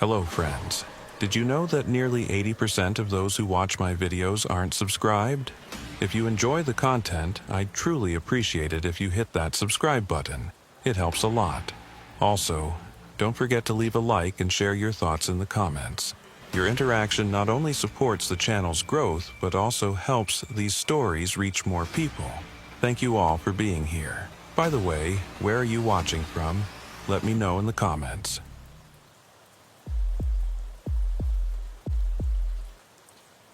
Hello friends. Did you know that nearly 80% of those who watch my videos aren't subscribed? If you enjoy the content, I'd truly appreciate it if you hit that subscribe button. It helps a lot. Also, don't forget to leave a like and share your thoughts in the comments. Your interaction not only supports the channel's growth, but also helps these stories reach more people. Thank you all for being here. By the way, where are you watching from? Let me know in the comments.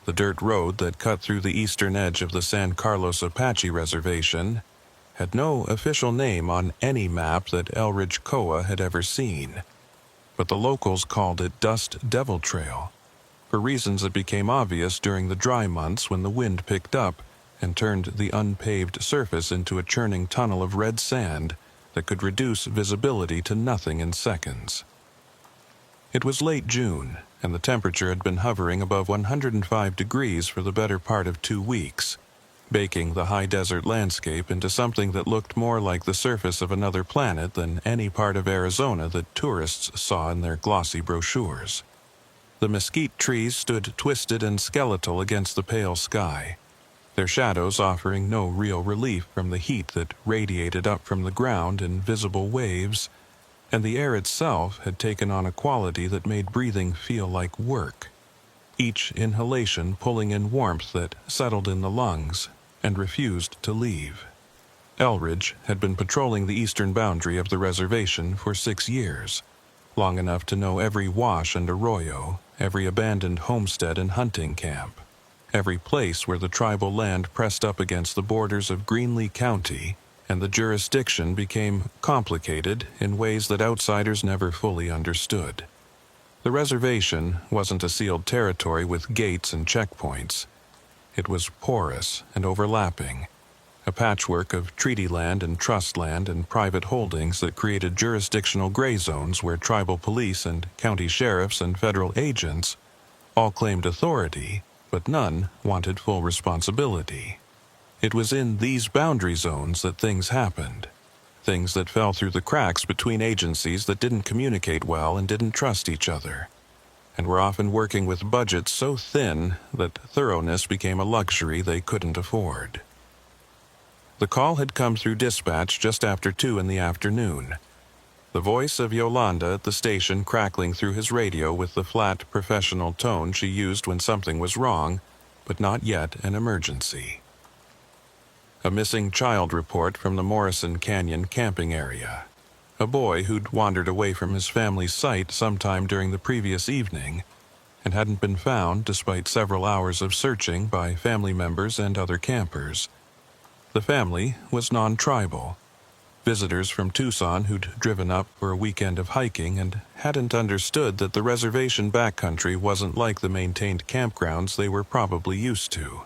The dirt road that cut through the eastern edge of the San Carlos Apache Reservation had no official name on any map that Elridge Koa had ever seen, but the locals called it Dust Devil Trail, for reasons that became obvious during the dry months when the wind picked up and turned the unpaved surface into a churning tunnel of red sand that could reduce visibility to nothing in seconds. It was late June, and the temperature had been hovering above 105 degrees for the better part of 2 weeks, baking the high desert landscape into something that looked more like the surface of another planet than any part of Arizona that tourists saw in their glossy brochures. The mesquite trees stood twisted and skeletal against the pale sky, their shadows offering no real relief from the heat that radiated up from the ground in visible waves, and the air itself had taken on a quality that made breathing feel like work, each inhalation pulling in warmth that settled in the lungs and refused to leave. Elridge had been patrolling the eastern boundary of the reservation for 6 years, long enough to know every wash and arroyo, every abandoned homestead and hunting camp, every place where the tribal land pressed up against the borders of Greenlee County, and the jurisdiction became complicated in ways that outsiders never fully understood. The reservation wasn't a sealed territory with gates and checkpoints. It was porous and overlapping, a patchwork of treaty land and trust land and private holdings that created jurisdictional gray zones where tribal police and county sheriffs and federal agents all claimed authority, but none wanted full responsibility. It was in these boundary zones that things happened, things that fell through the cracks between agencies that didn't communicate well and didn't trust each other, and were often working with budgets so thin that thoroughness became a luxury they couldn't afford. The call had come through dispatch just after 2 in the afternoon, the voice of Yolanda at the station crackling through his radio with the flat, professional tone she used when something was wrong, but not yet an emergency. A missing child report from the Morrison Canyon camping area. A boy who'd wandered away from his family's site sometime during the previous evening and hadn't been found despite several hours of searching by family members and other campers. The family was non-tribal, visitors from Tucson who'd driven up for a weekend of hiking and hadn't understood that the reservation backcountry wasn't like the maintained campgrounds they were probably used to.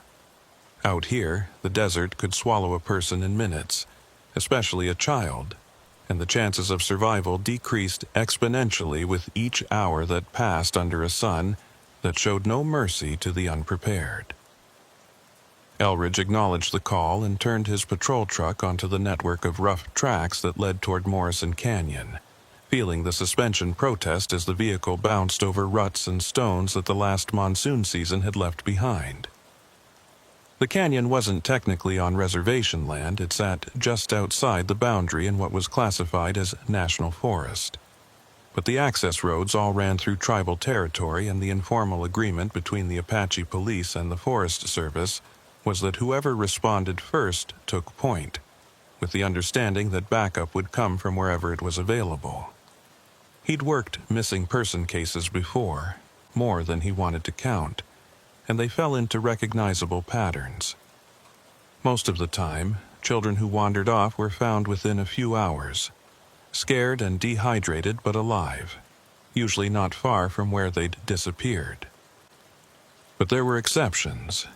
Out here, the desert could swallow a person in minutes, especially a child, and the chances of survival decreased exponentially with each hour that passed under a sun that showed no mercy to the unprepared. Elridge acknowledged the call and turned his patrol truck onto the network of rough tracks that led toward Morrison Canyon, feeling the suspension protest as the vehicle bounced over ruts and stones that the last monsoon season had left behind. The canyon wasn't technically on reservation land. It sat just outside the boundary in what was classified as national forest. But the access roads all ran through tribal territory, and the informal agreement between the Apache police and the Forest Service was that whoever responded first took point, with the understanding that backup would come from wherever it was available. He'd worked missing person cases before, more than he wanted to count, and they fell into recognizable patterns. Most of the time, children who wandered off were found within a few hours, scared and dehydrated but alive, usually not far from where they'd disappeared. But there were exceptions,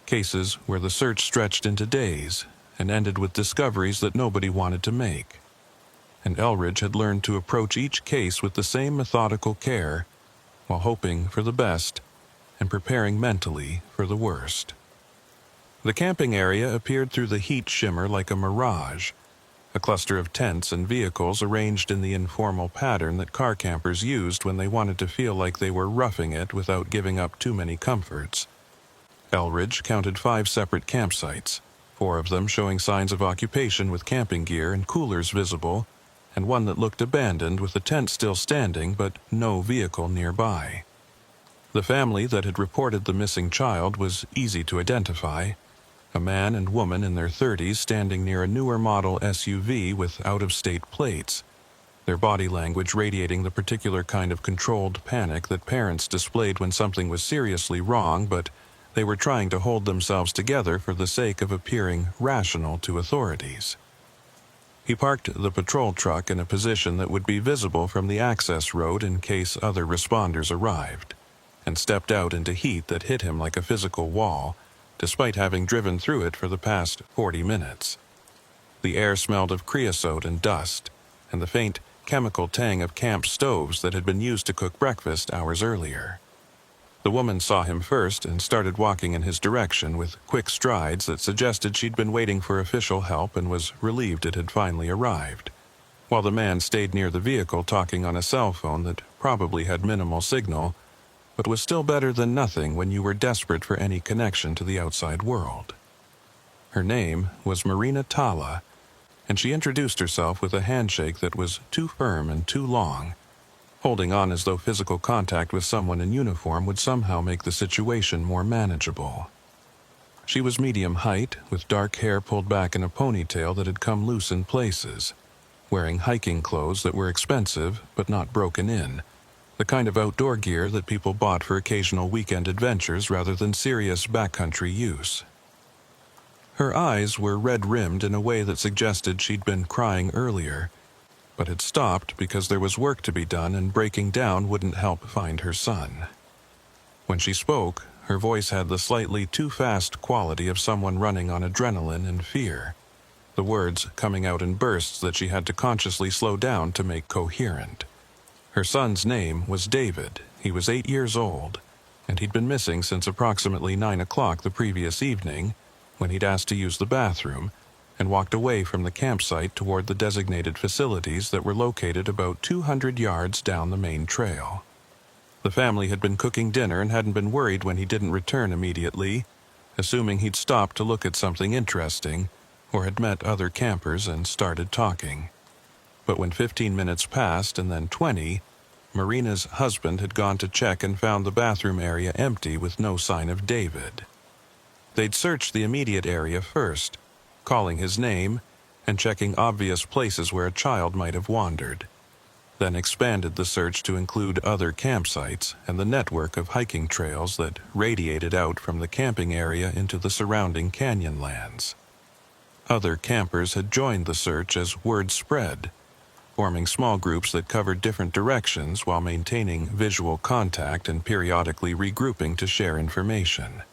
cases where the search stretched into days and ended with discoveries that nobody wanted to make, and Elridge had learned to approach each case with the same methodical care while hoping for the best and preparing mentally for the worst. The camping area appeared through the heat shimmer like a mirage, a cluster of tents and vehicles arranged in the informal pattern that car campers used when they wanted to feel like they were roughing it without giving up too many comforts. Elridge counted 5 separate campsites, 4 of them showing signs of occupation with camping gear and coolers visible, and one that looked abandoned with the tent still standing but no vehicle nearby. The family that had reported the missing child was easy to identify: a man and woman in their 30s standing near a newer model SUV with out-of-state plates, their body language radiating the particular kind of controlled panic that parents displayed when something was seriously wrong, but they were trying to hold themselves together for the sake of appearing rational to authorities. He parked the patrol truck in a position that would be visible from the access road in case other responders arrived, and stepped out into heat that hit him like a physical wall, despite having driven through it for the past 40 minutes. The air smelled of creosote and dust, and the faint chemical tang of camp stoves that had been used to cook breakfast hours earlier. The woman saw him first and started walking in his direction with quick strides that suggested she'd been waiting for official help and was relieved it had finally arrived, while the man stayed near the vehicle talking on a cell phone that probably had minimal signal, but was still better than nothing when you were desperate for any connection to the outside world. Her name was Marina Tala, and she introduced herself with a handshake that was too firm and too long, holding on as though physical contact with someone in uniform would somehow make the situation more manageable. She was medium height, with dark hair pulled back in a ponytail that had come loose in places, wearing hiking clothes that were expensive but not broken in, the kind of outdoor gear that people bought for occasional weekend adventures rather than serious backcountry use. Her eyes were red-rimmed in a way that suggested she'd been crying earlier, but had stopped because there was work to be done and breaking down wouldn't help find her son. When she spoke, her voice had the slightly too fast quality of someone running on adrenaline and fear, the words coming out in bursts that she had to consciously slow down to make coherent. Her son's name was David. He was 8 years old, and he'd been missing since approximately 9 o'clock the previous evening, when he'd asked to use the bathroom, and walked away from the campsite toward the designated facilities that were located about 200 yards down the main trail. The family had been cooking dinner and hadn't been worried when he didn't return immediately, assuming he'd stopped to look at something interesting or had met other campers and started talking. But when 15 minutes passed and then 20, Marina's husband had gone to check and found the bathroom area empty with no sign of David. They'd searched the immediate area first, calling his name and checking obvious places where a child might have wandered, then expanded the search to include other campsites and the network of hiking trails that radiated out from the camping area into the surrounding canyon lands. Other campers had joined the search as word spread, forming small groups that covered different directions while maintaining visual contact and periodically regrouping to share information.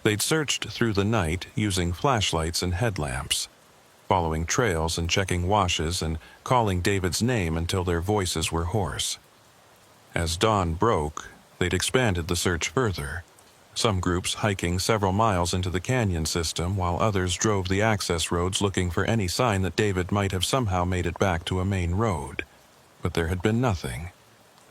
They'd searched through the night using flashlights and headlamps, following trails and checking washes and calling David's name until their voices were hoarse. As dawn broke, they'd expanded the search further, some groups hiking several miles into the canyon system while others drove the access roads looking for any sign that David might have somehow made it back to a main road. But there had been nothing.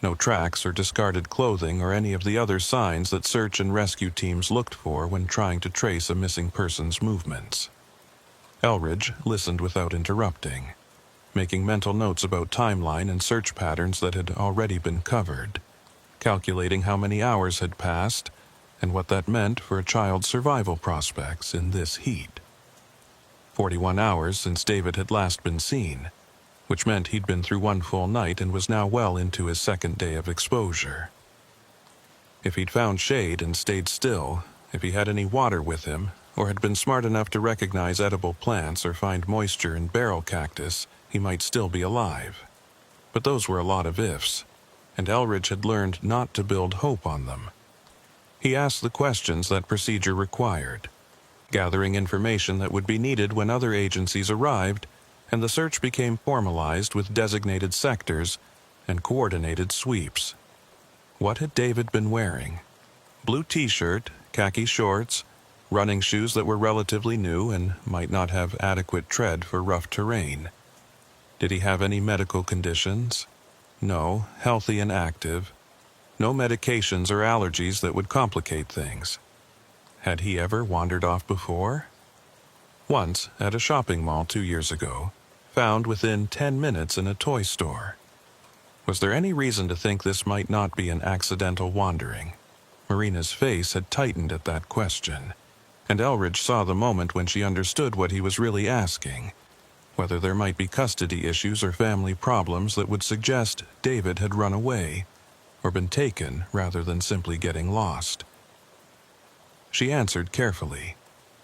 No tracks or discarded clothing or any of the other signs that search and rescue teams looked for when trying to trace a missing person's movements. Elridge listened without interrupting, making mental notes about timeline and search patterns that had already been covered, calculating how many hours had passed and what that meant for a child's survival prospects in this heat. 41 hours since David had last been seen, which meant he'd been through one full night and was now well into his second day of exposure. If he'd found shade and stayed still, if he had any water with him, or had been smart enough to recognize edible plants or find moisture in barrel cactus, he might still be alive. But those were a lot of ifs, and Elridge had learned not to build hope on them. He asked the questions that procedure required, gathering information that would be needed when other agencies arrived, and the search became formalized with designated sectors and coordinated sweeps. What had David been wearing? Blue t-shirt, khaki shorts, running shoes that were relatively new and might not have adequate tread for rough terrain. Did he have any medical conditions? No, healthy and active. No medications or allergies that would complicate things. Had he ever wandered off before? Once, at a shopping mall 2 years ago, found within 10 minutes in a toy store. Was there any reason to think this might not be an accidental wandering? Marina's face had tightened at that question, and Elridge saw the moment when she understood what he was really asking, whether there might be custody issues or family problems that would suggest David had run away, or been taken rather than simply getting lost. She answered carefully,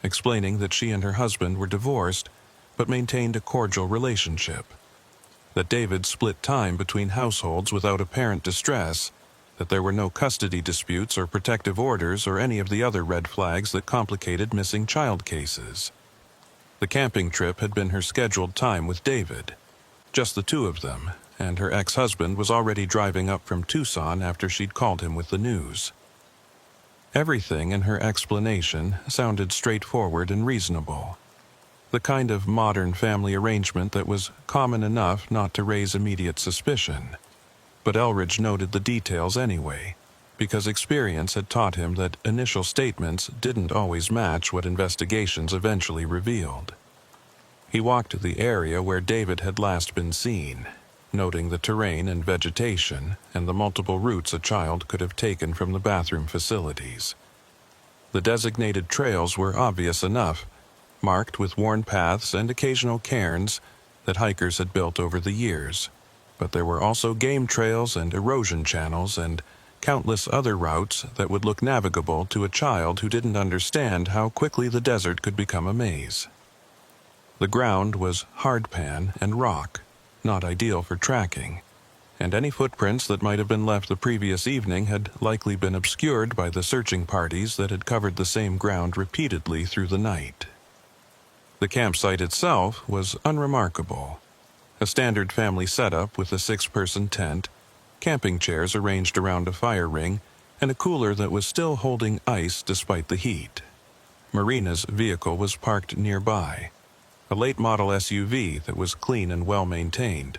explaining that she and her husband were divorced but maintained a cordial relationship, that David split time between households without apparent distress, that there were no custody disputes or protective orders or any of the other red flags that complicated missing child cases. The camping trip had been her scheduled time with David, just the two of them, and her ex-husband was already driving up from Tucson after she'd called him with the news. Everything in her explanation sounded straightforward and reasonable, the kind of modern family arrangement that was common enough not to raise immediate suspicion. But Elridge noted the details anyway, because experience had taught him that initial statements didn't always match what investigations eventually revealed. He walked the area where David had last been seen, noting the terrain and vegetation and the multiple routes a child could have taken from the bathroom facilities. The designated trails were obvious enough, marked with worn paths and occasional cairns that hikers had built over the years. But there were also game trails and erosion channels and countless other routes that would look navigable to a child who didn't understand how quickly the desert could become a maze. The ground was hardpan and rock, not ideal for tracking, and any footprints that might have been left the previous evening had likely been obscured by the searching parties that had covered the same ground repeatedly through the night. The campsite itself was unremarkable. A standard family setup with a 6-person tent, camping chairs arranged around a fire ring, and a cooler that was still holding ice despite the heat. Marina's vehicle was parked nearby, a late-model SUV that was clean and well-maintained,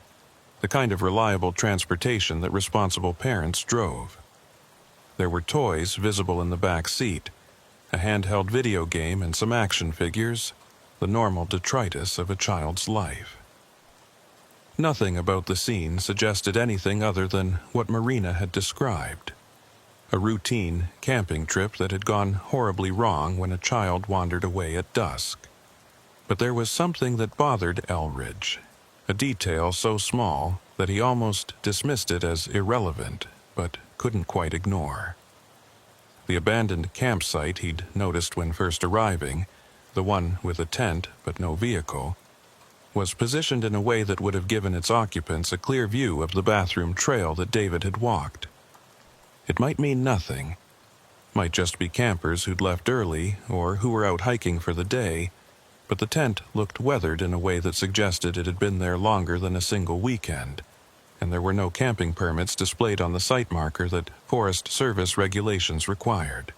the kind of reliable transportation that responsible parents drove. There were toys visible in the back seat, a handheld video game and some action figures, the normal detritus of a child's life. Nothing about the scene suggested anything other than what Marina had described. A routine camping trip that had gone horribly wrong when a child wandered away at dusk. But there was something that bothered Elridge, a detail so small that he almost dismissed it as irrelevant, but couldn't quite ignore. The abandoned campsite he'd noticed when first arriving, the one with a tent but no vehicle, was positioned in a way that would have given its occupants a clear view of the bathroom trail that David had walked. It might mean nothing, might just be campers who'd left early or who were out hiking for the day, but the tent looked weathered in a way that suggested it had been there longer than a single weekend, and there were no camping permits displayed on the site marker that Forest Service regulations required.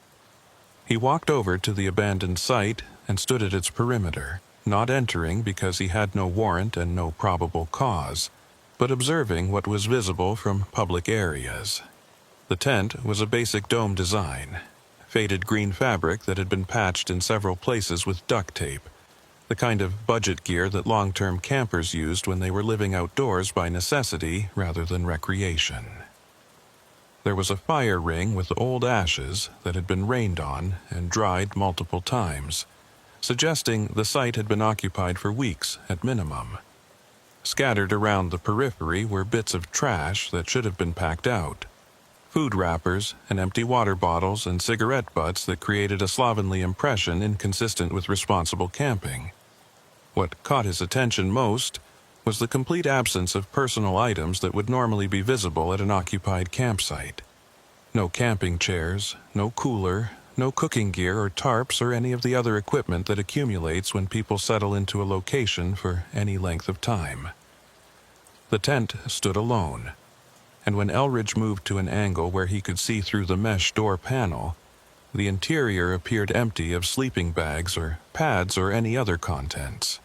He walked over to the abandoned site and stood at its perimeter, not entering because he had no warrant and no probable cause, but observing what was visible from public areas. The tent was a basic dome design, faded green fabric that had been patched in several places with duct tape, the kind of budget gear that long-term campers used when they were living outdoors by necessity rather than recreation. There was a fire ring with old ashes that had been rained on and dried multiple times, suggesting the site had been occupied for weeks at minimum. Scattered around the periphery were bits of trash that should have been packed out, food wrappers and empty water bottles and cigarette butts that created a slovenly impression inconsistent with responsible camping. What caught his attention most was the complete absence of personal items that would normally be visible at an occupied campsite. No camping chairs, no cooler, no cooking gear or tarps or any of the other equipment that accumulates when people settle into a location for any length of time. The tent stood alone, and when Elridge moved to an angle where he could see through the mesh door panel, The interior appeared empty of sleeping bags or pads or any other contents.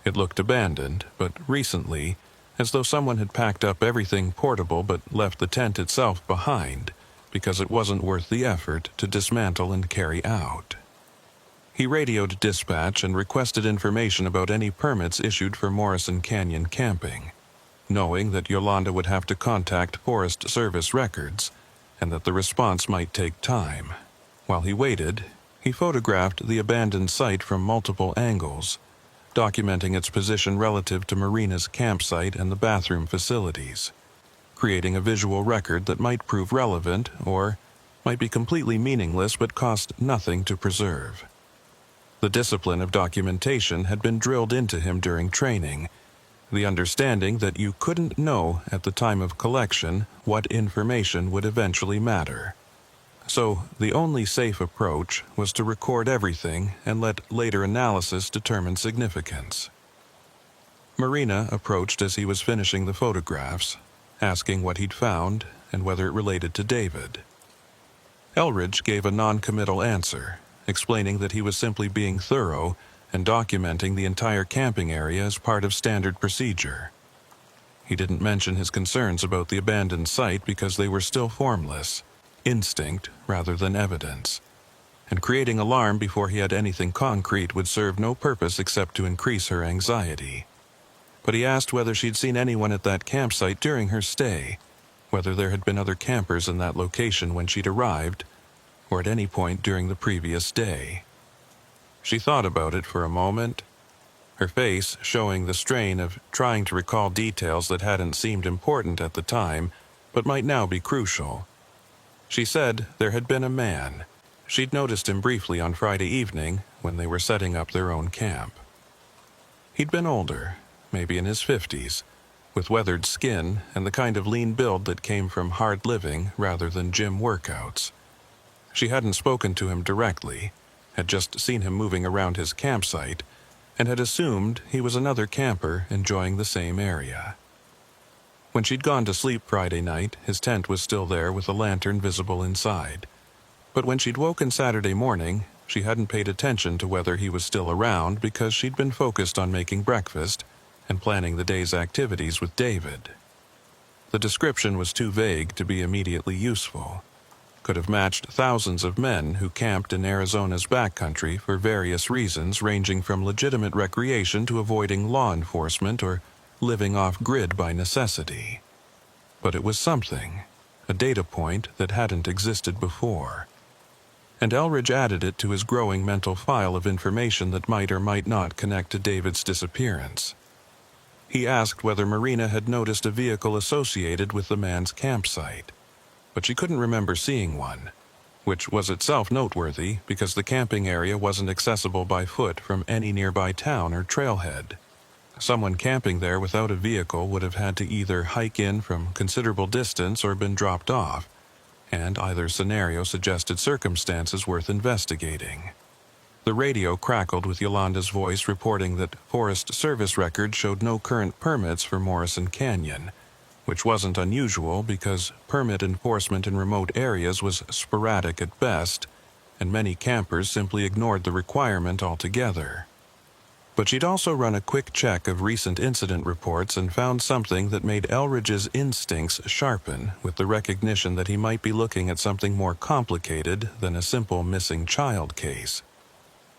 It looked abandoned, but recently, as though someone had packed up everything portable but left the tent itself behind because it wasn't worth the effort to dismantle and carry out. He radioed dispatch and requested information about any permits issued for Morrison Canyon camping, knowing that Yolanda would have to contact Forest Service records and that the response might take time. While he waited, he photographed the abandoned site from multiple angles, documenting its position relative to Marina's campsite and the bathroom facilities, creating a visual record that might prove relevant or might be completely meaningless but cost nothing to preserve. The discipline of documentation had been drilled into him during training, the understanding that you couldn't know at the time of collection what information would eventually matter. So the only safe approach was to record everything and let later analysis determine significance. Marina approached as he was finishing the photographs, asking what he'd found and whether it related to David. Elridge gave a non-committal answer, explaining that he was simply being thorough and documenting the entire camping area as part of standard procedure. He didn't mention his concerns about the abandoned site because they were still formless, instinct rather than evidence, and creating alarm before he had anything concrete would serve no purpose except to increase her anxiety. But he asked whether she'd seen anyone at that campsite during her stay, whether there had been other campers in that location when she'd arrived, or at any point during the previous day. She thought about it for a moment, her face showing the strain of trying to recall details that hadn't seemed important at the time, but might now be crucial. She said there had been a man. She'd noticed him briefly on Friday evening when they were setting up their own camp. He'd been older, maybe in his 50s, with weathered skin and the kind of lean build that came from hard living rather than gym workouts. She hadn't spoken to him directly, had just seen him moving around his campsite, and had assumed he was another camper enjoying the same area. When she'd gone to sleep Friday night, his tent was still there with a lantern visible inside. But when she'd woken Saturday morning, she hadn't paid attention to whether he was still around because she'd been focused on making breakfast and planning the day's activities with David. The description was too vague to be immediately useful. Could have matched thousands of men who camped in Arizona's backcountry for various reasons ranging from legitimate recreation to avoiding law enforcement or living off-grid by necessity. But it was something, a data point that hadn't existed before. And Elridge added it to his growing mental file of information that might or might not connect to David's disappearance. He asked whether Marina had noticed a vehicle associated with the man's campsite, but she couldn't remember seeing one, which was itself noteworthy because the camping area wasn't accessible by foot from any nearby town or trailhead. Someone camping there without a vehicle would have had to either hike in from considerable distance or been dropped off, and either scenario suggested circumstances worth investigating. The radio crackled with Yolanda's voice reporting that Forest Service records showed no current permits for Morrison Canyon, which wasn't unusual because permit enforcement in remote areas was sporadic at best, and many campers simply ignored the requirement altogether. But she'd also run a quick check of recent incident reports and found something that made Elridge's instincts sharpen with the recognition that he might be looking at something more complicated than a simple missing child case.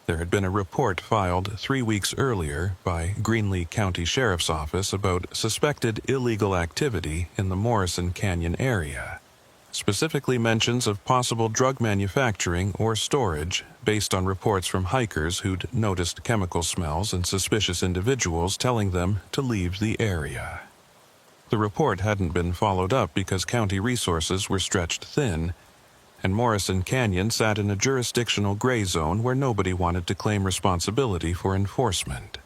There had been a report filed 3 weeks earlier by Greenlee County Sheriff's Office about suspected illegal activity in the Morrison Canyon area, specifically mentions of possible drug manufacturing or storage based on reports from hikers who'd noticed chemical smells and suspicious individuals telling them to leave the area. The report hadn't been followed up because county resources were stretched thin, and Morrison Canyon sat in a jurisdictional gray zone where nobody wanted to claim responsibility for enforcement.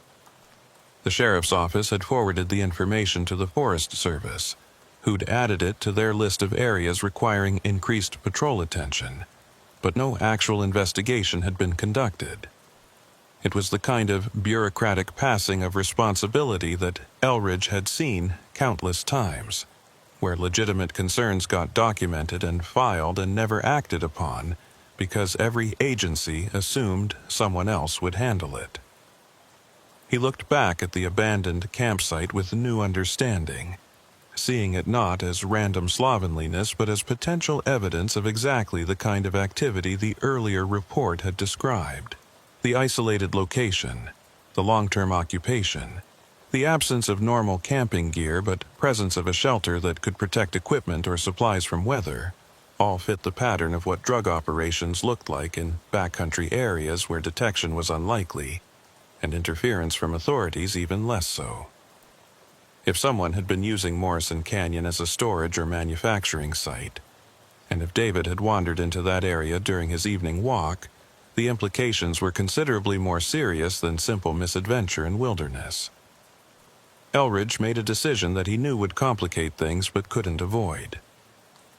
The sheriff's office had forwarded the information to the Forest Service, who'd added it to their list of areas requiring increased patrol attention, but no actual investigation had been conducted. It was the kind of bureaucratic passing of responsibility that Elridge had seen countless times, where legitimate concerns got documented and filed and never acted upon because every agency assumed someone else would handle it. He looked back at the abandoned campsite with new understanding, seeing it not as random slovenliness but as potential evidence of exactly the kind of activity the earlier report had described. The isolated location, the long-term occupation, the absence of normal camping gear but presence of a shelter that could protect equipment or supplies from weather, all fit the pattern of what drug operations looked like in backcountry areas where detection was unlikely, and interference from authorities even less so. If someone had been using Morrison Canyon as a storage or manufacturing site, and if David had wandered into that area during his evening walk, the implications were considerably more serious than simple misadventure in wilderness. Elridge made a decision that he knew would complicate things but couldn't avoid.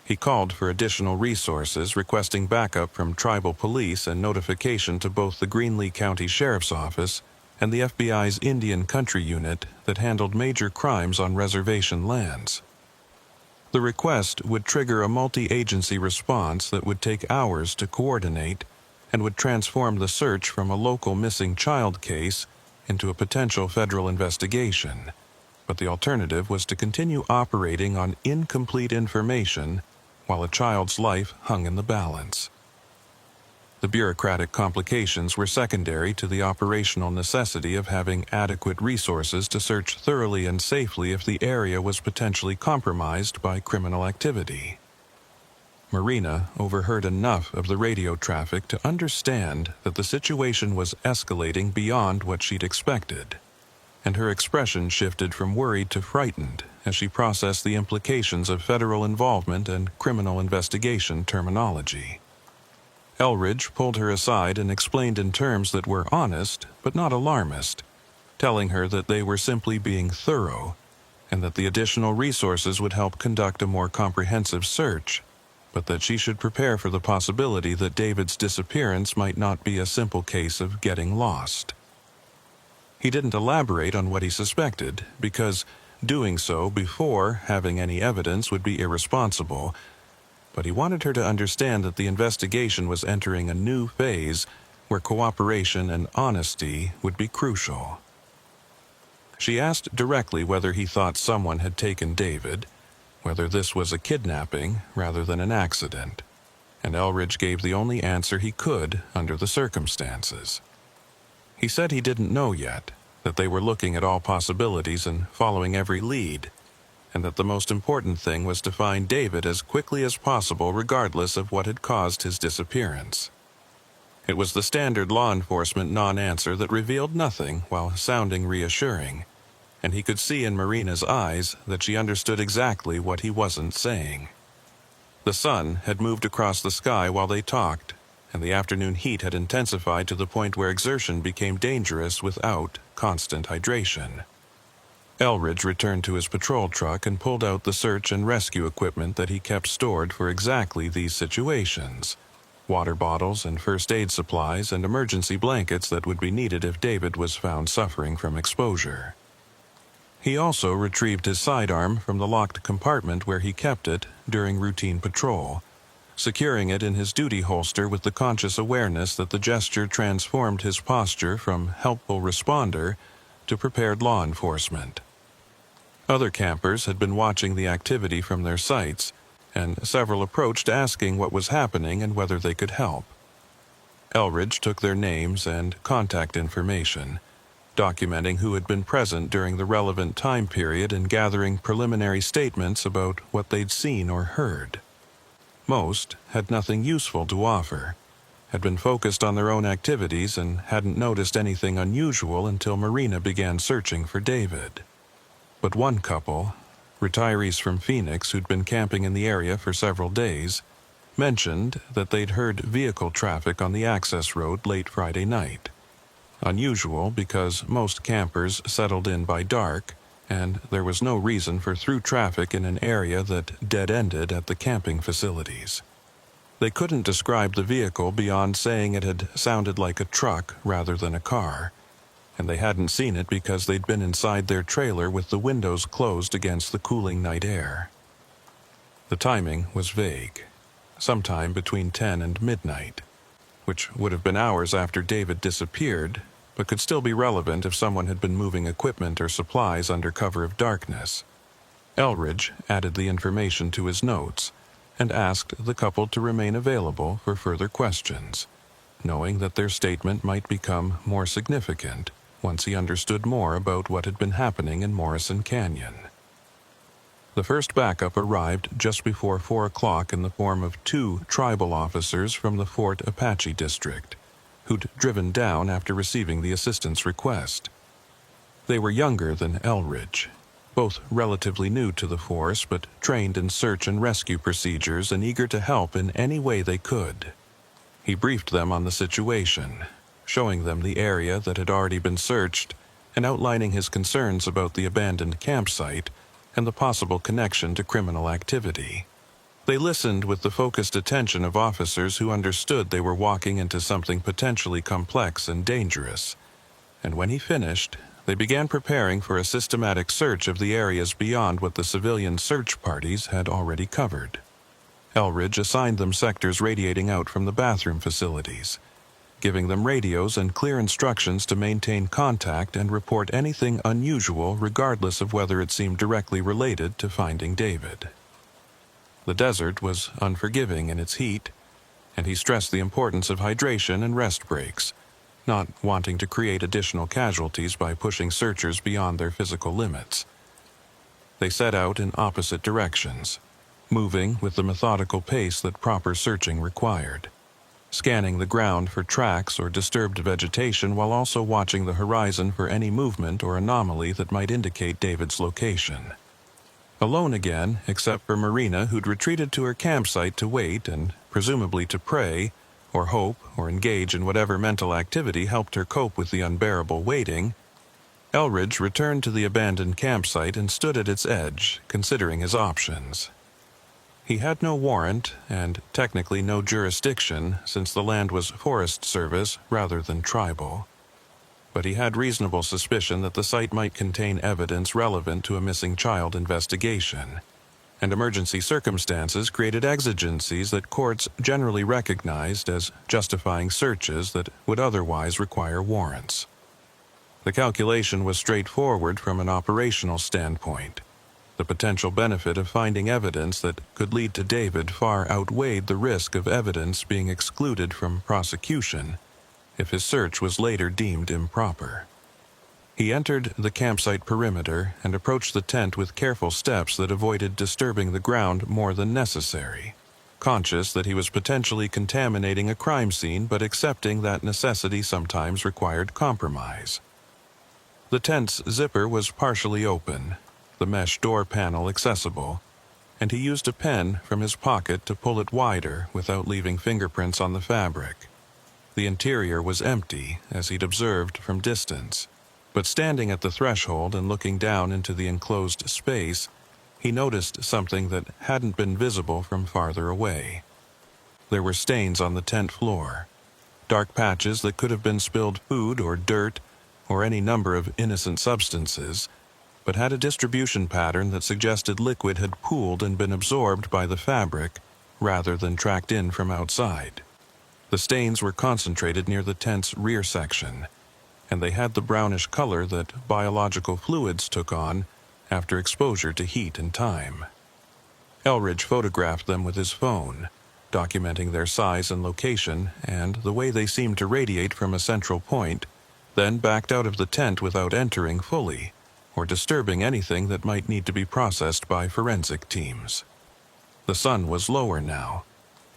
He called for additional resources, requesting backup from tribal police and notification to both the Greenlee County Sheriff's Office and the FBI's Indian Country Unit that handled major crimes on reservation lands. The request would trigger a multi-agency response that would take hours to coordinate and would transform the search from a local missing child case into a potential federal investigation. But the alternative was to continue operating on incomplete information while a child's life hung in the balance. The bureaucratic complications were secondary to the operational necessity of having adequate resources to search thoroughly and safely if the area was potentially compromised by criminal activity. Marina overheard enough of the radio traffic to understand that the situation was escalating beyond what she'd expected, and her expression shifted from worried to frightened as she processed the implications of federal involvement and criminal investigation terminology. Elridge pulled her aside and explained in terms that were honest but not alarmist, telling her that they were simply being thorough and that the additional resources would help conduct a more comprehensive search, but that she should prepare for the possibility that David's disappearance might not be a simple case of getting lost. He didn't elaborate on what he suspected, because doing so before having any evidence would be irresponsible, but he wanted her to understand that the investigation was entering a new phase where cooperation and honesty would be crucial. She asked directly whether he thought someone had taken David, whether this was a kidnapping rather than an accident, and Elridge gave the only answer he could under the circumstances. He said he didn't know yet, that they were looking at all possibilities and following every lead, and that the most important thing was to find David as quickly as possible regardless of what had caused his disappearance. It was the standard law enforcement non-answer that revealed nothing while sounding reassuring, and he could see in Marina's eyes that she understood exactly what he wasn't saying. The sun had moved across the sky while they talked, and the afternoon heat had intensified to the point where exertion became dangerous without constant hydration. Elridge returned to his patrol truck and pulled out the search and rescue equipment that he kept stored for exactly these situations: water bottles and first aid supplies and emergency blankets that would be needed if David was found suffering from exposure. He also retrieved his sidearm from the locked compartment where he kept it during routine patrol, securing it in his duty holster with the conscious awareness that the gesture transformed his posture from helpful responder to prepared law enforcement. Other campers had been watching the activity from their sites, and several approached asking what was happening and whether they could help. Elridge took their names and contact information, documenting who had been present during the relevant time period and gathering preliminary statements about what they'd seen or heard. Most had nothing useful to offer, had been focused on their own activities and hadn't noticed anything unusual until Marina began searching for David. But one couple, retirees from Phoenix who'd been camping in the area for several days, mentioned that they'd heard vehicle traffic on the access road late Friday night. Unusual because most campers settled in by dark, and there was no reason for through traffic in an area that dead-ended at the camping facilities. They couldn't describe the vehicle beyond saying it had sounded like a truck rather than a car, and they hadn't seen it because they'd been inside their trailer with the windows closed against the cooling night air. The timing was vague, sometime between 10 and midnight, which would have been hours after David disappeared, but could still be relevant if someone had been moving equipment or supplies under cover of darkness. Elridge added the information to his notes and asked the couple to remain available for further questions, knowing that their statement might become more significant once he understood more about what had been happening in Morrison Canyon. The first backup arrived just before 4 o'clock in the form of 2 tribal officers from the Fort Apache district, who'd driven down after receiving the assistance request. They were younger than Elridge, both relatively new to the force but trained in search and rescue procedures and eager to help in any way they could. He briefed them on the situation, showing them the area that had already been searched and outlining his concerns about the abandoned campsite and the possible connection to criminal activity. They listened with the focused attention of officers who understood they were walking into something potentially complex and dangerous, and when he finished, they began preparing for a systematic search of the areas beyond what the civilian search parties had already covered. Elridge assigned them sectors radiating out from the bathroom facilities, giving them radios and clear instructions to maintain contact and report anything unusual regardless of whether it seemed directly related to finding David. The desert was unforgiving in its heat, and he stressed the importance of hydration and rest breaks, not wanting to create additional casualties by pushing searchers beyond their physical limits. They set out in opposite directions, moving with the methodical pace that proper searching required, scanning the ground for tracks or disturbed vegetation while also watching the horizon for any movement or anomaly that might indicate David's location. Alone again, except for Marina, who'd retreated to her campsite to wait and presumably to pray, or hope, or engage in whatever mental activity helped her cope with the unbearable waiting, Elridge returned to the abandoned campsite and stood at its edge, considering his options. He had no warrant and technically no jurisdiction since the land was Forest Service rather than tribal. But he had reasonable suspicion that the site might contain evidence relevant to a missing child investigation, and emergency circumstances created exigencies that courts generally recognized as justifying searches that would otherwise require warrants. The calculation was straightforward from an operational standpoint. The potential benefit of finding evidence that could lead to David far outweighed the risk of evidence being excluded from prosecution if his search was later deemed improper. He entered the campsite perimeter and approached the tent with careful steps that avoided disturbing the ground more than necessary, conscious that he was potentially contaminating a crime scene but accepting that necessity sometimes required compromise. The tent's zipper was partially open, the mesh door panel accessible, and he used a pen from his pocket to pull it wider without leaving fingerprints on the fabric. The interior was empty, as he'd observed from distance, but standing at the threshold and looking down into the enclosed space, he noticed something that hadn't been visible from farther away. There were stains on the tent floor, dark patches that could have been spilled food or dirt or any number of innocent substances, but had a distribution pattern that suggested liquid had pooled and been absorbed by the fabric rather than tracked in from outside. The stains were concentrated near the tent's rear section, and they had the brownish color that biological fluids took on after exposure to heat and time. Elridge photographed them with his phone, documenting their size and location and the way they seemed to radiate from a central point, then backed out of the tent without entering fully, or disturbing anything that might need to be processed by forensic teams. The sun was lower now,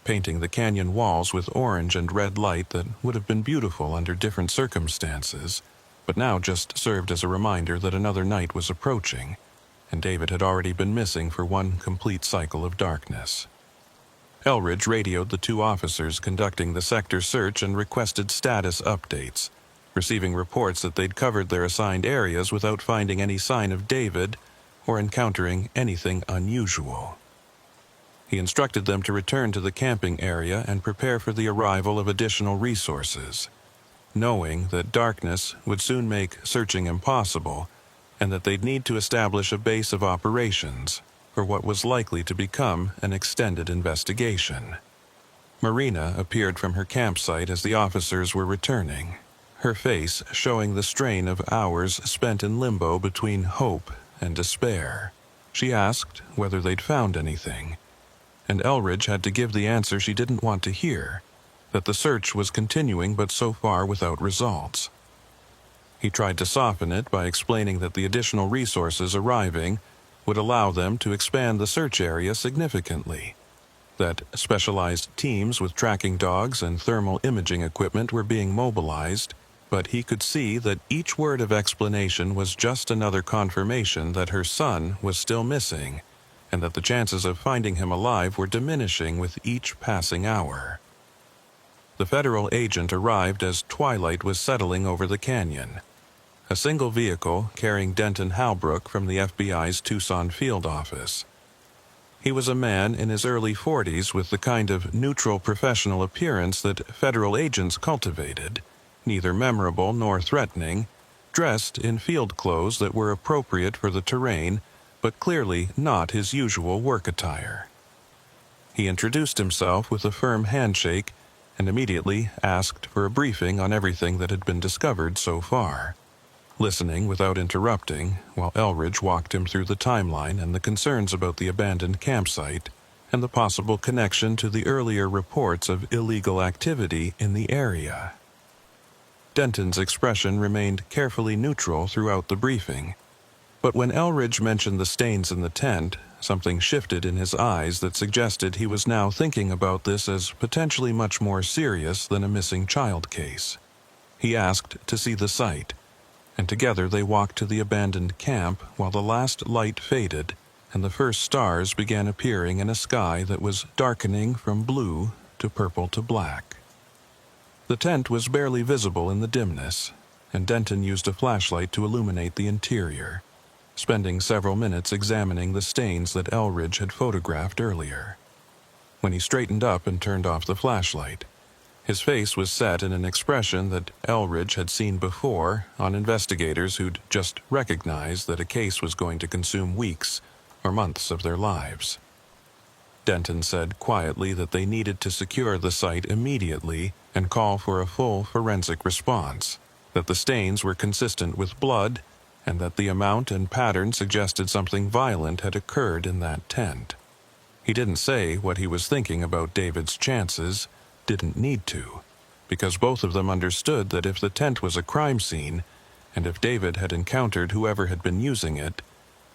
painting the canyon walls with orange and red light that would have been beautiful under different circumstances, but now just served as a reminder that another night was approaching, and David had already been missing for one complete cycle of darkness. Elridge radioed the 2 officers conducting the sector search and requested status updates, receiving reports that they'd covered their assigned areas without finding any sign of David or encountering anything unusual. He instructed them to return to the camping area and prepare for the arrival of additional resources, knowing that darkness would soon make searching impossible and that they'd need to establish a base of operations for what was likely to become an extended investigation. Marina appeared from her campsite as the officers were returning, her face showing the strain of hours spent in limbo between hope and despair. She asked whether they'd found anything, and Elridge had to give the answer she didn't want to hear, that the search was continuing but so far without results. He tried to soften it by explaining that the additional resources arriving would allow them to expand the search area significantly, that specialized teams with tracking dogs and thermal imaging equipment were being mobilized, but he could see that each word of explanation was just another confirmation that her son was still missing, and that the chances of finding him alive were diminishing with each passing hour. The federal agent arrived as twilight was settling over the canyon. A single vehicle carrying Denton Halbrook from the FBI's Tucson field office. He was a man in his early 40s with the kind of neutral professional appearance that federal agents cultivated, neither memorable nor threatening, dressed in field clothes that were appropriate for the terrain, but clearly not his usual work attire. He introduced himself with a firm handshake and immediately asked for a briefing on everything that had been discovered so far, listening without interrupting while Elridge walked him through the timeline and the concerns about the abandoned campsite and the possible connection to the earlier reports of illegal activity in the area. Denton's expression remained carefully neutral throughout the briefing, but when Elridge mentioned the stains in the tent, something shifted in his eyes that suggested he was now thinking about this as potentially much more serious than a missing child case. He asked to see the site, and together they walked to the abandoned camp while the last light faded and the first stars began appearing in a sky that was darkening from blue to purple to black. The tent was barely visible in the dimness, and Denton used a flashlight to illuminate the interior, spending several minutes examining the stains that Elridge had photographed earlier. When he straightened up and turned off the flashlight, his face was set in an expression that Elridge had seen before on investigators who'd just recognized that a case was going to consume weeks or months of their lives. Denton said quietly that they needed to secure the site immediately and call for a full forensic response, that the stains were consistent with blood, and that the amount and pattern suggested something violent had occurred in that tent. He didn't say what he was thinking about David's chances, didn't need to, because both of them understood that if the tent was a crime scene, and if David had encountered whoever had been using it,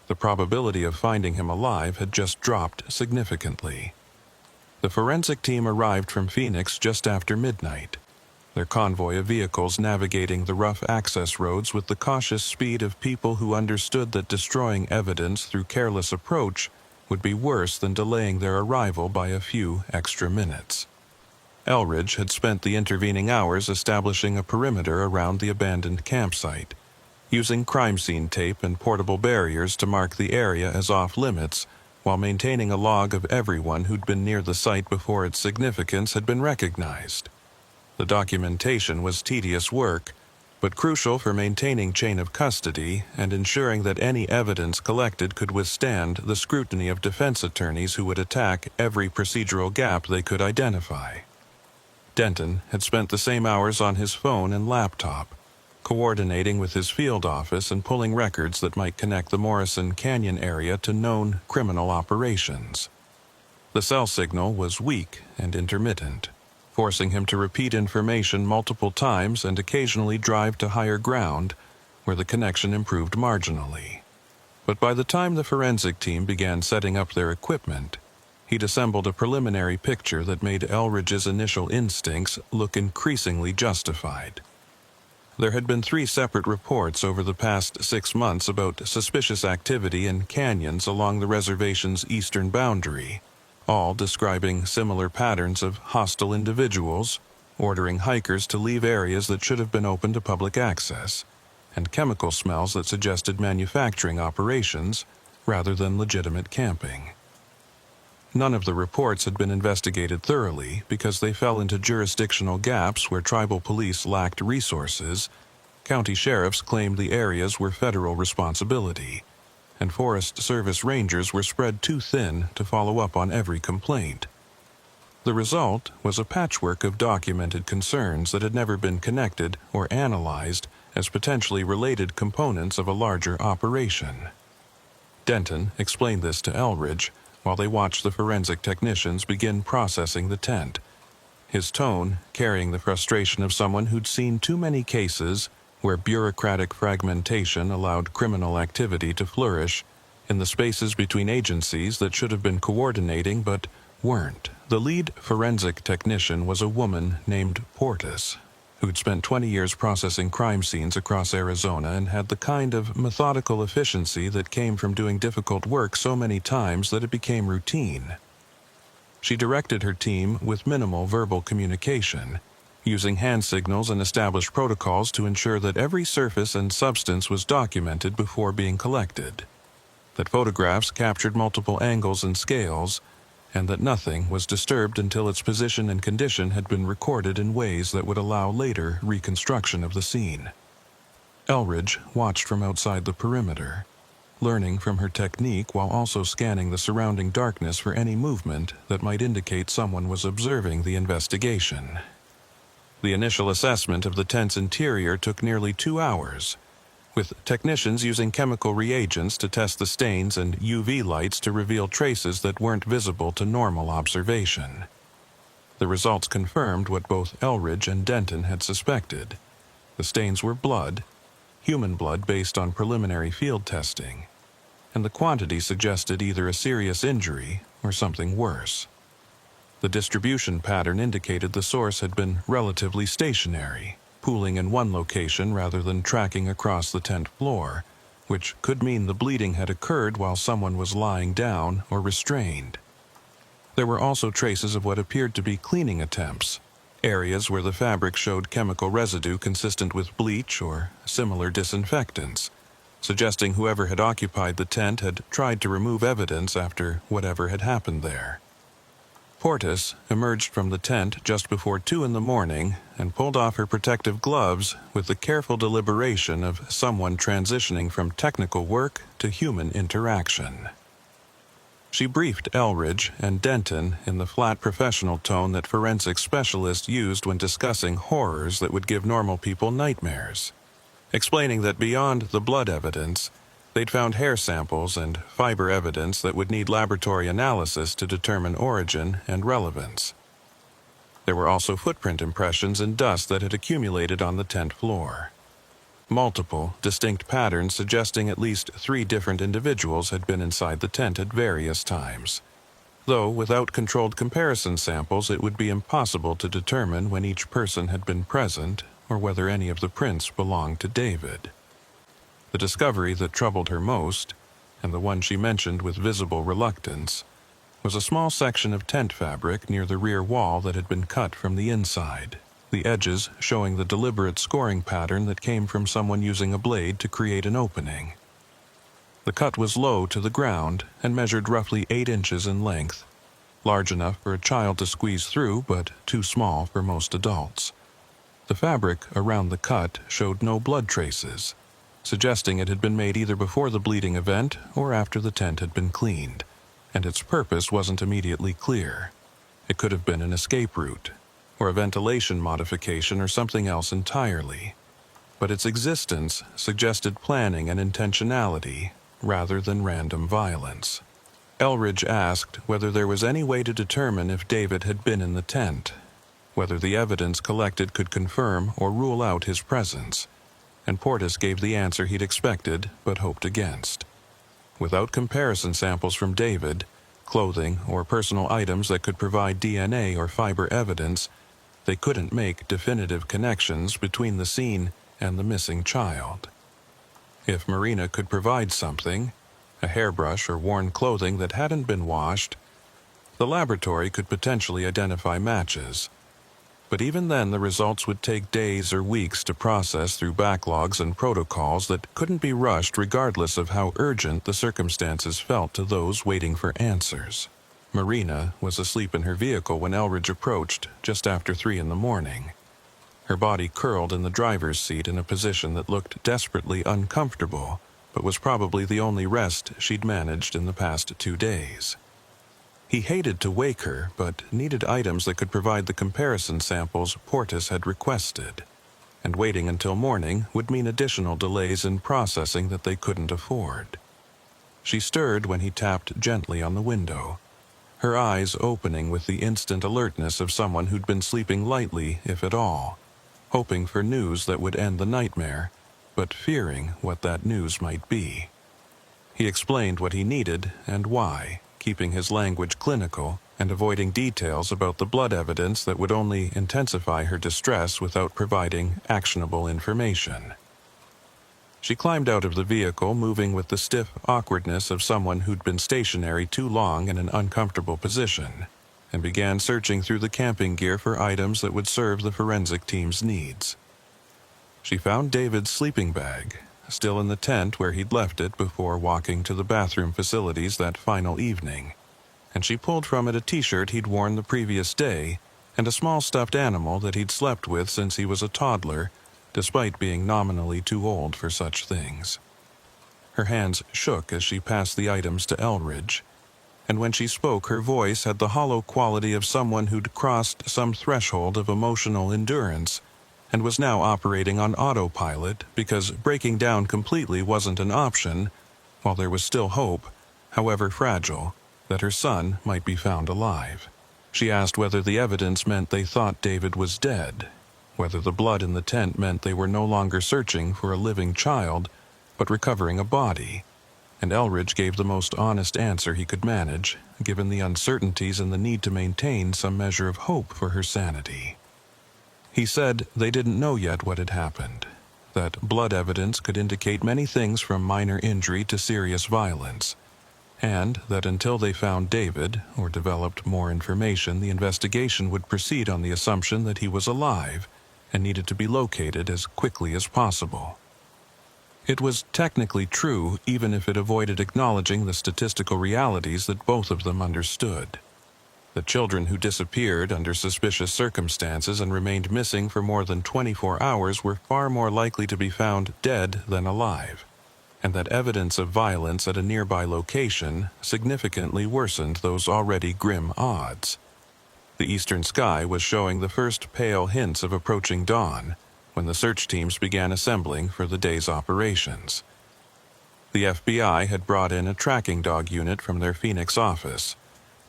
the probability of finding him alive had just dropped significantly. The forensic team arrived from Phoenix just after midnight, their convoy of vehicles navigating the rough access roads with the cautious speed of people who understood that destroying evidence through careless approach would be worse than delaying their arrival by a few extra minutes. Elridge had spent the intervening hours establishing a perimeter around the abandoned campsite, using crime scene tape and portable barriers to mark the area as off-limits, while maintaining a log of everyone who'd been near the site before its significance had been recognized. The documentation was tedious work, but crucial for maintaining chain of custody and ensuring that any evidence collected could withstand the scrutiny of defense attorneys who would attack every procedural gap they could identify. Denton had spent the same hours on his phone and laptop, coordinating with his field office and pulling records that might connect the Morrison Canyon area to known criminal operations. The cell signal was weak and intermittent, forcing him to repeat information multiple times and occasionally drive to higher ground, where the connection improved marginally. But by the time the forensic team began setting up their equipment, he'd assembled a preliminary picture that made Elridge's initial instincts look increasingly justified. There had been 3 separate reports over the past 6 months about suspicious activity in canyons along the reservation's eastern boundary, all describing similar patterns of hostile individuals, ordering hikers to leave areas that should have been open to public access, and chemical smells that suggested manufacturing operations rather than legitimate camping. None of the reports had been investigated thoroughly because they fell into jurisdictional gaps where tribal police lacked resources, county sheriffs claimed the areas were federal responsibility, and Forest Service rangers were spread too thin to follow up on every complaint. The result was a patchwork of documented concerns that had never been connected or analyzed as potentially related components of a larger operation. Denton explained this to Elridge while they watched the forensic technicians begin processing the tent, his tone carrying the frustration of someone who'd seen too many cases where bureaucratic fragmentation allowed criminal activity to flourish in the spaces between agencies that should have been coordinating but weren't. The lead forensic technician was a woman named Portis, who'd spent 20 years processing crime scenes across Arizona and had the kind of methodical efficiency that came from doing difficult work so many times that it became routine. She directed her team with minimal verbal communication, using hand signals and established protocols to ensure that every surface and substance was documented before being collected, that photographs captured multiple angles and scales, and that nothing was disturbed until its position and condition had been recorded in ways that would allow later reconstruction of the scene. Elridge watched from outside the perimeter, learning from her technique while also scanning the surrounding darkness for any movement that might indicate someone was observing the investigation. The initial assessment of the tent's interior took nearly 2 hours, with technicians using chemical reagents to test the stains and UV lights to reveal traces that weren't visible to normal observation. The results confirmed what both Elridge and Denton had suspected. The stains were blood, human blood based on preliminary field testing, and the quantity suggested either a serious injury or something worse. The distribution pattern indicated the source had been relatively stationary, pooling in one location rather than tracking across the tent floor, which could mean the bleeding had occurred while someone was lying down or restrained. There were also traces of what appeared to be cleaning attempts, areas where the fabric showed chemical residue consistent with bleach or similar disinfectants, suggesting whoever had occupied the tent had tried to remove evidence after whatever had happened there. Portis emerged from the tent just before 2 a.m. and pulled off her protective gloves with the careful deliberation of someone transitioning from technical work to human interaction. She briefed Elridge and Denton in the flat professional tone that forensic specialists used when discussing horrors that would give normal people nightmares, explaining that beyond the blood evidence, they'd found hair samples and fiber evidence that would need laboratory analysis to determine origin and relevance. There were also footprint impressions and dust that had accumulated on the tent floor. Multiple, distinct patterns suggesting at least 3 different individuals had been inside the tent at various times. Though without controlled comparison samples, it would be impossible to determine when each person had been present or whether any of the prints belonged to David. The discovery that troubled her most, and the one she mentioned with visible reluctance, was a small section of tent fabric near the rear wall that had been cut from the inside, the edges showing the deliberate scoring pattern that came from someone using a blade to create an opening. The cut was low to the ground and measured roughly 8 inches in length, large enough for a child to squeeze through but too small for most adults. The fabric around the cut showed no blood traces, suggesting it had been made either before the bleeding event or after the tent had been cleaned, and its purpose wasn't immediately clear. It could have been an escape route, or a ventilation modification or something else entirely, but its existence suggested planning and intentionality rather than random violence. Elridge asked whether there was any way to determine if David had been in the tent, whether the evidence collected could confirm or rule out his presence, and Portis gave the answer he'd expected but hoped against. Without comparison samples from David, clothing, or personal items that could provide DNA or fiber evidence, they couldn't make definitive connections between the scene and the missing child. If Marina could provide something, a hairbrush or worn clothing that hadn't been washed, the laboratory could potentially identify matches. But even then, the results would take days or weeks to process through backlogs and protocols that couldn't be rushed regardless of how urgent the circumstances felt to those waiting for answers. Marina was asleep in her vehicle when Elridge approached just after 3 a.m. Her body curled in the driver's seat in a position that looked desperately uncomfortable, but was probably the only rest she'd managed in the past 2 days. He hated to wake her, but needed items that could provide the comparison samples Portis had requested, and waiting until morning would mean additional delays in processing that they couldn't afford. She stirred when he tapped gently on the window, her eyes opening with the instant alertness of someone who'd been sleeping lightly, if at all, hoping for news that would end the nightmare, but fearing what that news might be. He explained what he needed and why, keeping his language clinical and avoiding details about the blood evidence that would only intensify her distress without providing actionable information. She climbed out of the vehicle, moving with the stiff awkwardness of someone who'd been stationary too long in an uncomfortable position, and began searching through the camping gear for items that would serve the forensic team's needs. She found David's sleeping bag, still in the tent where he'd left it before walking to the bathroom facilities that final evening, and she pulled from it a t-shirt he'd worn the previous day and a small stuffed animal that he'd slept with since he was a toddler, despite being nominally too old for such things. Her hands shook as she passed the items to Elridge, and when she spoke, her voice had the hollow quality of someone who'd crossed some threshold of emotional endurance and was now operating on autopilot because breaking down completely wasn't an option, while there was still hope, however fragile, that her son might be found alive. She asked whether the evidence meant they thought David was dead, whether the blood in the tent meant they were no longer searching for a living child, but recovering a body, and Elridge gave the most honest answer he could manage, given the uncertainties and the need to maintain some measure of hope for her sanity. He said they didn't know yet what had happened, that blood evidence could indicate many things from minor injury to serious violence, and that until they found David or developed more information, the investigation would proceed on the assumption that he was alive and needed to be located as quickly as possible. It was technically true, even if it avoided acknowledging the statistical realities that both of them understood. The children who disappeared under suspicious circumstances and remained missing for more than 24 hours were far more likely to be found dead than alive, and that evidence of violence at a nearby location significantly worsened those already grim odds. The eastern sky was showing the first pale hints of approaching dawn when the search teams began assembling for the day's operations. The FBI had brought in a tracking dog unit from their Phoenix office,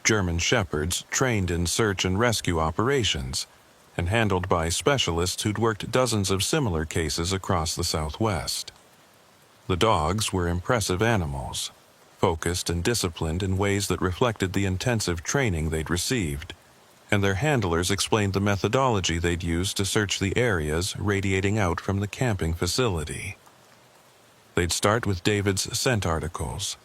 German shepherds trained in search and rescue operations, and handled by specialists who'd worked dozens of similar cases across the Southwest. The dogs were impressive animals, focused and disciplined in ways that reflected the intensive training they'd received, and their handlers explained the methodology they'd used to search the areas radiating out from the camping facility. They'd start with David's scent articles,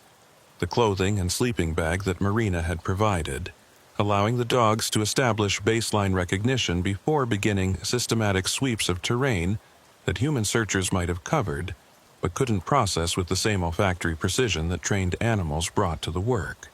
the clothing and sleeping bag that Marina had provided, allowing the dogs to establish baseline recognition before beginning systematic sweeps of terrain that human searchers might have covered, but couldn't process with the same olfactory precision that trained animals brought to the work.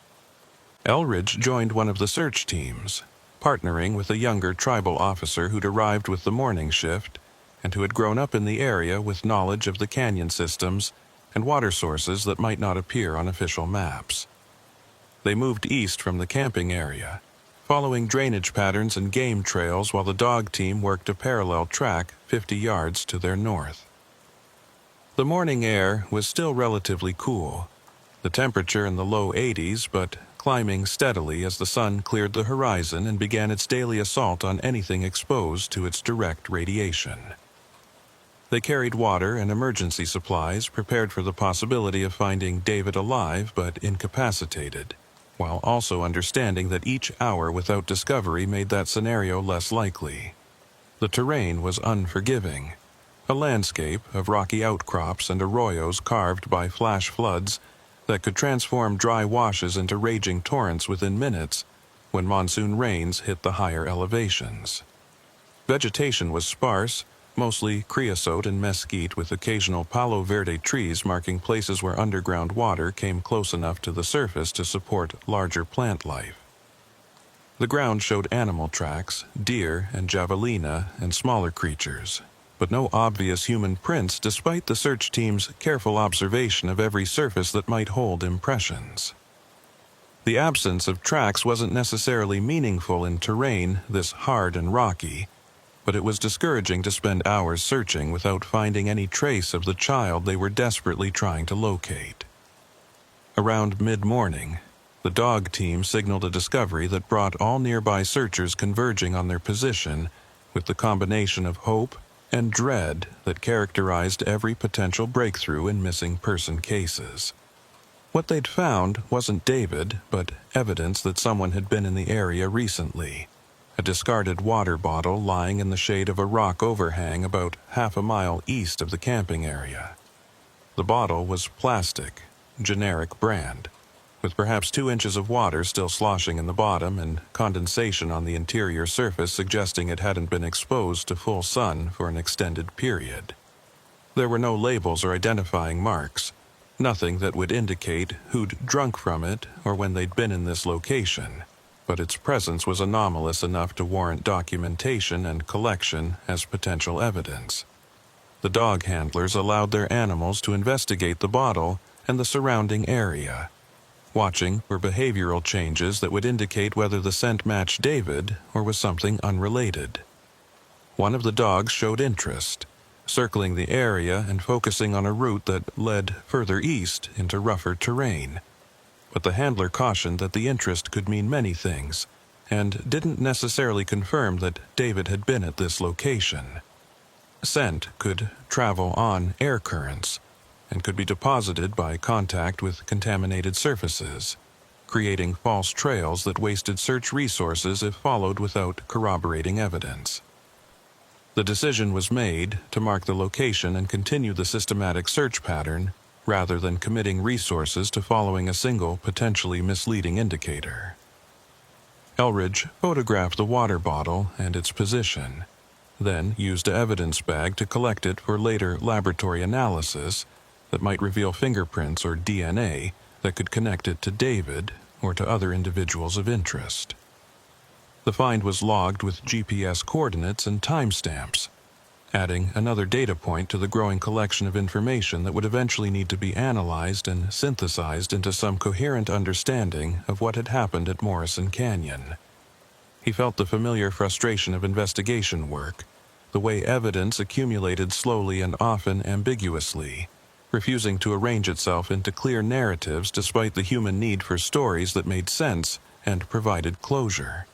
Elridge joined one of the search teams, partnering with a younger tribal officer who'd arrived with the morning shift and who had grown up in the area with knowledge of the canyon systems and water sources that might not appear on official maps. They moved east from the camping area, following drainage patterns and game trails while the dog team worked a parallel track 50 yards to their north. The morning air was still relatively cool, the temperature in the low 80s, but climbing steadily as the sun cleared the horizon and began its daily assault on anything exposed to its direct radiation. They carried water and emergency supplies, prepared for the possibility of finding David alive but incapacitated, while also understanding that each hour without discovery made that scenario less likely. The terrain was unforgiving, a landscape of rocky outcrops and arroyos carved by flash floods that could transform dry washes into raging torrents within minutes when monsoon rains hit the higher elevations. Vegetation was sparse, mostly creosote and mesquite, with occasional palo verde trees marking places where underground water came close enough to the surface to support larger plant life. The ground showed animal tracks, deer and javelina, and smaller creatures, but no obvious human prints despite the search team's careful observation of every surface that might hold impressions. The absence of tracks wasn't necessarily meaningful in terrain this hard and rocky, but it was discouraging to spend hours searching without finding any trace of the child they were desperately trying to locate. Around mid-morning, the dog team signaled a discovery that brought all nearby searchers converging on their position with the combination of hope and dread that characterized every potential breakthrough in missing person cases. What they'd found wasn't David, but evidence that someone had been in the area recently. A discarded water bottle lying in the shade of a rock overhang about half a mile east of the camping area. The bottle was plastic, generic brand, with perhaps 2 inches of water still sloshing in the bottom and condensation on the interior surface suggesting it hadn't been exposed to full sun for an extended period. There were no labels or identifying marks, nothing that would indicate who'd drunk from it or when they'd been in this location, but its presence was anomalous enough to warrant documentation and collection as potential evidence. The dog handlers allowed their animals to investigate the bottle and the surrounding area, watching for behavioral changes that would indicate whether the scent matched David or was something unrelated. One of the dogs showed interest, circling the area and focusing on a route that led further east into rougher terrain. But the handler cautioned that the interest could mean many things, and didn't necessarily confirm that David had been at this location. Scent could travel on air currents, and could be deposited by contact with contaminated surfaces, creating false trails that wasted search resources if followed without corroborating evidence. The decision was made to mark the location and continue the systematic search pattern, rather than committing resources to following a single potentially misleading indicator. Elridge photographed the water bottle and its position, then used an evidence bag to collect it for later laboratory analysis that might reveal fingerprints or DNA that could connect it to David or to other individuals of interest. The find was logged with GPS coordinates and timestamps, adding another data point to the growing collection of information that would eventually need to be analyzed and synthesized into some coherent understanding of what had happened at Morrison Canyon. He felt the familiar frustration of investigation work, the way evidence accumulated slowly and often ambiguously, refusing to arrange itself into clear narratives despite the human need for stories that made sense and provided closure.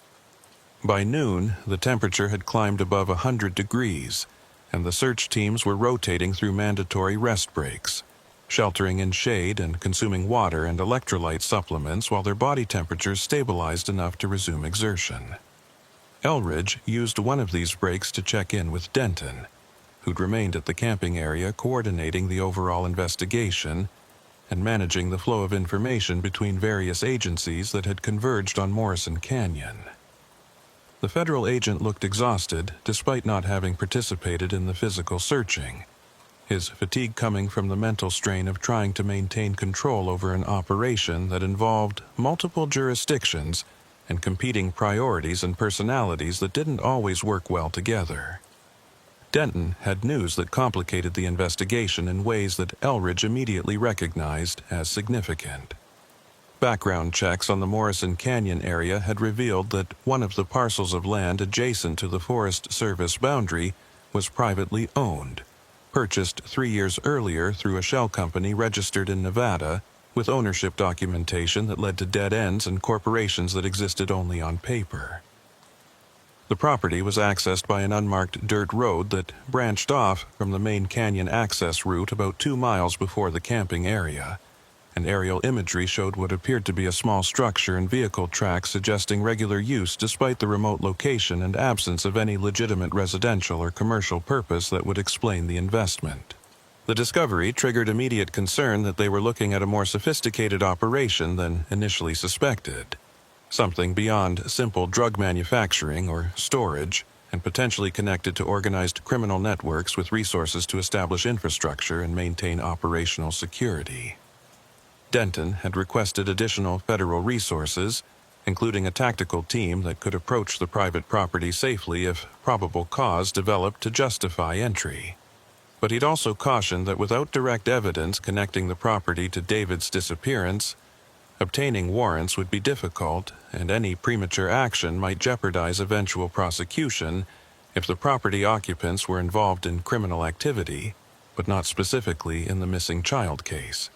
By noon, the temperature had climbed above 100 degrees, and the search teams were rotating through mandatory rest breaks, sheltering in shade and consuming water and electrolyte supplements while their body temperatures stabilized enough to resume exertion. Elridge used one of these breaks to check in with Denton, who'd remained at the camping area coordinating the overall investigation and managing the flow of information between various agencies that had converged on Morrison Canyon. The federal agent looked exhausted despite not having participated in the physical searching, his fatigue coming from the mental strain of trying to maintain control over an operation that involved multiple jurisdictions and competing priorities and personalities that didn't always work well together. Denton had news that complicated the investigation in ways that Elridge immediately recognized as significant. Background checks on the Morrison Canyon area had revealed that one of the parcels of land adjacent to the Forest Service boundary was privately owned, purchased 3 years earlier through a shell company registered in Nevada, with ownership documentation that led to dead ends and corporations that existed only on paper. The property was accessed by an unmarked dirt road that branched off from the main canyon access route about 2 miles before the camping area, and aerial imagery showed what appeared to be a small structure and vehicle tracks suggesting regular use despite the remote location and absence of any legitimate residential or commercial purpose that would explain the investment. The discovery triggered immediate concern that they were looking at a more sophisticated operation than initially suspected, something beyond simple drug manufacturing or storage, and potentially connected to organized criminal networks with resources to establish infrastructure and maintain operational security. Denton had requested additional federal resources, including a tactical team that could approach the private property safely if probable cause developed to justify entry. But he'd also cautioned that without direct evidence connecting the property to David's disappearance, Obtaining warrants would be difficult, and any premature action might jeopardize eventual prosecution if the property occupants were involved in criminal activity, but not specifically in the missing child case.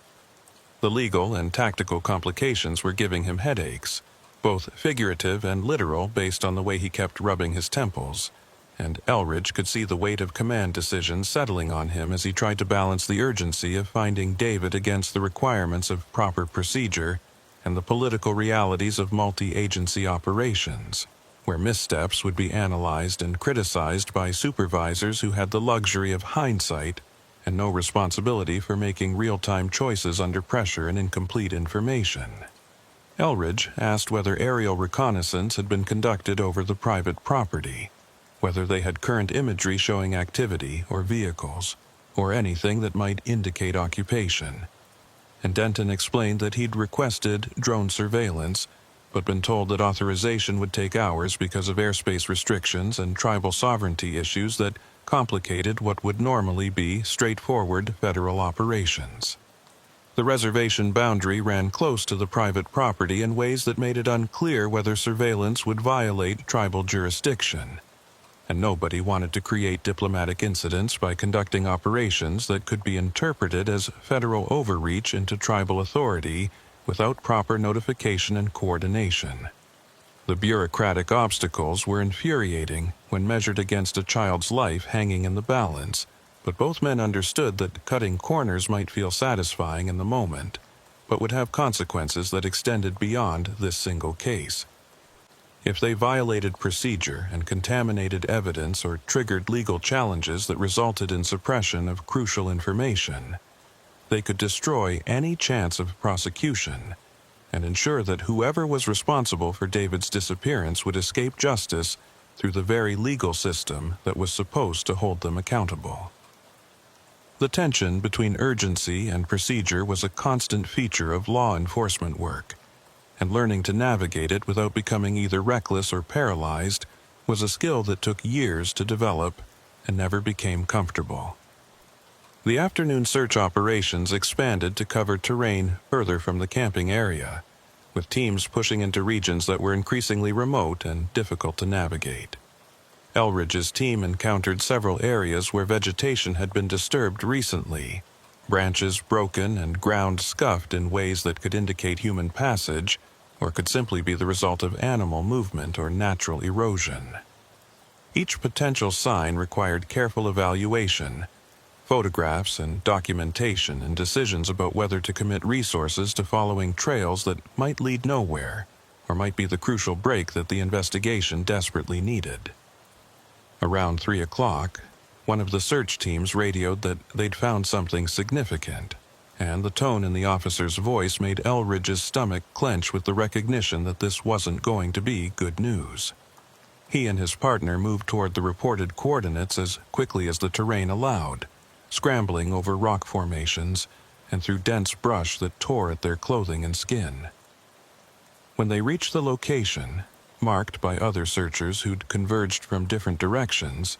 The legal and tactical complications were giving him headaches, both figurative and literal based on the way he kept rubbing his temples, and Elridge could see the weight of command decisions settling on him as he tried to balance the urgency of finding David against the requirements of proper procedure and the political realities of multi-agency operations, where missteps would be analyzed and criticized by supervisors who had the luxury of hindsight and no responsibility for making real-time choices under pressure and incomplete information. Elridge asked whether aerial reconnaissance had been conducted over the private property, whether they had current imagery showing activity or vehicles, or anything that might indicate occupation. And Denton explained that he'd requested drone surveillance, but been told that authorization would take hours because of airspace restrictions and tribal sovereignty issues that complicated what would normally be straightforward federal operations. The reservation boundary ran close to the private property in ways that made it unclear whether surveillance would violate tribal jurisdiction, and nobody wanted to create diplomatic incidents by conducting operations that could be interpreted as federal overreach into tribal authority without proper notification and coordination. The bureaucratic obstacles were infuriating when measured against a child's life hanging in the balance, but both men understood that cutting corners might feel satisfying in the moment, but would have consequences that extended beyond this single case. If they violated procedure and contaminated evidence or triggered legal challenges that resulted in suppression of crucial information, they could destroy any chance of prosecution and ensure that whoever was responsible for David's disappearance would escape justice through the very legal system that was supposed to hold them accountable. The tension between urgency and procedure was a constant feature of law enforcement work, and learning to navigate it without becoming either reckless or paralyzed was a skill that took years to develop and never became comfortable. The afternoon search operations expanded to cover terrain further from the camping area, with teams pushing into regions that were increasingly remote and difficult to navigate. Elridge's team encountered several areas where vegetation had been disturbed recently, branches broken and ground scuffed in ways that could indicate human passage, or could simply be the result of animal movement or natural erosion. Each potential sign required careful evaluation, photographs and documentation, and decisions about whether to commit resources to following trails that might lead nowhere, or might be the crucial break that the investigation desperately needed. Around 3 o'clock, one of the search teams radioed that they'd found something significant, and the tone in the officer's voice made Elridge's stomach clench with the recognition that this wasn't going to be good news. He and his partner moved toward the reported coordinates as quickly as the terrain allowed, scrambling over rock formations and through dense brush that tore at their clothing and skin. When they reached the location, marked by other searchers who'd converged from different directions,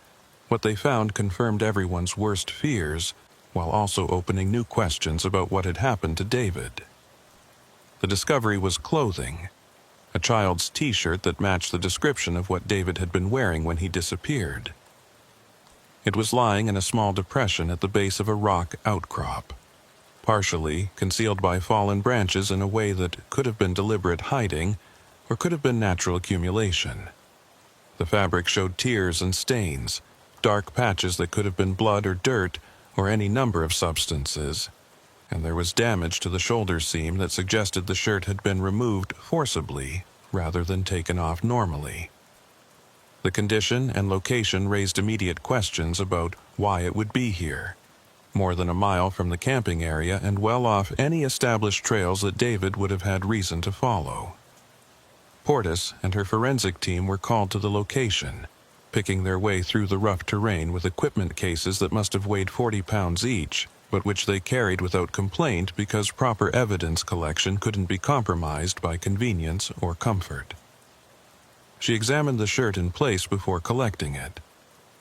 what they found confirmed everyone's worst fears, while also opening new questions about what had happened to David. The discovery was clothing, a child's t-shirt that matched the description of what David had been wearing when he disappeared. It was lying in a small depression at the base of a rock outcrop, partially concealed by fallen branches in a way that could have been deliberate hiding or could have been natural accumulation. The fabric showed tears and stains, dark patches that could have been blood or dirt or any number of substances, and there was damage to the shoulder seam that suggested the shirt had been removed forcibly rather than taken off normally. The condition and location raised immediate questions about why it would be here, more than a mile from the camping area and well off any established trails that David would have had reason to follow. Portis and her forensic team were called to the location, picking their way through the rough terrain with equipment cases that must have weighed 40 pounds each, but which they carried without complaint because proper evidence collection couldn't be compromised by convenience or comfort. She examined the shirt in place before collecting it,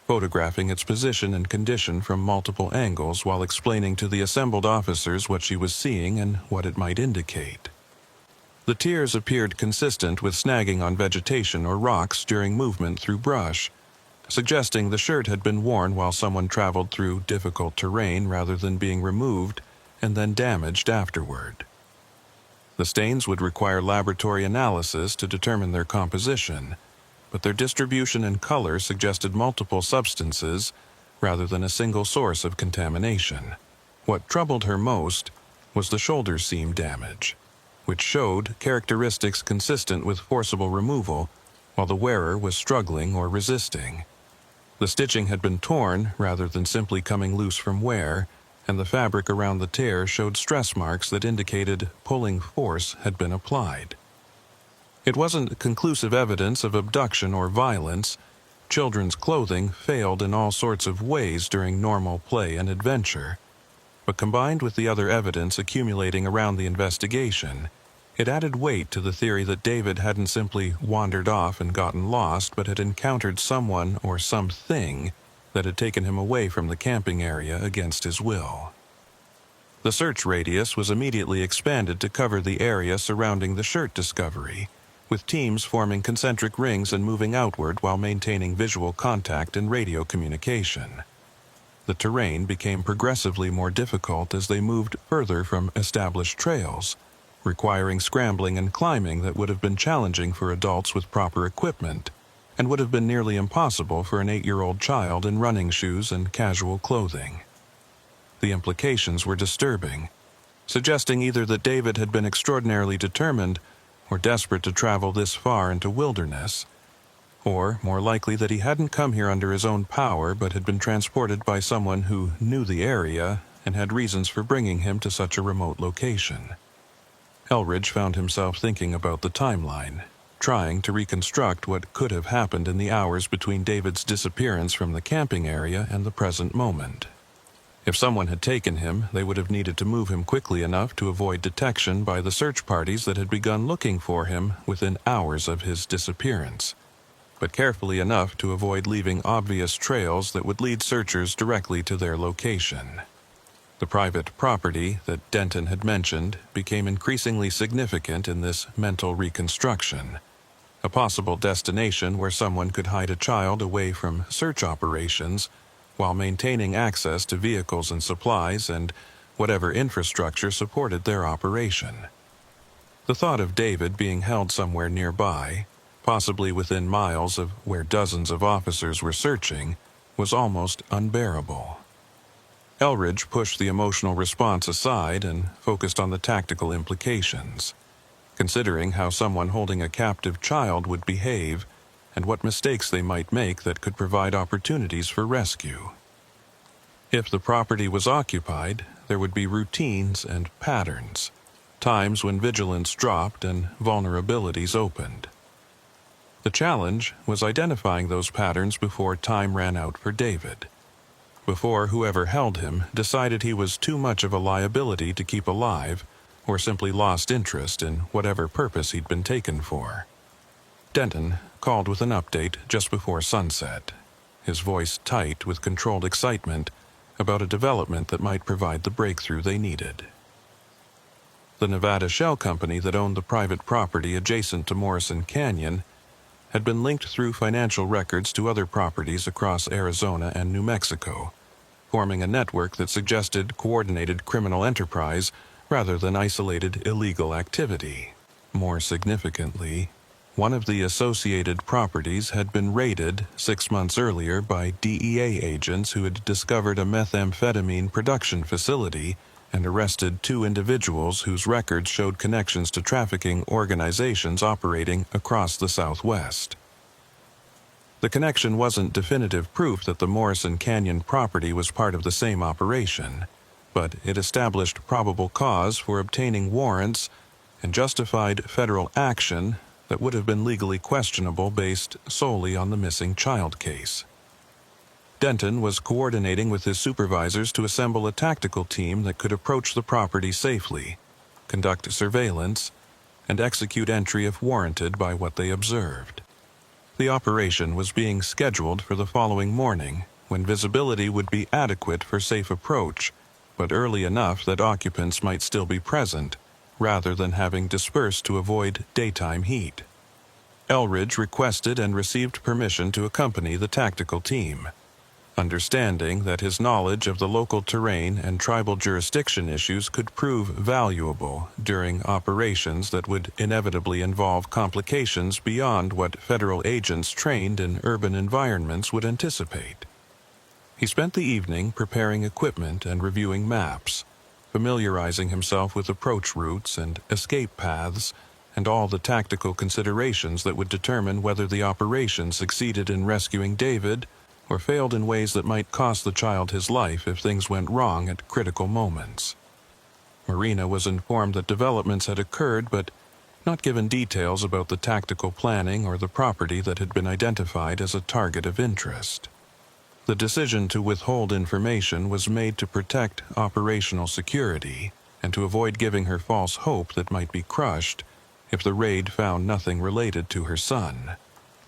photographing its position and condition from multiple angles while explaining to the assembled officers what she was seeing and what it might indicate. The tears appeared consistent with snagging on vegetation or rocks during movement through brush, suggesting the shirt had been worn while someone traveled through difficult terrain rather than being removed and then damaged afterward. The stains would require laboratory analysis to determine their composition, but their distribution and color suggested multiple substances rather than a single source of contamination. What troubled her most was the shoulder seam damage, which showed characteristics consistent with forcible removal while the wearer was struggling or resisting. The stitching had been torn rather than simply coming loose from wear, and the fabric around the tear showed stress marks that indicated pulling force had been applied. It wasn't conclusive evidence of abduction or violence. Children's clothing failed in all sorts of ways during normal play and adventure, but combined with the other evidence accumulating around the investigation, it added weight to the theory that David hadn't simply wandered off and gotten lost, but had encountered someone or something that had taken him away from the camping area against his will. The search radius was immediately expanded to cover the area surrounding the shirt discovery, with teams forming concentric rings and moving outward while maintaining visual contact and radio communication. The terrain became progressively more difficult as they moved further from established trails, requiring scrambling and climbing that would have been challenging for adults with proper equipment, and would have been nearly impossible for an 8-year-old child in running shoes and casual clothing. The implications were disturbing, suggesting either that David had been extraordinarily determined or desperate to travel this far into wilderness, or, more likely, that he hadn't come here under his own power but had been transported by someone who knew the area and had reasons for bringing him to such a remote location. Elridge found himself thinking about the timeline, trying to reconstruct what could have happened in the hours between David's disappearance from the camping area and the present moment. If someone had taken him, they would have needed to move him quickly enough to avoid detection by the search parties that had begun looking for him within hours of his disappearance, but carefully enough to avoid leaving obvious trails that would lead searchers directly to their location. The private property that Denton had mentioned became increasingly significant in this mental reconstruction, a possible destination where someone could hide a child away from search operations while maintaining access to vehicles and supplies and whatever infrastructure supported their operation. The thought of David being held somewhere nearby, possibly within miles of where dozens of officers were searching, was almost unbearable. Elridge pushed the emotional response aside and focused on the tactical implications, considering how someone holding a captive child would behave and what mistakes they might make that could provide opportunities for rescue. If the property was occupied, there would be routines and patterns, times when vigilance dropped and vulnerabilities opened. The challenge was identifying those patterns before time ran out for David, before whoever held him decided he was too much of a liability to keep alive or simply lost interest in whatever purpose he'd been taken for. Denton called with an update just before sunset, his voice tight with controlled excitement about a development that might provide the breakthrough they needed. The Nevada shell company that owned the private property adjacent to Morrison Canyon had been linked through financial records to other properties across Arizona and New Mexico, forming a network that suggested coordinated criminal enterprise rather than isolated illegal activity. More significantly, one of the associated properties had been raided 6 months earlier by DEA agents who had discovered a methamphetamine production facility and arrested 2 individuals whose records showed connections to trafficking organizations operating across the Southwest. The connection wasn't definitive proof that the Morrison Canyon property was part of the same operation, but it established probable cause for obtaining warrants and justified federal action that would have been legally questionable based solely on the missing child case. Denton was coordinating with his supervisors to assemble a tactical team that could approach the property safely, conduct surveillance, and execute entry if warranted by what they observed. The operation was being scheduled for the following morning, when visibility would be adequate for safe approach, but early enough that occupants might still be present, rather than having dispersed to avoid daytime heat. Elridge requested and received permission to accompany the tactical team, understanding that his knowledge of the local terrain and tribal jurisdiction issues could prove valuable during operations that would inevitably involve complications beyond what federal agents trained in urban environments would anticipate. He spent the evening preparing equipment and reviewing maps, familiarizing himself with approach routes and escape paths, and all the tactical considerations that would determine whether the operation succeeded in rescuing David or failed in ways that might cost the child his life if things went wrong at critical moments. Marina was informed that developments had occurred, but not given details about the tactical planning or the property that had been identified as a target of interest. The decision to withhold information was made to protect operational security and to avoid giving her false hope that might be crushed if the raid found nothing related to her son.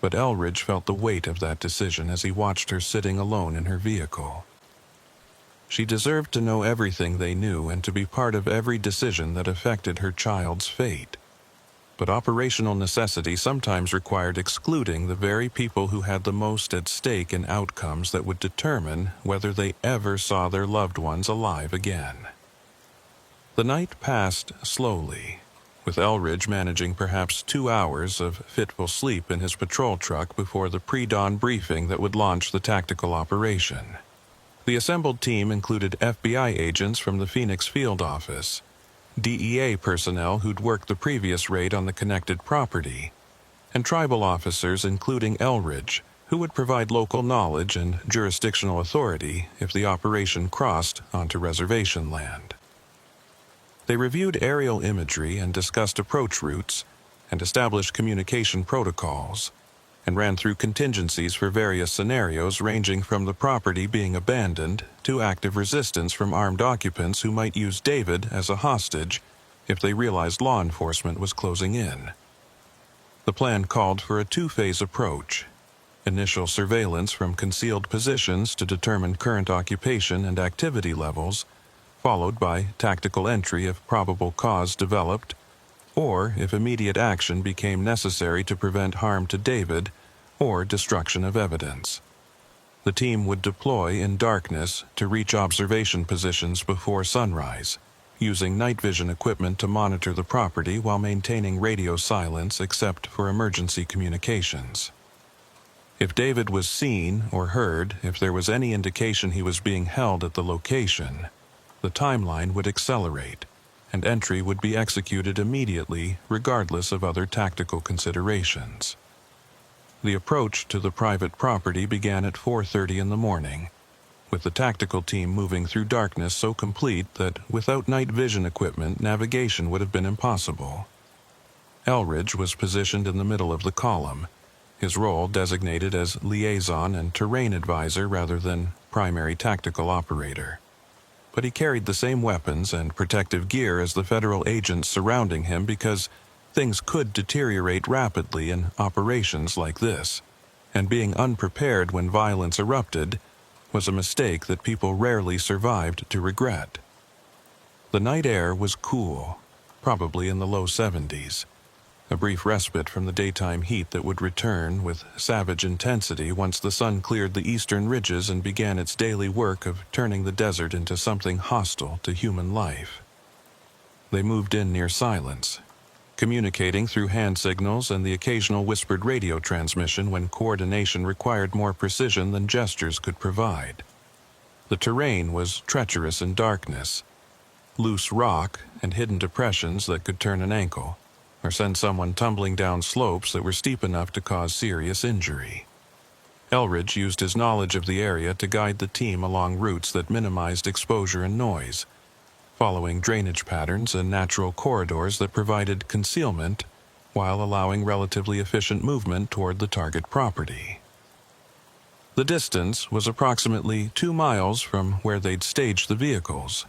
But Elridge felt the weight of that decision as he watched her sitting alone in her vehicle. She deserved to know everything they knew and to be part of every decision that affected her child's fate. But operational necessity sometimes required excluding the very people who had the most at stake in outcomes that would determine whether they ever saw their loved ones alive again. The night passed slowly, with Elridge managing perhaps 2 hours of fitful sleep in his patrol truck before the pre-dawn briefing that would launch the tactical operation. The assembled team included FBI agents from the Phoenix field office, DEA personnel who'd worked the previous raid on the connected property, and tribal officers including Elridge, who would provide local knowledge and jurisdictional authority if the operation crossed onto reservation land. They reviewed aerial imagery and discussed approach routes and established communication protocols, and ran through contingencies for various scenarios ranging from the property being abandoned to active resistance from armed occupants who might use David as a hostage if they realized law enforcement was closing in. The plan called for a two-phase approach: initial surveillance from concealed positions to determine current occupation and activity levels, followed by tactical entry if probable cause developed, or if immediate action became necessary to prevent harm to David or destruction of evidence. The team would deploy in darkness to reach observation positions before sunrise, using night vision equipment to monitor the property while maintaining radio silence except for emergency communications. If David was seen or heard, if there was any indication he was being held at the location, the timeline would accelerate, and entry would be executed immediately regardless of other tactical considerations. The approach to the private property began at 4:30 in the morning, with the tactical team moving through darkness so complete that without night vision equipment, navigation would have been impossible. Elridge was positioned in the middle of the column, his role designated as liaison and terrain advisor rather than primary tactical operator. But he carried the same weapons and protective gear as the federal agents surrounding him because things could deteriorate rapidly in operations like this, and being unprepared when violence erupted was a mistake that people rarely survived to regret. The night air was cool, probably in the low 70s, a brief respite from the daytime heat that would return with savage intensity once the sun cleared the eastern ridges and began its daily work of turning the desert into something hostile to human life. They moved in near silence, communicating through hand signals and the occasional whispered radio transmission when coordination required more precision than gestures could provide. The terrain was treacherous in darkness, loose rock and hidden depressions that could turn an ankle, or send someone tumbling down slopes that were steep enough to cause serious injury. Elridge used his knowledge of the area to guide the team along routes that minimized exposure and noise, following drainage patterns and natural corridors that provided concealment while allowing relatively efficient movement toward the target property. The distance was approximately 2 miles from where they'd staged the vehicles,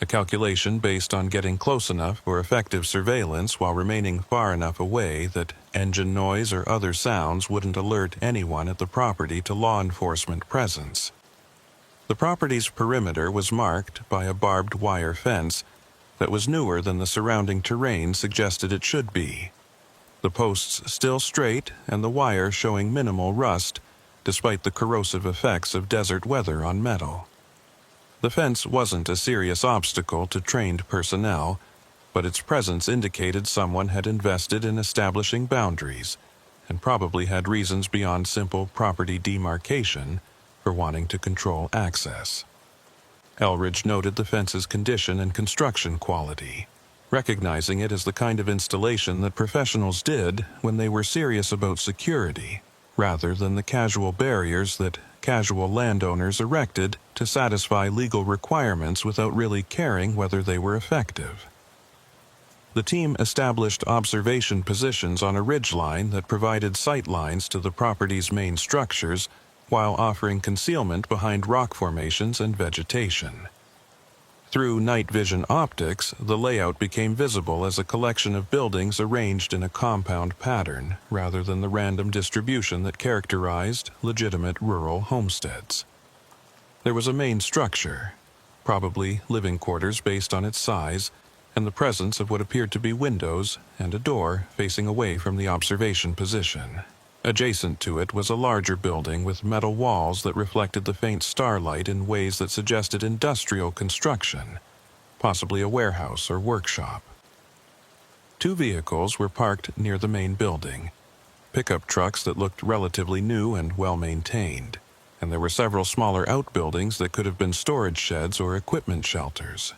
a calculation based on getting close enough for effective surveillance while remaining far enough away that engine noise or other sounds wouldn't alert anyone at the property to law enforcement presence. The property's perimeter was marked by a barbed wire fence that was newer than the surrounding terrain suggested it should be. The posts still straight and the wire showing minimal rust, despite the corrosive effects of desert weather on metal. The fence wasn't a serious obstacle to trained personnel, but its presence indicated someone had invested in establishing boundaries and probably had reasons beyond simple property demarcation for wanting to control access. Elridge noted the fence's condition and construction quality, recognizing it as the kind of installation that professionals did when they were serious about security, rather than the casual barriers that casual landowners erected to satisfy legal requirements without really caring whether they were effective. The team established observation positions on a ridgeline that provided sight lines to the property's main structures while offering concealment behind rock formations and vegetation. Through night vision optics, the layout became visible as a collection of buildings arranged in a compound pattern rather than the random distribution that characterized legitimate rural homesteads. There was a main structure, probably living quarters based on its size, and the presence of what appeared to be windows and a door facing away from the observation position. Adjacent to it was a larger building with metal walls that reflected the faint starlight in ways that suggested industrial construction, possibly a warehouse or workshop. 2 vehicles were parked near the main building, pickup trucks that looked relatively new and well-maintained, and there were several smaller outbuildings that could have been storage sheds or equipment shelters.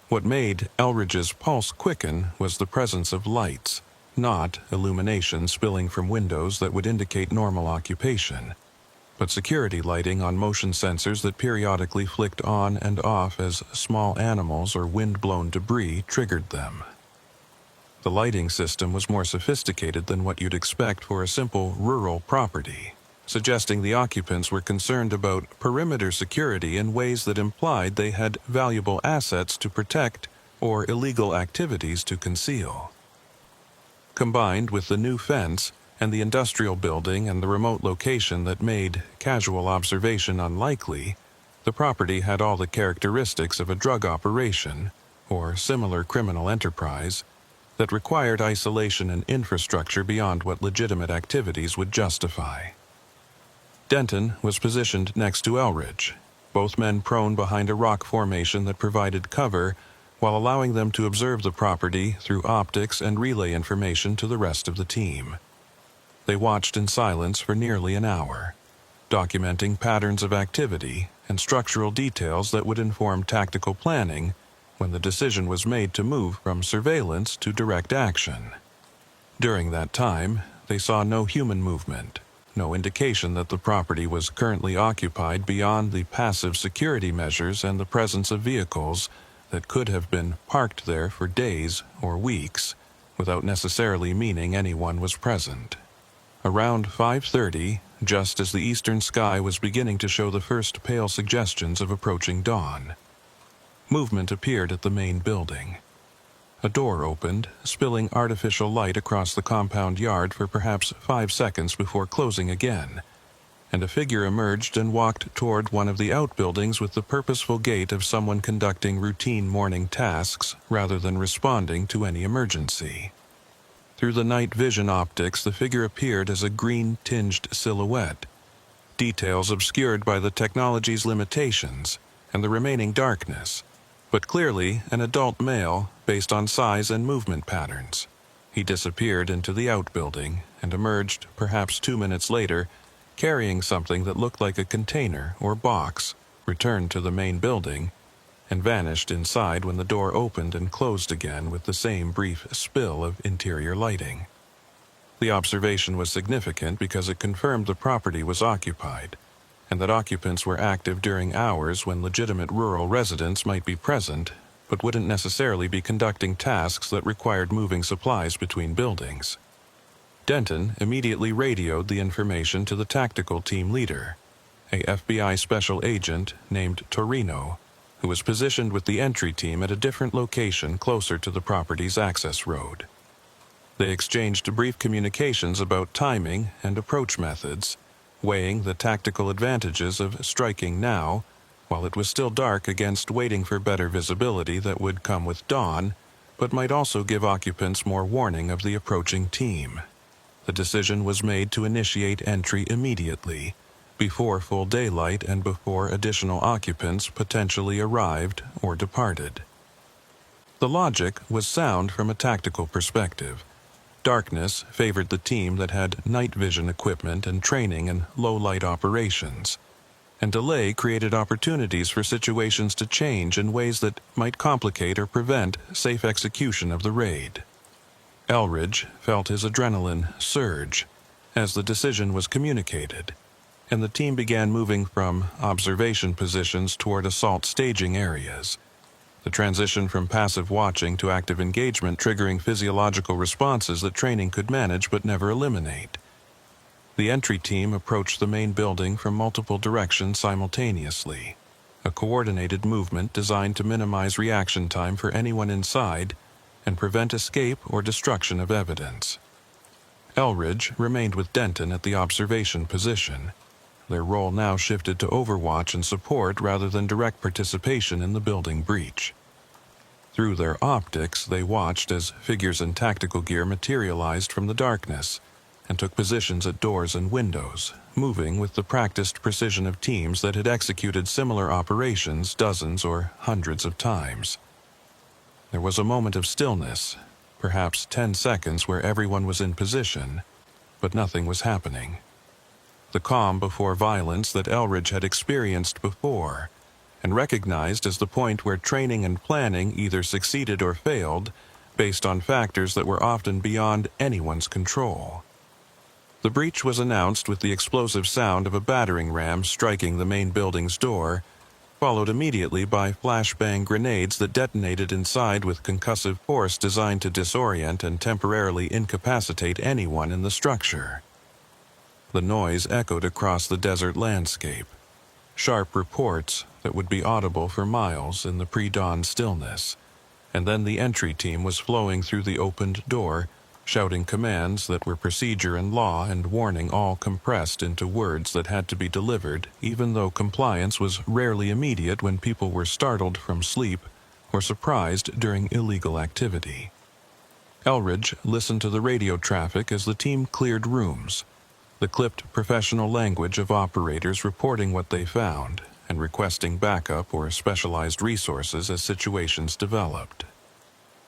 What made Elridge's pulse quicken was the presence of lights, not illumination spilling from windows that would indicate normal occupation, but security lighting on motion sensors that periodically flicked on and off as small animals or wind-blown debris triggered them. The lighting system was more sophisticated than what you'd expect for a simple rural property, suggesting the occupants were concerned about perimeter security in ways that implied they had valuable assets to protect or illegal activities to conceal. Combined with the new fence and the industrial building and the remote location that made casual observation unlikely, the property had all the characteristics of a drug operation or similar criminal enterprise that required isolation and infrastructure beyond what legitimate activities would justify. Denton was positioned next to Elridge, both men prone behind a rock formation that provided cover while allowing them to observe the property through optics and relay information to the rest of the team. They watched in silence for nearly an hour, documenting patterns of activity and structural details that would inform tactical planning when the decision was made to move from surveillance to direct action. During that time, they saw no human movement, no indication that the property was currently occupied beyond the passive security measures and the presence of vehicles that could have been parked there for days or weeks without necessarily meaning anyone was present. Around 5:30, just as the eastern sky was beginning to show the first pale suggestions of approaching dawn, movement appeared at the main building. A door opened, spilling artificial light across the compound yard for perhaps 5 seconds before closing again, and a figure emerged and walked toward one of the outbuildings with the purposeful gait of someone conducting routine morning tasks rather than responding to any emergency. Through the night vision optics, the figure appeared as a green-tinged silhouette, details obscured by the technology's limitations and the remaining darkness, but clearly an adult male based on size and movement patterns. He disappeared into the outbuilding and emerged perhaps 2 minutes later, carrying something that looked like a container or box, returned to the main building, and vanished inside when the door opened and closed again with the same brief spill of interior lighting. The observation was significant because it confirmed the property was occupied, and that occupants were active during hours when legitimate rural residents might be present, but wouldn't necessarily be conducting tasks that required moving supplies between buildings. Denton immediately radioed the information to the tactical team leader, a FBI special agent named Torino, who was positioned with the entry team at a different location closer to the property's access road. They exchanged brief communications about timing and approach methods, weighing the tactical advantages of striking now while it was still dark against waiting for better visibility that would come with dawn, but might also give occupants more warning of the approaching team. The decision was made to initiate entry immediately, before full daylight and before additional occupants potentially arrived or departed. The logic was sound from a tactical perspective. Darkness favored the team that had night vision equipment and training in low-light operations, and delay created opportunities for situations to change in ways that might complicate or prevent safe execution of the raid. Elridge felt his adrenaline surge as the decision was communicated, and the team began moving from observation positions toward assault staging areas. The transition from passive watching to active engagement triggering physiological responses that training could manage but never eliminate. The entry team approached the main building from multiple directions simultaneously, a coordinated movement designed to minimize reaction time for anyone inside and prevent escape or destruction of evidence. Elridge remained with Denton at the observation position. Their role now shifted to overwatch and support rather than direct participation in the building breach. Through their optics, they watched as figures in tactical gear materialized from the darkness and took positions at doors and windows, moving with the practiced precision of teams that had executed similar operations dozens or hundreds of times. There was a moment of stillness, perhaps 10 seconds where everyone was in position, but nothing was happening. The calm before violence that Elridge had experienced before, and recognized as the point where training and planning either succeeded or failed, based on factors that were often beyond anyone's control. The breach was announced with the explosive sound of a battering ram striking the main building's door, followed immediately by flashbang grenades that detonated inside with concussive force designed to disorient and temporarily incapacitate anyone in the structure. The noise echoed across the desert landscape, sharp reports that would be audible for miles in the pre-dawn stillness, and then the entry team was flowing through the opened door, shouting commands that were procedure and law and warning all compressed into words that had to be delivered, even though compliance was rarely immediate when people were startled from sleep or surprised during illegal activity. Elridge listened to the radio traffic as the team cleared rooms, the clipped professional language of operators reporting what they found and requesting backup or specialized resources as situations developed.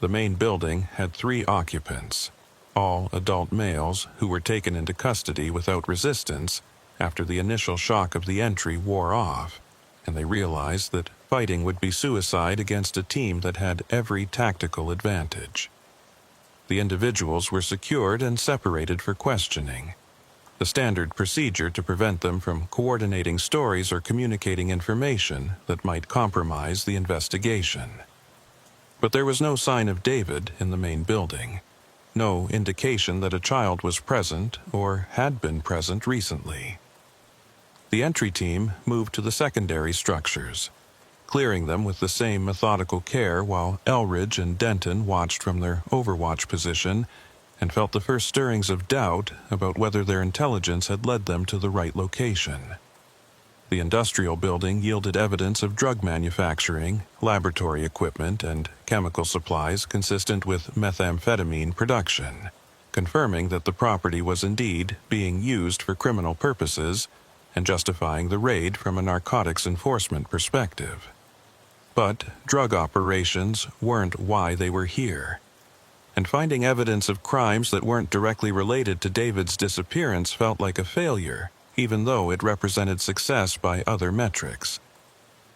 The main building had 3 occupants, all adult males who were taken into custody without resistance after the initial shock of the entry wore off, and they realized that fighting would be suicide against a team that had every tactical advantage. The individuals were secured and separated for questioning, the standard procedure to prevent them from coordinating stories or communicating information that might compromise the investigation. But there was no sign of David in the main building, no indication that a child was present or had been present recently. The entry team moved to the secondary structures, clearing them with the same methodical care while Elridge and Denton watched from their overwatch position and felt the first stirrings of doubt about whether their intelligence had led them to the right location. The industrial building yielded evidence of drug manufacturing, laboratory equipment, and chemical supplies consistent with methamphetamine production, confirming that the property was indeed being used for criminal purposes and justifying the raid from a narcotics enforcement perspective. But drug operations weren't why they were here, and finding evidence of crimes that weren't directly related to David's disappearance felt like a failure, even though it represented success by other metrics.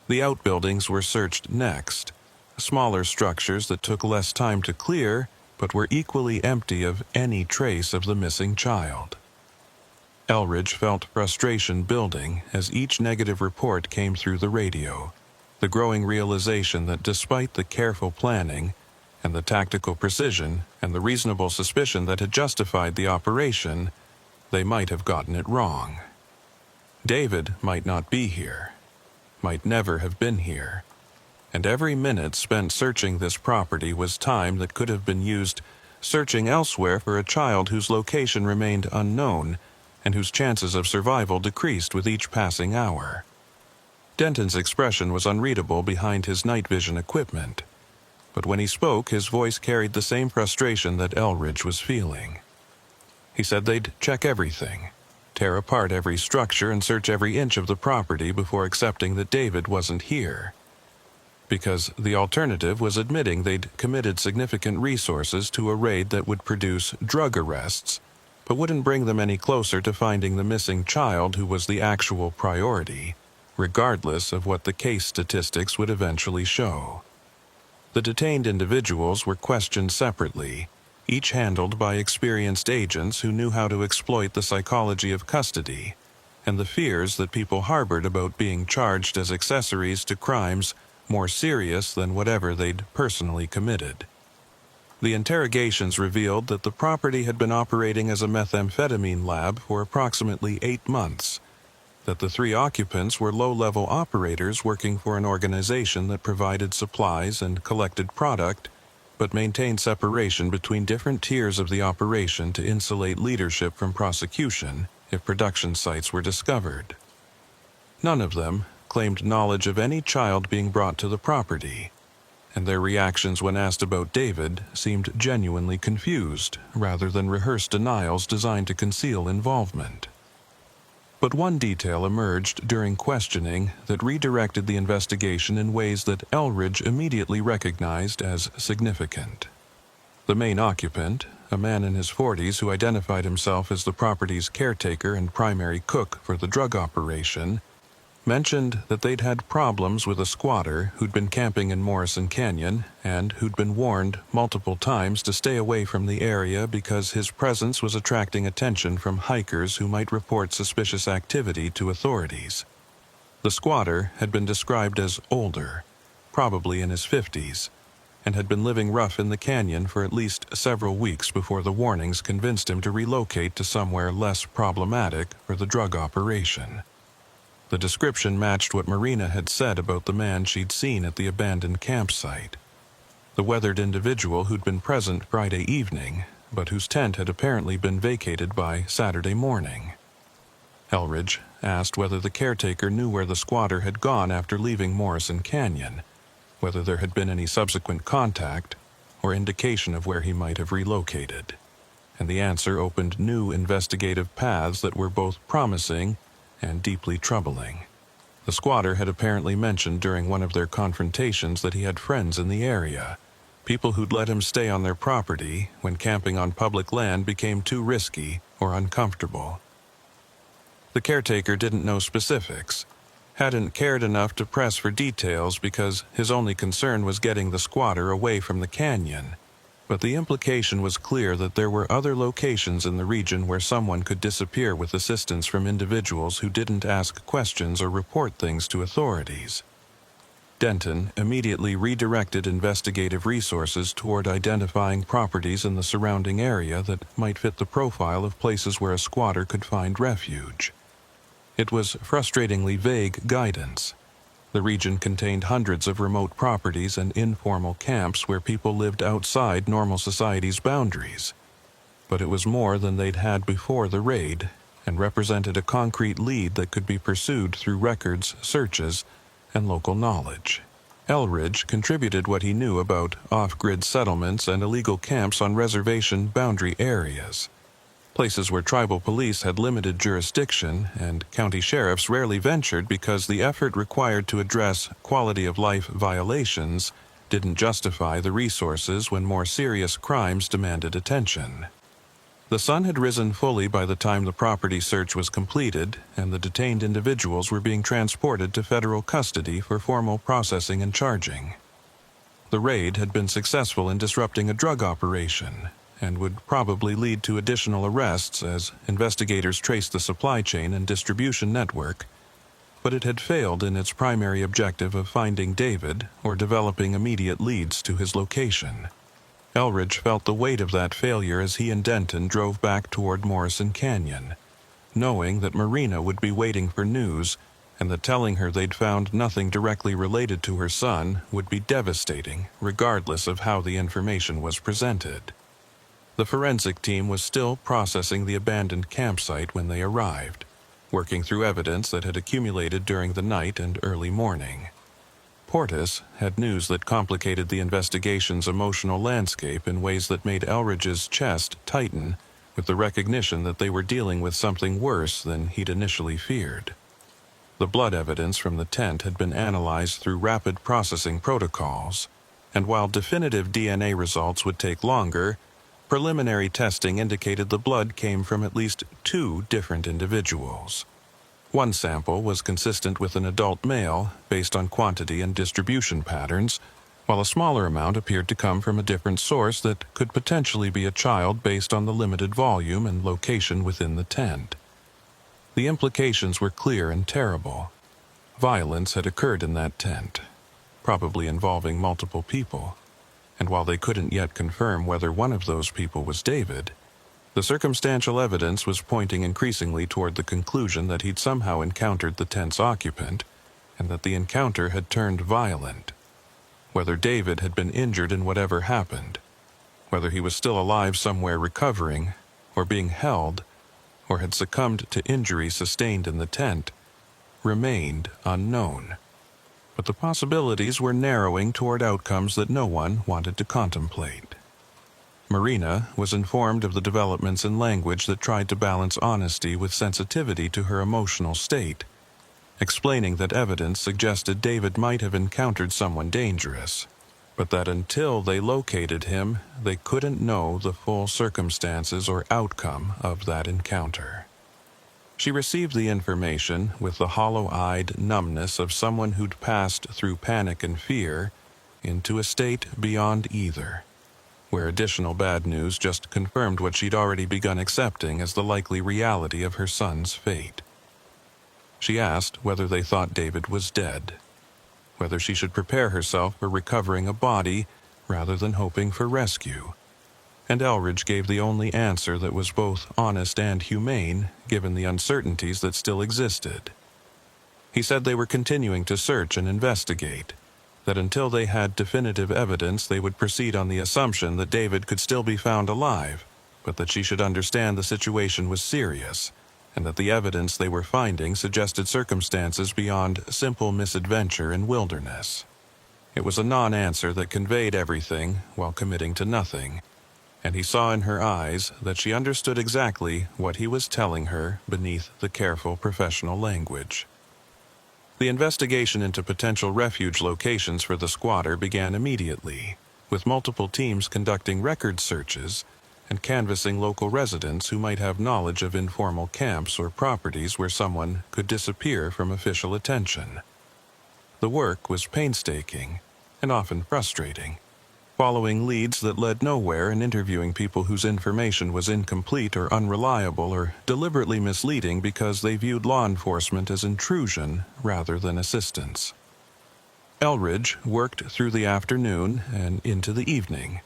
The outbuildings were searched next, smaller structures that took less time to clear but were equally empty of any trace of the missing child. Elridge felt frustration building as each negative report came through the radio, the growing realization that despite the careful planning and the tactical precision and the reasonable suspicion that had justified the operation, they might have gotten it wrong. David might not be here, might never have been here, and every minute spent searching this property was time that could have been used searching elsewhere for a child whose location remained unknown and whose chances of survival decreased with each passing hour. Denton's expression was unreadable behind his night vision equipment, but when he spoke, his voice carried the same frustration that Elridge was feeling. He said they'd check everything, tear apart every structure and search every inch of the property before accepting that David wasn't here. Because the alternative was admitting they'd committed significant resources to a raid that would produce drug arrests, but wouldn't bring them any closer to finding the missing child who was the actual priority, regardless of what the case statistics would eventually show. The detained individuals were questioned separately, each handled by experienced agents who knew how to exploit the psychology of custody and the fears that people harbored about being charged as accessories to crimes more serious than whatever they'd personally committed. The interrogations revealed that the property had been operating as a methamphetamine lab for approximately 8 months, that the 3 occupants were low-level operators working for an organization that provided supplies and collected product, but maintained separation between different tiers of the operation to insulate leadership from prosecution if production sites were discovered. None of them claimed knowledge of any child being brought to the property, and their reactions when asked about David seemed genuinely confused rather than rehearsed denials designed to conceal involvement. But one detail emerged during questioning that redirected the investigation in ways that Elridge immediately recognized as significant. The main occupant, a man in his 40s who identified himself as the property's caretaker and primary cook for the drug operation, mentioned that they'd had problems with a squatter who'd been camping in Morrison Canyon and who'd been warned multiple times to stay away from the area because his presence was attracting attention from hikers who might report suspicious activity to authorities. The squatter had been described as older, probably in his 50s, and had been living rough in the canyon for at least several weeks before the warnings convinced him to relocate to somewhere less problematic for the drug operation. The description matched what Marina had said about the man she'd seen at the abandoned campsite. The weathered individual who'd been present Friday evening, but whose tent had apparently been vacated by Saturday morning. Elridge asked whether the caretaker knew where the squatter had gone after leaving Morrison Canyon, whether there had been any subsequent contact or indication of where he might have relocated. And the answer opened new investigative paths that were both promising and deeply troubling. The squatter had apparently mentioned during one of their confrontations that he had friends in the area, people who'd let him stay on their property when camping on public land became too risky or uncomfortable. The caretaker didn't know specifics, hadn't cared enough to press for details because his only concern was getting the squatter away from the canyon, but the implication was clear that there were other locations in the region where someone could disappear with assistance from individuals who didn't ask questions or report things to authorities. Denton immediately redirected investigative resources toward identifying properties in the surrounding area that might fit the profile of places where a squatter could find refuge. It was frustratingly vague guidance. The region contained hundreds of remote properties and informal camps where people lived outside normal society's boundaries. But it was more than they'd had before the raid, and represented a concrete lead that could be pursued through records, searches, and local knowledge. Elridge contributed what he knew about off-grid settlements and illegal camps on reservation boundary areas. Places where tribal police had limited jurisdiction and county sheriffs rarely ventured because the effort required to address quality-of-life violations didn't justify the resources when more serious crimes demanded attention. The sun had risen fully by the time the property search was completed, and the detained individuals were being transported to federal custody for formal processing and charging. The raid had been successful in disrupting a drug operation, and would probably lead to additional arrests as investigators traced the supply chain and distribution network, but it had failed in its primary objective of finding David or developing immediate leads to his location. Elridge felt the weight of that failure as he and Denton drove back toward Morrison Canyon, knowing that Marina would be waiting for news and that telling her they'd found nothing directly related to her son would be devastating regardless of how the information was presented. The forensic team was still processing the abandoned campsite when they arrived, working through evidence that had accumulated during the night and early morning. Portis had news that complicated the investigation's emotional landscape in ways that made Elridge's chest tighten with the recognition that they were dealing with something worse than he'd initially feared. The blood evidence from the tent had been analyzed through rapid processing protocols, and while definitive DNA results would take longer, preliminary testing indicated the blood came from at least 2 different individuals. One sample was consistent with an adult male based on quantity and distribution patterns, while a smaller amount appeared to come from a different source that could potentially be a child based on the limited volume and location within the tent. The implications were clear and terrible. Violence had occurred in that tent, probably involving multiple people, and while they couldn't yet confirm whether one of those people was David, the circumstantial evidence was pointing increasingly toward the conclusion that he'd somehow encountered the tent's occupant, and that the encounter had turned violent. Whether David had been injured in whatever happened, whether he was still alive somewhere recovering, or being held, or had succumbed to injury sustained in the tent, remained unknown. But the possibilities were narrowing toward outcomes that no one wanted to contemplate. Marina was informed of the developments in language that tried to balance honesty with sensitivity to her emotional state, explaining that evidence suggested David might have encountered someone dangerous, but that until they located him, they couldn't know the full circumstances or outcome of that encounter. She received the information with the hollow-eyed numbness of someone who'd passed through panic and fear into a state beyond either, where additional bad news just confirmed what she'd already begun accepting as the likely reality of her son's fate. She asked whether they thought David was dead, whether she should prepare herself for recovering a body rather than hoping for rescue, and Elridge gave the only answer that was both honest and humane given the uncertainties that still existed. He said they were continuing to search and investigate, that until they had definitive evidence they would proceed on the assumption that David could still be found alive, but that she should understand the situation was serious, and that the evidence they were finding suggested circumstances beyond simple misadventure and wilderness. It was a non-answer that conveyed everything while committing to nothing, and he saw in her eyes that she understood exactly what he was telling her beneath the careful professional language. The investigation into potential refuge locations for the squatter began immediately, with multiple teams conducting record searches and canvassing local residents who might have knowledge of informal camps or properties where someone could disappear from official attention. The work was painstaking and often frustrating, following leads that led nowhere and interviewing people whose information was incomplete or unreliable or deliberately misleading because they viewed law enforcement as intrusion rather than assistance. Elridge worked through the afternoon and into the evening,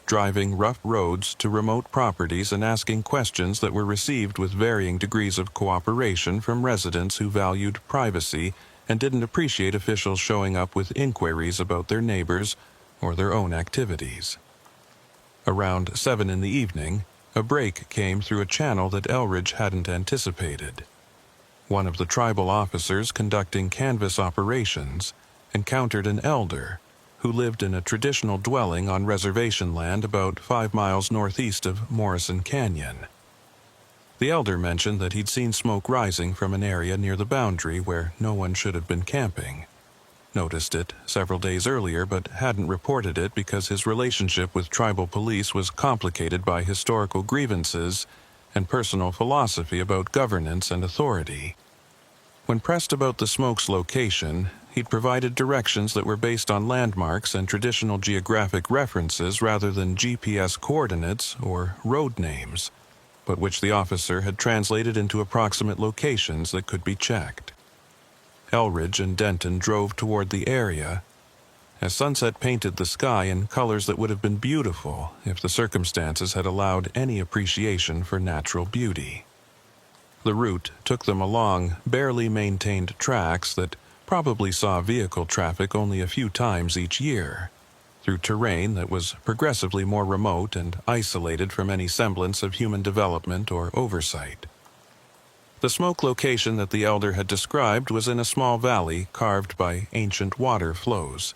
driving rough roads to remote properties and asking questions that were received with varying degrees of cooperation from residents who valued privacy and didn't appreciate officials showing up with inquiries about their neighbors or their own activities. Around 7 in the evening, a break came through a channel that Elridge hadn't anticipated. One of the tribal officers conducting canvass operations encountered an elder who lived in a traditional dwelling on reservation land about 5 miles northeast of Morrison Canyon. The elder mentioned that he'd seen smoke rising from an area near the boundary where no one should have been camping. Noticed it several days earlier but hadn't reported it because his relationship with tribal police was complicated by historical grievances and personal philosophy about governance and authority. When pressed about the smoke's location, he'd provided directions that were based on landmarks and traditional geographic references rather than GPS coordinates or road names, but which the officer had translated into approximate locations that could be checked. Elridge and Denton drove toward the area as sunset painted the sky in colors that would have been beautiful if the circumstances had allowed any appreciation for natural beauty. The route took them along barely maintained tracks that probably saw vehicle traffic only a few times each year, through terrain that was progressively more remote and isolated from any semblance of human development or oversight. The smoke location that the elder had described was in a small valley carved by ancient water flows,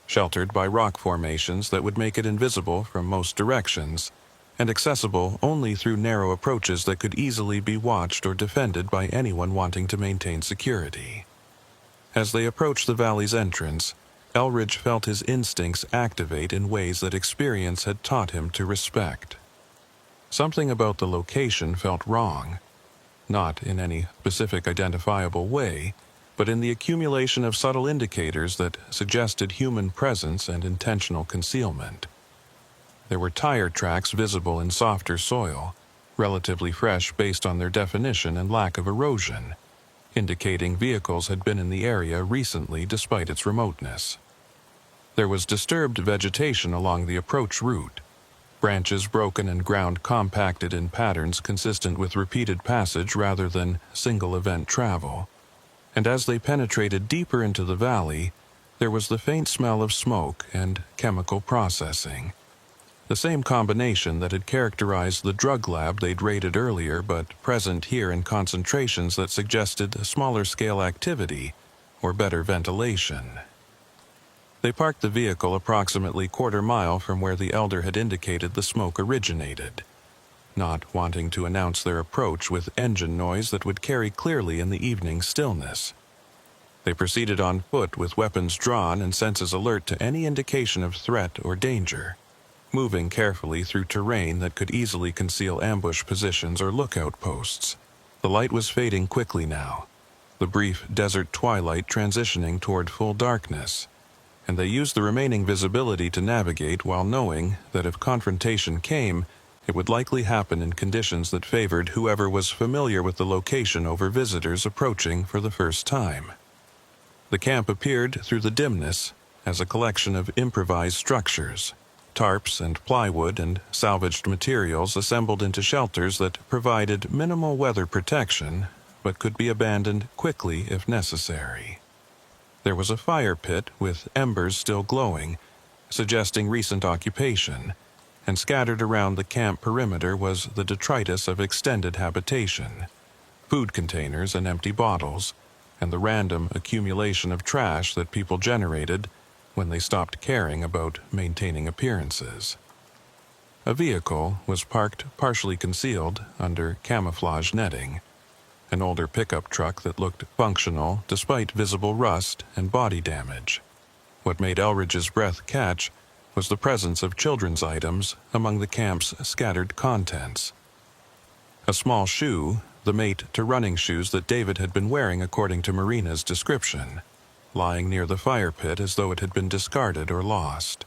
sheltered by rock formations that would make it invisible from most directions, and accessible only through narrow approaches that could easily be watched or defended by anyone wanting to maintain security. As they approached the valley's entrance, Elridge felt his instincts activate in ways that experience had taught him to respect. Something about the location felt wrong, not in any specific identifiable way, but in the accumulation of subtle indicators that suggested human presence and intentional concealment. There were tire tracks visible in softer soil, relatively fresh based on their definition and lack of erosion, indicating vehicles had been in the area recently despite its remoteness. There was disturbed vegetation along the approach route, branches broken and ground compacted in patterns consistent with repeated passage rather than single-event travel. And as they penetrated deeper into the valley, there was the faint smell of smoke and chemical processing. The same combination that had characterized the drug lab they'd raided earlier, but present here in concentrations that suggested a smaller-scale activity or better ventilation. They parked the vehicle approximately quarter-mile from where the elder had indicated the smoke originated, not wanting to announce their approach with engine noise that would carry clearly in the evening stillness. They proceeded on foot with weapons drawn and senses alert to any indication of threat or danger, moving carefully through terrain that could easily conceal ambush positions or lookout posts. The light was fading quickly now, the brief desert twilight transitioning toward full darkness, and they used the remaining visibility to navigate while knowing that if confrontation came, it would likely happen in conditions that favored whoever was familiar with the location over visitors approaching for the first time. The camp appeared through the dimness as a collection of improvised structures, tarps and plywood and salvaged materials assembled into shelters that provided minimal weather protection but could be abandoned quickly if necessary. There was a fire pit with embers still glowing, suggesting recent occupation, and scattered around the camp perimeter was the detritus of extended habitation, food containers and empty bottles, and the random accumulation of trash that people generated when they stopped caring about maintaining appearances. A vehicle was parked partially concealed under camouflage netting, an older pickup truck that looked functional despite visible rust and body damage. What made Elridge's breath catch was the presence of children's items among the camp's scattered contents. A small shoe, the mate to running shoes that David had been wearing according to Marina's description, lying near the fire pit as though it had been discarded or lost.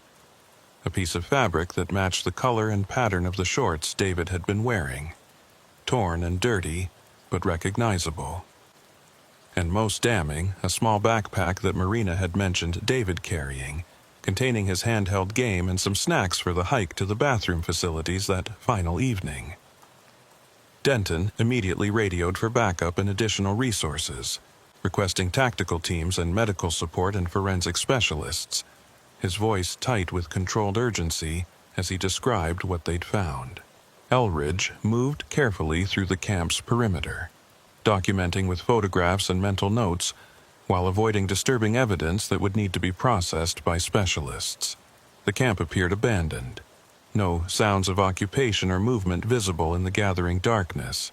A piece of fabric that matched the color and pattern of the shorts David had been wearing, torn and dirty, but recognizable. And most damning, a small backpack that Marina had mentioned David carrying, containing his handheld game and some snacks for the hike to the bathroom facilities that final evening. Denton immediately radioed for backup and additional resources, requesting tactical teams and medical support and forensic specialists, his voice tight with controlled urgency as he described what they'd found. Elridge moved carefully through the camp's perimeter, documenting with photographs and mental notes while avoiding disturbing evidence that would need to be processed by specialists. The camp appeared abandoned, no sounds of occupation or movement visible in the gathering darkness,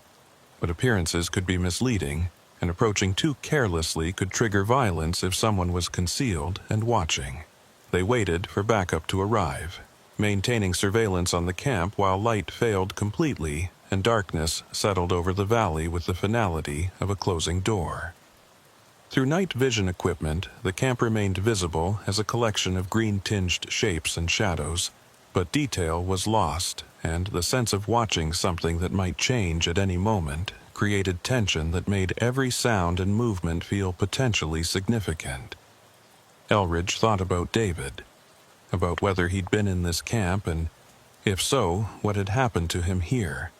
but appearances could be misleading, and approaching too carelessly could trigger violence if someone was concealed and watching. They waited for backup to arrive, maintaining surveillance on the camp while light failed completely and darkness settled over the valley with the finality of a closing door. Through night vision equipment, the camp remained visible as a collection of green-tinged shapes and shadows, but detail was lost, and the sense of watching something that might change at any moment created tension that made every sound and movement feel potentially significant. Elridge thought about David, about whether he'd been in this camp and, if so, what had happened to him here.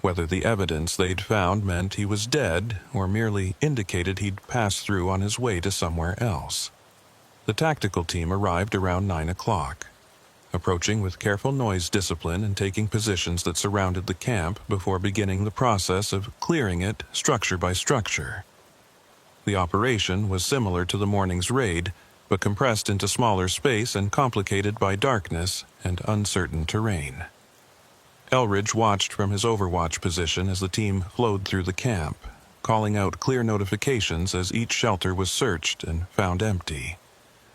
Whether the evidence they'd found meant he was dead or merely indicated he'd passed through on his way to somewhere else. The tactical team arrived around 9 o'clock. approaching with careful noise discipline and taking positions that surrounded the camp before beginning the process of clearing it structure by structure. The operation was similar to the morning's raid, but compressed into smaller space and complicated by darkness and uncertain terrain. Elridge watched from his overwatch position as the team flowed through the camp, calling out clear notifications as each shelter was searched and found empty.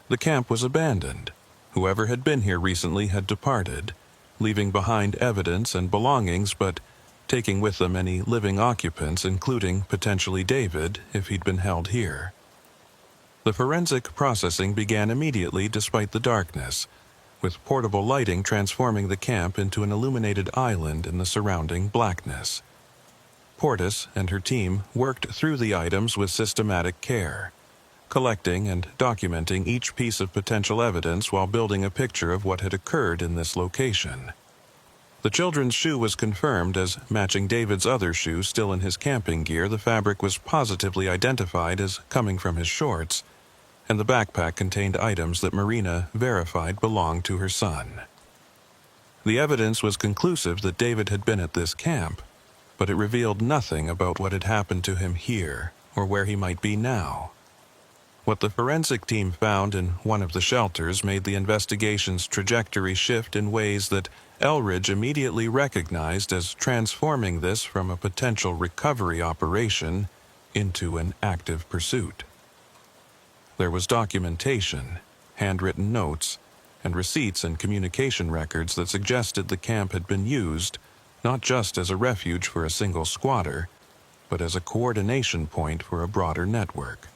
The camp was abandoned. Whoever had been here recently had departed, leaving behind evidence and belongings, but taking with them any living occupants, including potentially David if he'd been held here. The forensic processing began immediately despite the darkness, with portable lighting transforming the camp into an illuminated island in the surrounding blackness. Portis and her team worked through the items with systematic care, collecting and documenting each piece of potential evidence while building a picture of what had occurred in this location. The children's shoe was confirmed as matching David's other shoe still in his camping gear. The fabric was positively identified as coming from his shorts, and the backpack contained items that Marina verified belonged to her son. The evidence was conclusive that David had been at this camp, but it revealed nothing about what had happened to him here or where he might be now. What the forensic team found in one of the shelters made the investigation's trajectory shift in ways that Elridge immediately recognized as transforming this from a potential recovery operation into an active pursuit. There was documentation, handwritten notes, and receipts and communication records that suggested the camp had been used not just as a refuge for a single squatter, but as a coordination point for a broader network.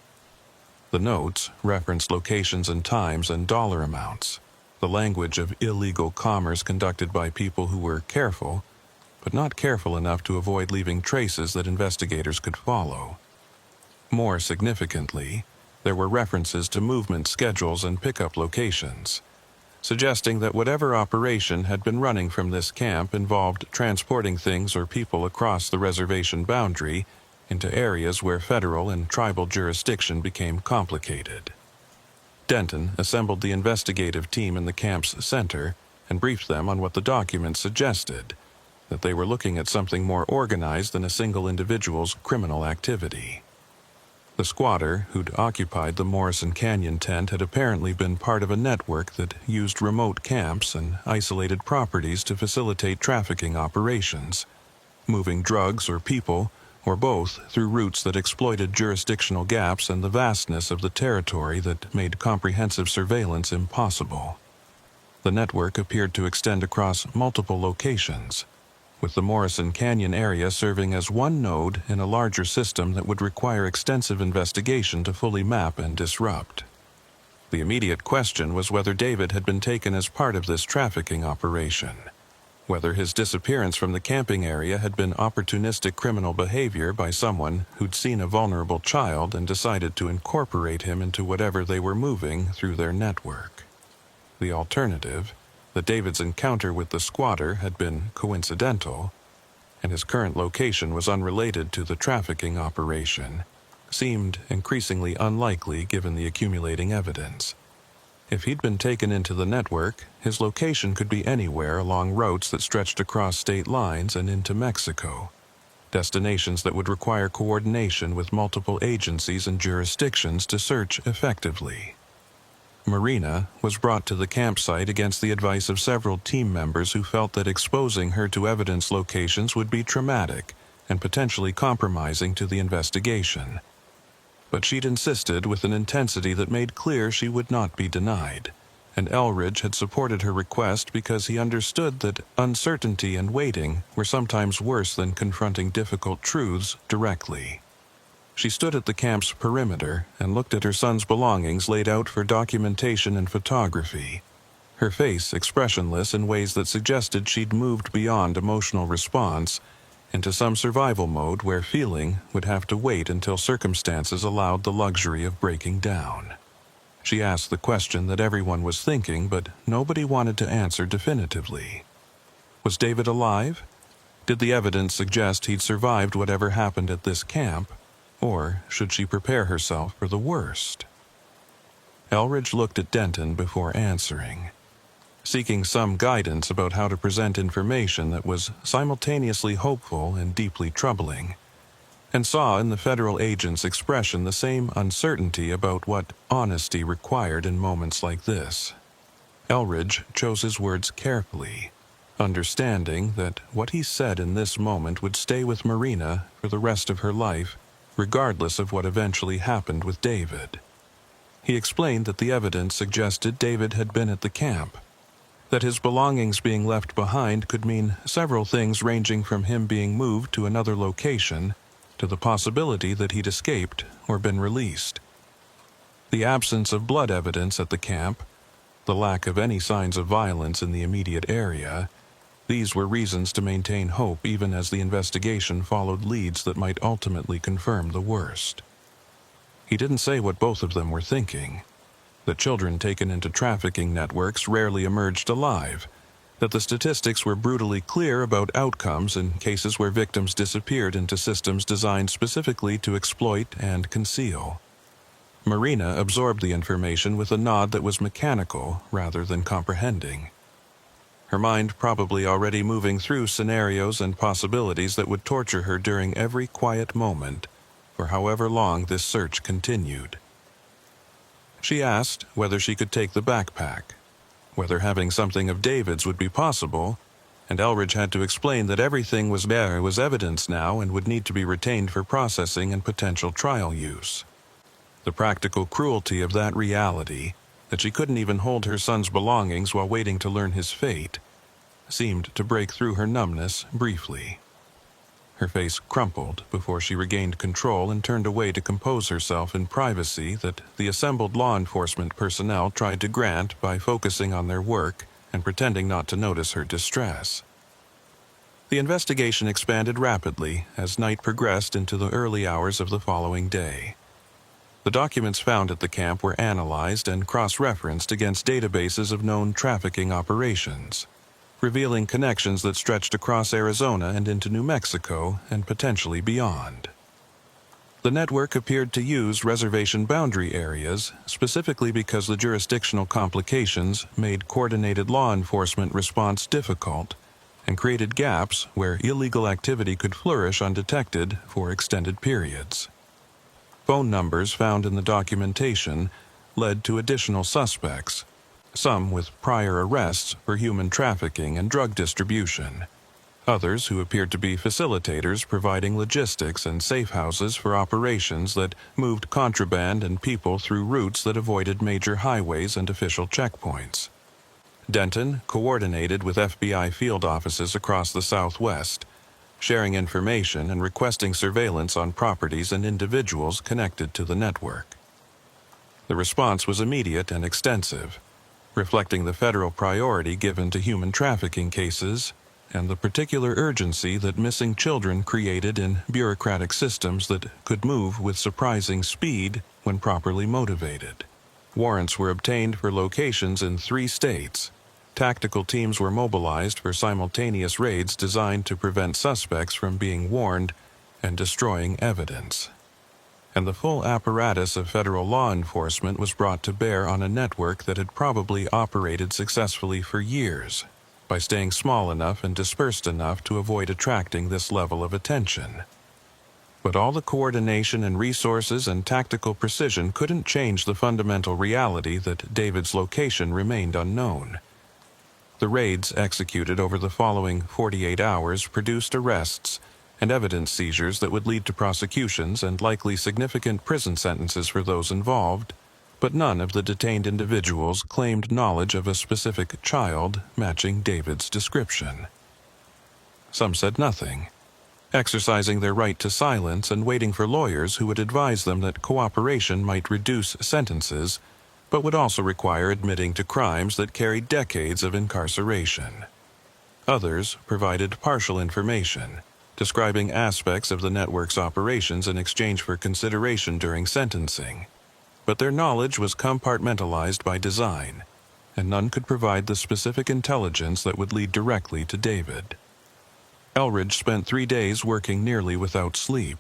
The notes referenced locations and times and dollar amounts, the language of illegal commerce conducted by people who were careful, but not careful enough to avoid leaving traces that investigators could follow. More significantly, there were references to movement schedules and pickup locations, suggesting that whatever operation had been running from this camp involved transporting things or people across the reservation boundary into areas where federal and tribal jurisdiction became complicated. Denton assembled the investigative team in the camp's center and briefed them on what the documents suggested, that they were looking at something more organized than a single individual's criminal activity. The squatter who'd occupied the Morrison Canyon tent had apparently been part of a network that used remote camps and isolated properties to facilitate trafficking operations, moving drugs or people, or both, through routes that exploited jurisdictional gaps and the vastness of the territory that made comprehensive surveillance impossible. The network appeared to extend across multiple locations, with the Morrison Canyon area serving as one node in a larger system that would require extensive investigation to fully map and disrupt. The immediate question was whether David had been taken as part of this trafficking operation, whether his disappearance from the camping area had been opportunistic criminal behavior by someone who'd seen a vulnerable child and decided to incorporate him into whatever they were moving through their network. The alternative, that David's encounter with the squatter had been coincidental, and his current location was unrelated to the trafficking operation, seemed increasingly unlikely given the accumulating evidence. If he'd been taken into the network, his location could be anywhere along routes that stretched across state lines and into Mexico, destinations that would require coordination with multiple agencies and jurisdictions to search effectively. Marina was brought to the campsite against the advice of several team members who felt that exposing her to evidence locations would be traumatic and potentially compromising to the investigation. But she'd insisted with an intensity that made clear she would not be denied, and Elridge had supported her request because he understood that uncertainty and waiting were sometimes worse than confronting difficult truths directly. She stood at the camp's perimeter and looked at her son's belongings laid out for documentation and photography, her face expressionless in ways that suggested she'd moved beyond emotional response into some survival mode where feeling would have to wait until circumstances allowed the luxury of breaking down. She asked the question that everyone was thinking, but nobody wanted to answer definitively. Was David alive? Did the evidence suggest he'd survived whatever happened at this camp? Or should she prepare herself for the worst? Elridge looked at Denton before answering. seeking some guidance about how to present information that was simultaneously hopeful and deeply troubling, and saw in the federal agent's expression the same uncertainty about what honesty required in moments like this. Elridge chose his words carefully, understanding that what he said in this moment would stay with Marina for the rest of her life, regardless of what eventually happened with David. He explained that the evidence suggested David had been at the camp, that his belongings being left behind could mean several things ranging from him being moved to another location to the possibility that he'd escaped or been released. The absence of blood evidence at the camp, the lack of any signs of violence in the immediate area, these were reasons to maintain hope even as the investigation followed leads that might ultimately confirm the worst. He didn't say what both of them were thinking, that children taken into trafficking networks rarely emerged alive, that the statistics were brutally clear about outcomes in cases where victims disappeared into systems designed specifically to exploit and conceal. Marina absorbed the information with a nod that was mechanical rather than comprehending, her mind probably already moving through scenarios and possibilities that would torture her during every quiet moment for however long this search continued. She asked whether she could take the backpack, whether having something of David's would be possible, and Elridge had to explain that everything was evidence now and would need to be retained for processing and potential trial use. The practical cruelty of that reality, that she couldn't even hold her son's belongings while waiting to learn his fate, seemed to break through her numbness briefly. Her face crumpled before she regained control and turned away to compose herself in privacy that the assembled law enforcement personnel tried to grant by focusing on their work and pretending not to notice her distress. The investigation expanded rapidly as night progressed into the early hours of the following day. The documents found at the camp were analyzed and cross-referenced against databases of known trafficking operations, revealing connections that stretched across Arizona and into New Mexico and potentially beyond. The network appeared to use reservation boundary areas specifically because the jurisdictional complications made coordinated law enforcement response difficult and created gaps where illegal activity could flourish undetected for extended periods. Phone numbers found in the documentation led to additional suspects, some with prior arrests for human trafficking and drug distribution, others who appeared to be facilitators providing logistics and safe houses for operations that moved contraband and people through routes that avoided major highways and official checkpoints. Denton coordinated with FBI field offices across the Southwest, sharing information and requesting surveillance on properties and individuals connected to the network. The response was immediate and extensive, reflecting the federal priority given to human trafficking cases and the particular urgency that missing children created in bureaucratic systems that could move with surprising speed when properly motivated. Warrants were obtained for locations in 3 states. Tactical teams were mobilized for simultaneous raids designed to prevent suspects from being warned and destroying evidence. And the full apparatus of federal law enforcement was brought to bear on a network that had probably operated successfully for years, by staying small enough and dispersed enough to avoid attracting this level of attention. But all the coordination and resources and tactical precision couldn't change the fundamental reality that David's location remained unknown. The raids executed over the following 48 hours produced arrests and evidence seizures that would lead to prosecutions and likely significant prison sentences for those involved, but none of the detained individuals claimed knowledge of a specific child matching David's description. Some said nothing, exercising their right to silence and waiting for lawyers who would advise them that cooperation might reduce sentences, but would also require admitting to crimes that carried decades of incarceration. Others provided partial information, describing aspects of the network's operations in exchange for consideration during sentencing, but their knowledge was compartmentalized by design, and none could provide the specific intelligence that would lead directly to David. Elridge spent 3 days working nearly without sleep,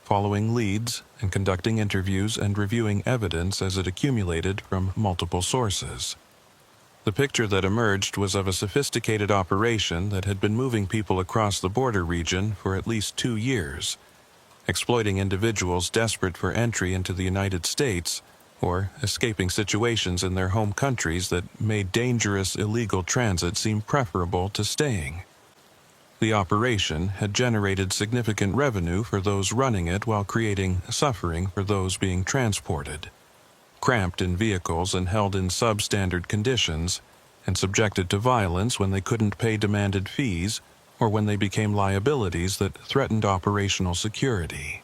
following leads and conducting interviews and reviewing evidence as it accumulated from multiple sources. The picture that emerged was of a sophisticated operation that had been moving people across the border region for at least 2 years, exploiting individuals desperate for entry into the United States or escaping situations in their home countries that made dangerous illegal transit seem preferable to staying. The operation had generated significant revenue for those running it while creating suffering for those being transported, cramped in vehicles and held in substandard conditions, and subjected to violence when they couldn't pay demanded fees or when they became liabilities that threatened operational security.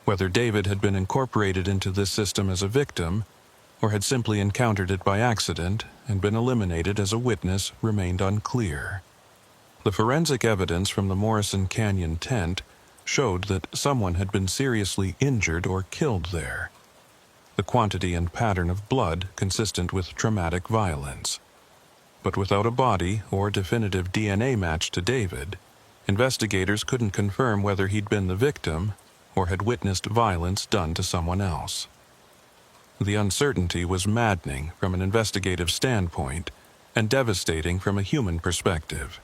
Whether David had been incorporated into this system as a victim, or had simply encountered it by accident and been eliminated as a witness, remained unclear. The forensic evidence from the Morrison Canyon tent showed that someone had been seriously injured or killed there, the quantity and pattern of blood consistent with traumatic violence. But without a body or definitive DNA match to David, investigators couldn't confirm whether he'd been the victim or had witnessed violence done to someone else. The uncertainty was maddening from an investigative standpoint and devastating from a human perspective,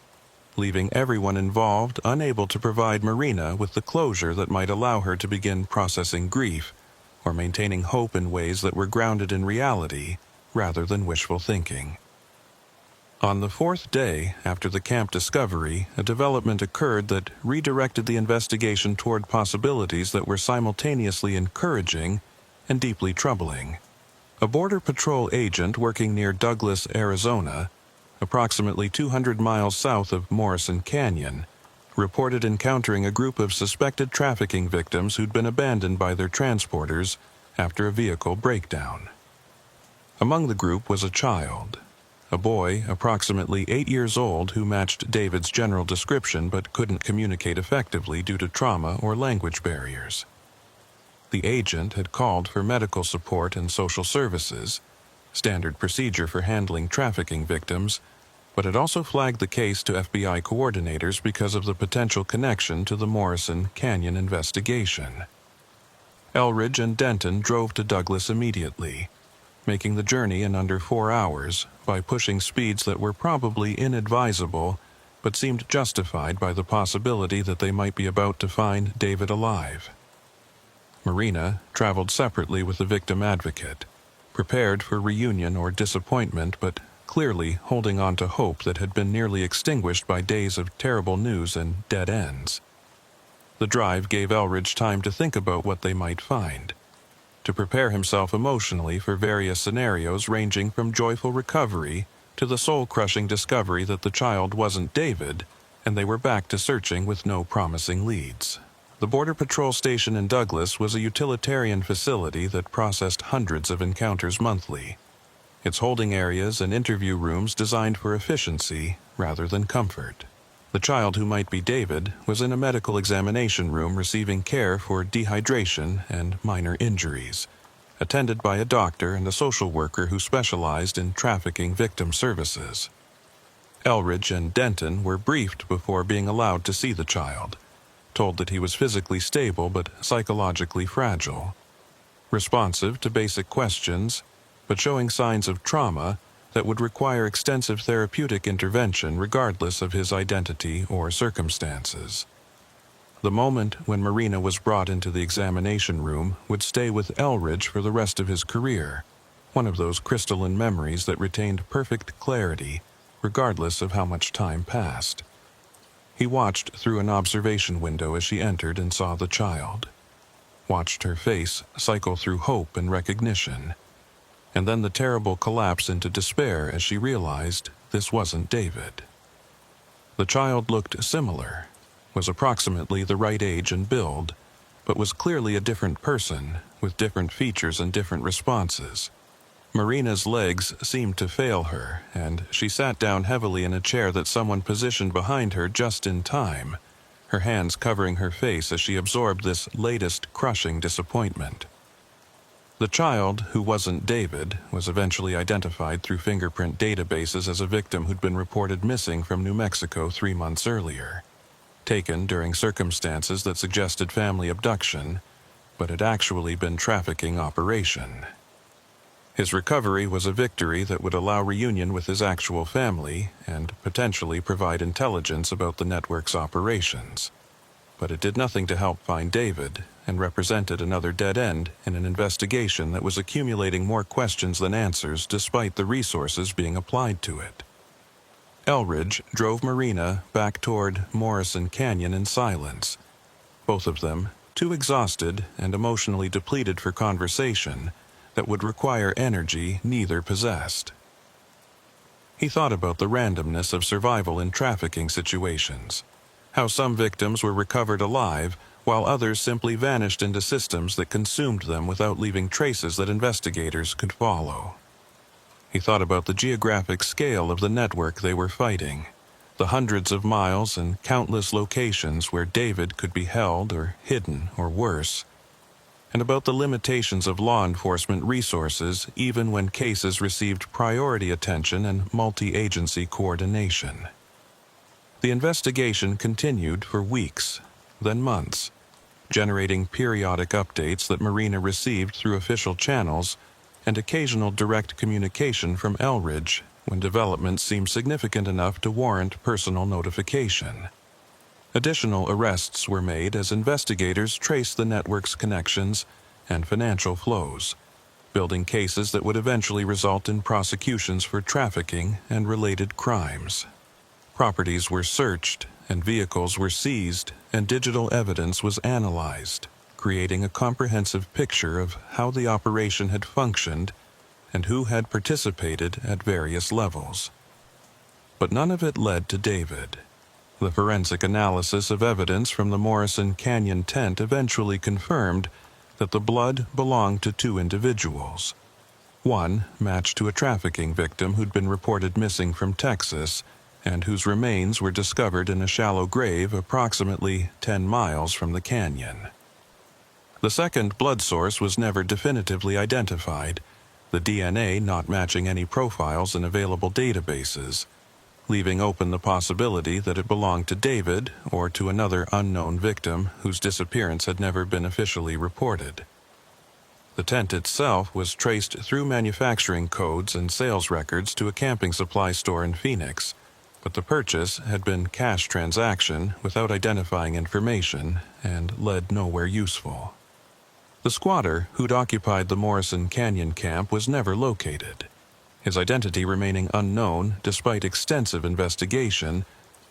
leaving everyone involved unable to provide Marina with the closure that might allow her to begin processing grief or maintaining hope in ways that were grounded in reality rather than wishful thinking. On the 4th day after the camp discovery, a development occurred that redirected the investigation toward possibilities that were simultaneously encouraging and deeply troubling. A Border Patrol agent working near Douglas, Arizona, approximately 200 miles south of Morrison Canyon, reported encountering a group of suspected trafficking victims who'd been abandoned by their transporters after a vehicle breakdown. Among the group was a child, a boy approximately 8 years old who matched David's general description but couldn't communicate effectively due to trauma or language barriers. The agent had called for medical support and social services, standard procedure for handling trafficking victims, but had also flagged the case to FBI coordinators because of the potential connection to the Morrison Canyon investigation. Elridge and Denton drove to Douglas immediately, making the journey in under 4 hours by pushing speeds that were probably inadvisable but seemed justified by the possibility that they might be about to find David alive. Marina traveled separately with the victim advocate, prepared for reunion or disappointment but clearly holding on to hope that had been nearly extinguished by days of terrible news and dead ends. The drive gave Elridge time to think about what they might find, to prepare himself emotionally for various scenarios ranging from joyful recovery to the soul-crushing discovery that the child wasn't David, and they were back to searching with no promising leads. The Border Patrol station in Douglas was a utilitarian facility that processed hundreds of encounters monthly, its holding areas and interview rooms designed for efficiency rather than comfort. The child who might be David was in a medical examination room receiving care for dehydration and minor injuries, attended by a doctor and a social worker who specialized in trafficking victim services. Elridge and Denton were briefed before being allowed to see the child, told that he was physically stable but psychologically fragile, responsive to basic questions, but showing signs of trauma that would require extensive therapeutic intervention regardless of his identity or circumstances. The moment when Marina was brought into the examination room would stay with Elridge for the rest of his career, one of those crystalline memories that retained perfect clarity regardless of how much time passed. He watched through an observation window as she entered and saw the child, watched her face cycle through hope and recognition, and then the terrible collapse into despair as she realized this wasn't David. The child looked similar, was approximately the right age and build, but was clearly a different person with different features and different responses. Marina's legs seemed to fail her, and she sat down heavily in a chair that someone positioned behind her just in time, her hands covering her face as she absorbed this latest crushing disappointment. The child, who wasn't David, was eventually identified through fingerprint databases as a victim who'd been reported missing from New Mexico 3 months earlier, taken during circumstances that suggested family abduction, but had actually been trafficking operation. His recovery was a victory that would allow reunion with his actual family and potentially provide intelligence about the network's operations. But it did nothing to help find David and represented another dead end in an investigation that was accumulating more questions than answers despite the resources being applied to it. Elridge drove Marina back toward Morrison Canyon in silence, both of them too exhausted and emotionally depleted for conversation that would require energy neither possessed. He thought about the randomness of survival in trafficking situations, how some victims were recovered alive while others simply vanished into systems that consumed them without leaving traces that investigators could follow. He thought about the geographic scale of the network they were fighting, the hundreds of miles and countless locations where David could be held or hidden or worse, and about the limitations of law enforcement resources even when cases received priority attention and multi-agency coordination. The investigation continued for weeks, then months, generating periodic updates that Marina received through official channels and occasional direct communication from Elridge when developments seemed significant enough to warrant personal notification. Additional arrests were made as investigators traced the network's connections and financial flows, building cases that would eventually result in prosecutions for trafficking and related crimes. Properties were searched, and vehicles were seized, and digital evidence was analyzed, creating a comprehensive picture of how the operation had functioned and who had participated at various levels. But none of it led to David. The forensic analysis of evidence from the Morrison Canyon tent eventually confirmed that the blood belonged to two individuals. One matched to a trafficking victim who'd been reported missing from Texas and whose remains were discovered in a shallow grave approximately 10 miles from the canyon. The second blood source was never definitively identified, the DNA not matching any profiles in available databases, leaving open the possibility that it belonged to David or to another unknown victim whose disappearance had never been officially reported. The tent itself was traced through manufacturing codes and sales records to a camping supply store in Phoenix, but the purchase had been cash transaction without identifying information and led nowhere useful. The squatter who'd occupied the Morrison Canyon camp was never located, his identity remaining unknown despite extensive investigation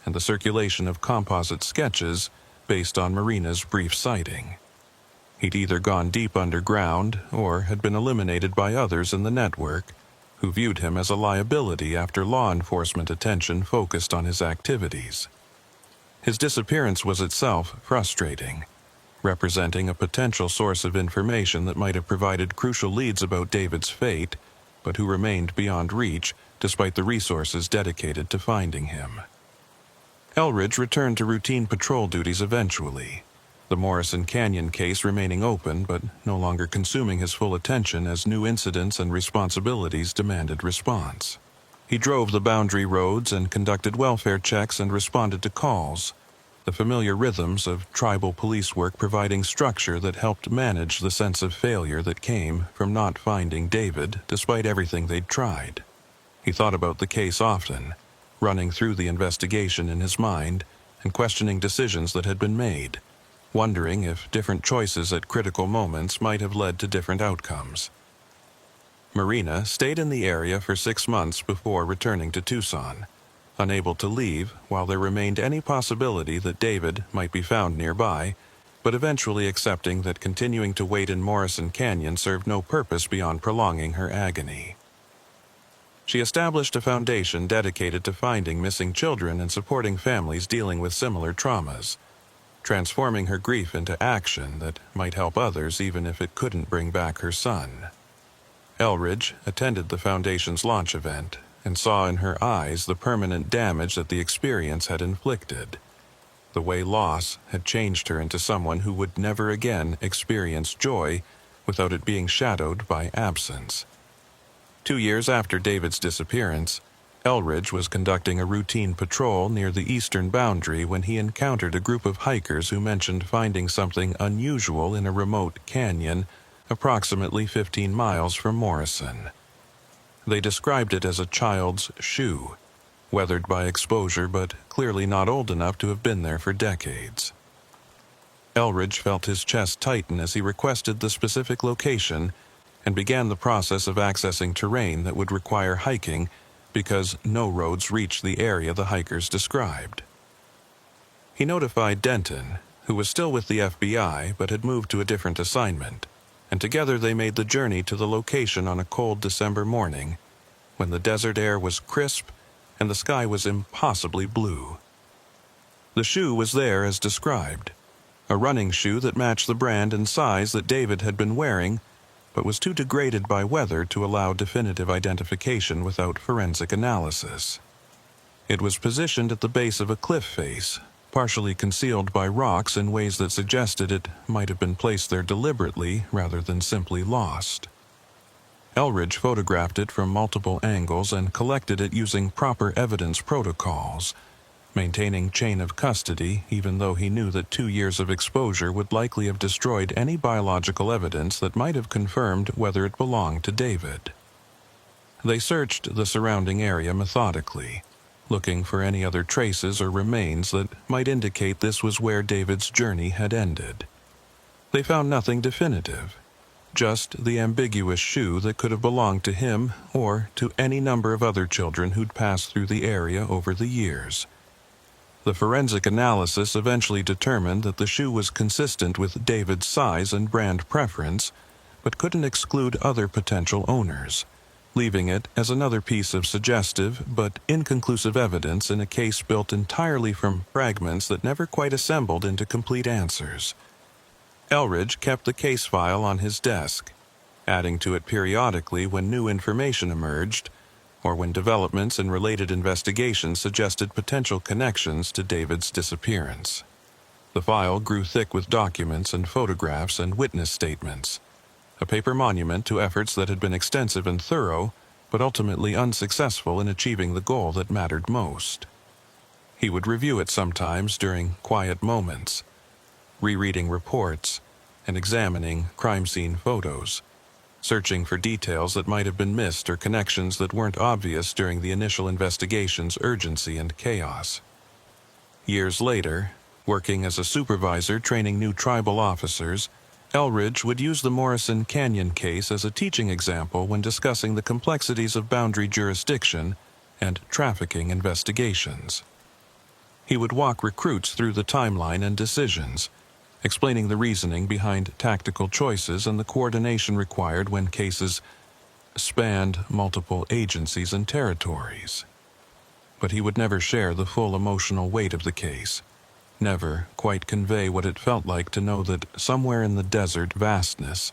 and the circulation of composite sketches based on Marina's brief sighting. He'd either gone deep underground or had been eliminated by others in the network, who viewed him as a liability after law enforcement attention focused on his activities. His disappearance was itself frustrating, representing a potential source of information that might have provided crucial leads about David's fate, but who remained beyond reach despite the resources dedicated to finding him. Elridge returned to routine patrol duties eventually, the Morrison Canyon case remaining open but no longer consuming his full attention as new incidents and responsibilities demanded response. He drove the boundary roads and conducted welfare checks and responded to calls, the familiar rhythms of tribal police work providing structure that helped manage the sense of failure that came from not finding David despite everything they'd tried. He thought about the case often, running through the investigation in his mind and questioning decisions that had been made, wondering if different choices at critical moments might have led to different outcomes. Marina stayed in the area for 6 months before returning to Tucson, unable to leave while there remained any possibility that David might be found nearby, but eventually accepting that continuing to wait in Morrison Canyon served no purpose beyond prolonging her agony. She established a foundation dedicated to finding missing children and supporting families dealing with similar traumas, transforming her grief into action that might help others even if it couldn't bring back her son. Elridge attended the foundation's launch event and saw in her eyes the permanent damage that the experience had inflicted, the way loss had changed her into someone who would never again experience joy without it being shadowed by absence. 2 years after David's disappearance, Elridge was conducting a routine patrol near the eastern boundary when he encountered a group of hikers who mentioned finding something unusual in a remote canyon approximately 15 miles from Morrison. They described it as a child's shoe, weathered by exposure but clearly not old enough to have been there for decades. Elridge felt his chest tighten as he requested the specific location and began the process of accessing terrain that would require hiking because no roads reached the area the hikers described. He notified Denton, who was still with the FBI but had moved to a different assignment, and together they made the journey to the location on a cold December morning when the desert air was crisp and the sky was impossibly blue. The shoe was there as described, a running shoe that matched the brand and size that David had been wearing, but was too degraded by weather to allow definitive identification without forensic analysis. It was positioned at the base of a cliff face, partially concealed by rocks in ways that suggested it might have been placed there deliberately rather than simply lost. Elridge photographed it from multiple angles and collected it using proper evidence protocols, maintaining chain of custody even though he knew that 2 years of exposure would likely have destroyed any biological evidence that might have confirmed whether it belonged to David. They searched the surrounding area methodically, looking for any other traces or remains that might indicate this was where David's journey had ended. They found nothing definitive, just the ambiguous shoe that could have belonged to him or to any number of other children who'd passed through the area over the years. The forensic analysis eventually determined that the shoe was consistent with David's size and brand preference, but couldn't exclude other potential owners, leaving it as another piece of suggestive but inconclusive evidence in a case built entirely from fragments that never quite assembled into complete answers. Elridge kept the case file on his desk, adding to it periodically when new information emerged, or when developments in related investigations suggested potential connections to David's disappearance. The file grew thick with documents and photographs and witness statements, a paper monument to efforts that had been extensive and thorough, but ultimately unsuccessful in achieving the goal that mattered most. He would review it sometimes during quiet moments, rereading reports and examining crime scene photos, searching for details that might have been missed or connections that weren't obvious during the initial investigation's urgency and chaos. Years later, working as a supervisor training new tribal officers, Elridge would use the Morrison Canyon case as a teaching example when discussing the complexities of boundary jurisdiction and trafficking investigations. He would walk recruits through the timeline and decisions, explaining the reasoning behind tactical choices and the coordination required when cases spanned multiple agencies and territories. But he would never share the full emotional weight of the case, never quite convey what it felt like to know that somewhere in the desert vastness,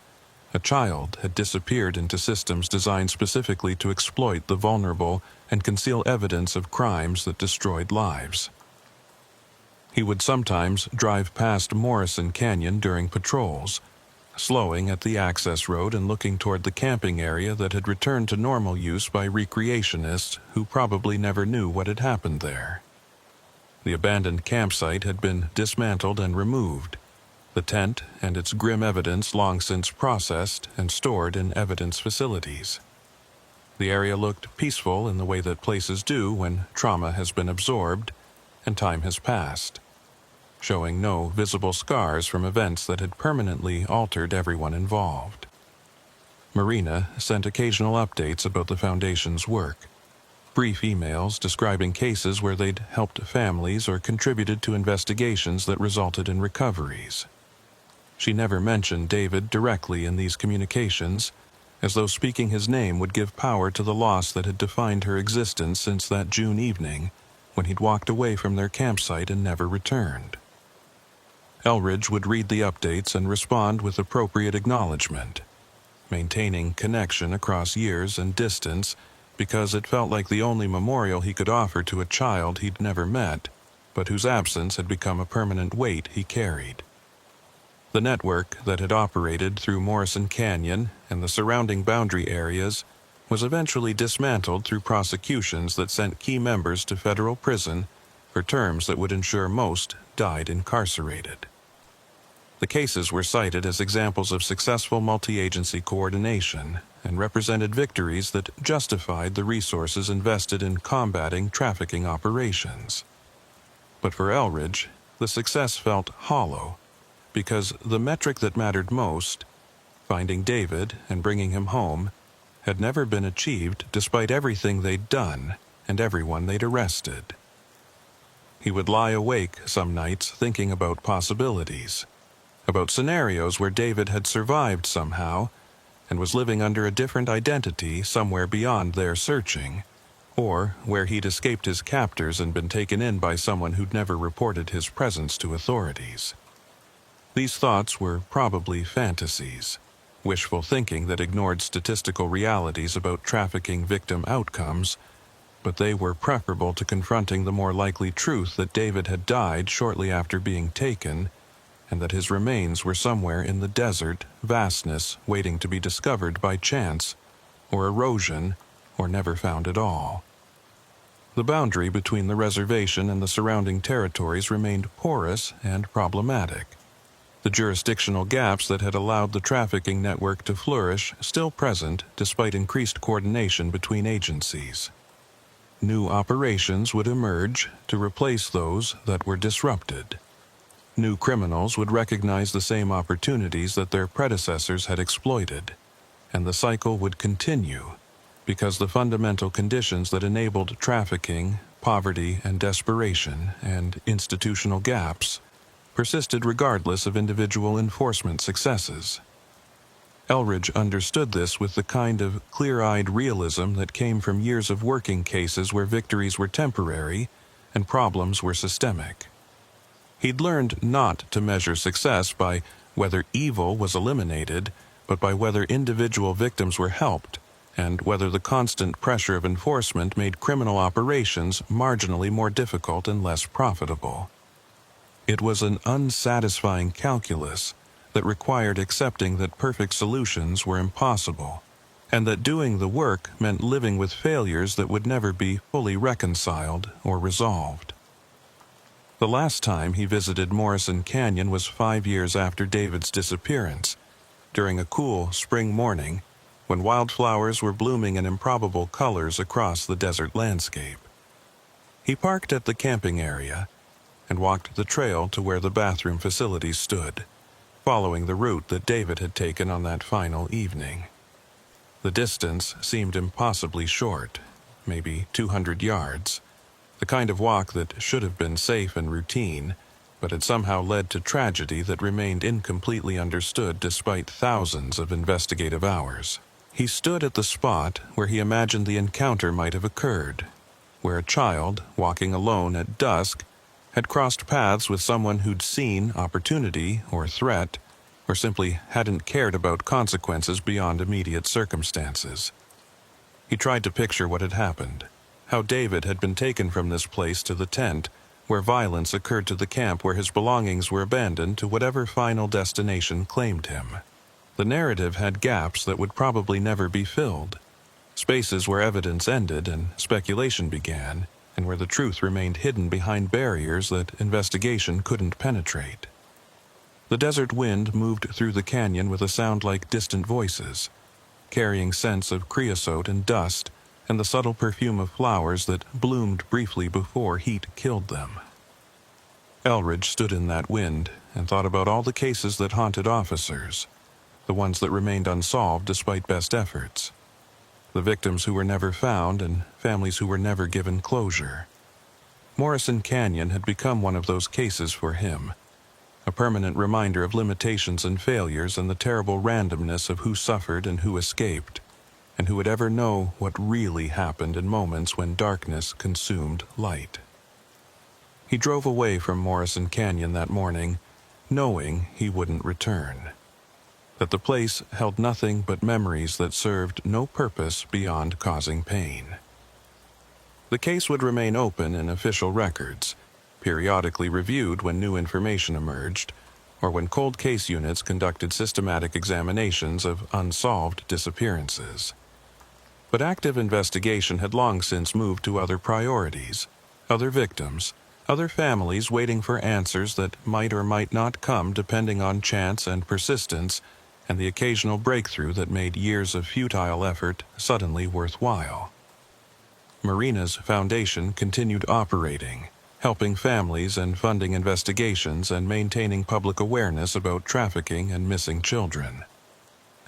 a child had disappeared into systems designed specifically to exploit the vulnerable and conceal evidence of crimes that destroyed lives. He would sometimes drive past Morrison Canyon during patrols, slowing at the access road and looking toward the camping area that had returned to normal use by recreationists who probably never knew what had happened there. The abandoned campsite had been dismantled and removed, the tent and its grim evidence long since processed and stored in evidence facilities. The area looked peaceful in the way that places do when trauma has been absorbed and time has passed, showing no visible scars from events that had permanently altered everyone involved. Marina sent occasional updates about the Foundation's work, brief emails describing cases where they'd helped families or contributed to investigations that resulted in recoveries. She never mentioned David directly in these communications, as though speaking his name would give power to the loss that had defined her existence since that June evening when he'd walked away from their campsite and never returned. Elridge would read the updates and respond with appropriate acknowledgement, maintaining connection across years and distance because it felt like the only memorial he could offer to a child he'd never met, but whose absence had become a permanent weight he carried. The network that had operated through Morrison Canyon and the surrounding boundary areas was eventually dismantled through prosecutions that sent key members to federal prison for terms that would ensure most died incarcerated. The cases were cited as examples of successful multi-agency coordination, and represented victories that justified the resources invested in combating trafficking operations. But for Elridge, the success felt hollow, because the metric that mattered most, finding David and bringing him home, had never been achieved despite everything they'd done and everyone they'd arrested. He would lie awake some nights thinking about possibilities, about scenarios where David had survived somehow and was living under a different identity somewhere beyond their searching, or where he'd escaped his captors and been taken in by someone who'd never reported his presence to authorities. These thoughts were probably fantasies, wishful thinking that ignored statistical realities about trafficking victim outcomes, but they were preferable to confronting the more likely truth that David had died shortly after being taken, and that his remains were somewhere in the desert vastness waiting to be discovered by chance, or erosion, or never found at all. The boundary between the reservation and the surrounding territories remained porous and problematic. The jurisdictional gaps that had allowed the trafficking network to flourish still present despite increased coordination between agencies. New operations would emerge to replace those that were disrupted. New criminals would recognize the same opportunities that their predecessors had exploited, and the cycle would continue because the fundamental conditions that enabled trafficking, poverty and desperation, and institutional gaps persisted regardless of individual enforcement successes. Elridge understood this with the kind of clear-eyed realism that came from years of working cases where victories were temporary and problems were systemic. He'd learned not to measure success by whether evil was eliminated, but by whether individual victims were helped, and whether the constant pressure of enforcement made criminal operations marginally more difficult and less profitable. It was an unsatisfying calculus that required accepting that perfect solutions were impossible, and that doing the work meant living with failures that would never be fully reconciled or resolved. The last time he visited Morrison Canyon was 5 years after David's disappearance, during a cool spring morning when wildflowers were blooming in improbable colors across the desert landscape. He parked at the camping area and walked the trail to where the bathroom facilities stood, following the route that David had taken on that final evening. The distance seemed impossibly short, maybe 200 yards, the kind of walk that should have been safe and routine, but had somehow led to tragedy that remained incompletely understood despite thousands of investigative hours. He stood at the spot where he imagined the encounter might have occurred, where a child, walking alone at dusk, had crossed paths with someone who'd seen opportunity or threat, or simply hadn't cared about consequences beyond immediate circumstances. He tried to picture what had happened, how David had been taken from this place to the tent, where violence occurred to the camp where his belongings were abandoned to whatever final destination claimed him. The narrative had gaps that would probably never be filled, spaces where evidence ended and speculation began, and where the truth remained hidden behind barriers that investigation couldn't penetrate. The desert wind moved through the canyon with a sound like distant voices, carrying scents of creosote and dust and the subtle perfume of flowers that bloomed briefly before heat killed them. Elridge stood in that wind and thought about all the cases that haunted officers, the ones that remained unsolved despite best efforts, the victims who were never found and families who were never given closure. Morrison Canyon had become one of those cases for him, a permanent reminder of limitations and failures and the terrible randomness of who suffered and who escaped, and who would ever know what really happened in moments when darkness consumed light. He drove away from Morrison Canyon that morning, knowing he wouldn't return, that the place held nothing but memories that served no purpose beyond causing pain. The case would remain open in official records, periodically reviewed when new information emerged, or when cold case units conducted systematic examinations of unsolved disappearances. But active investigation had long since moved to other priorities, other victims, other families waiting for answers that might or might not come depending on chance and persistence, and the occasional breakthrough that made years of futile effort suddenly worthwhile. Marina's foundation continued operating, helping families and funding investigations and maintaining public awareness about trafficking and missing children.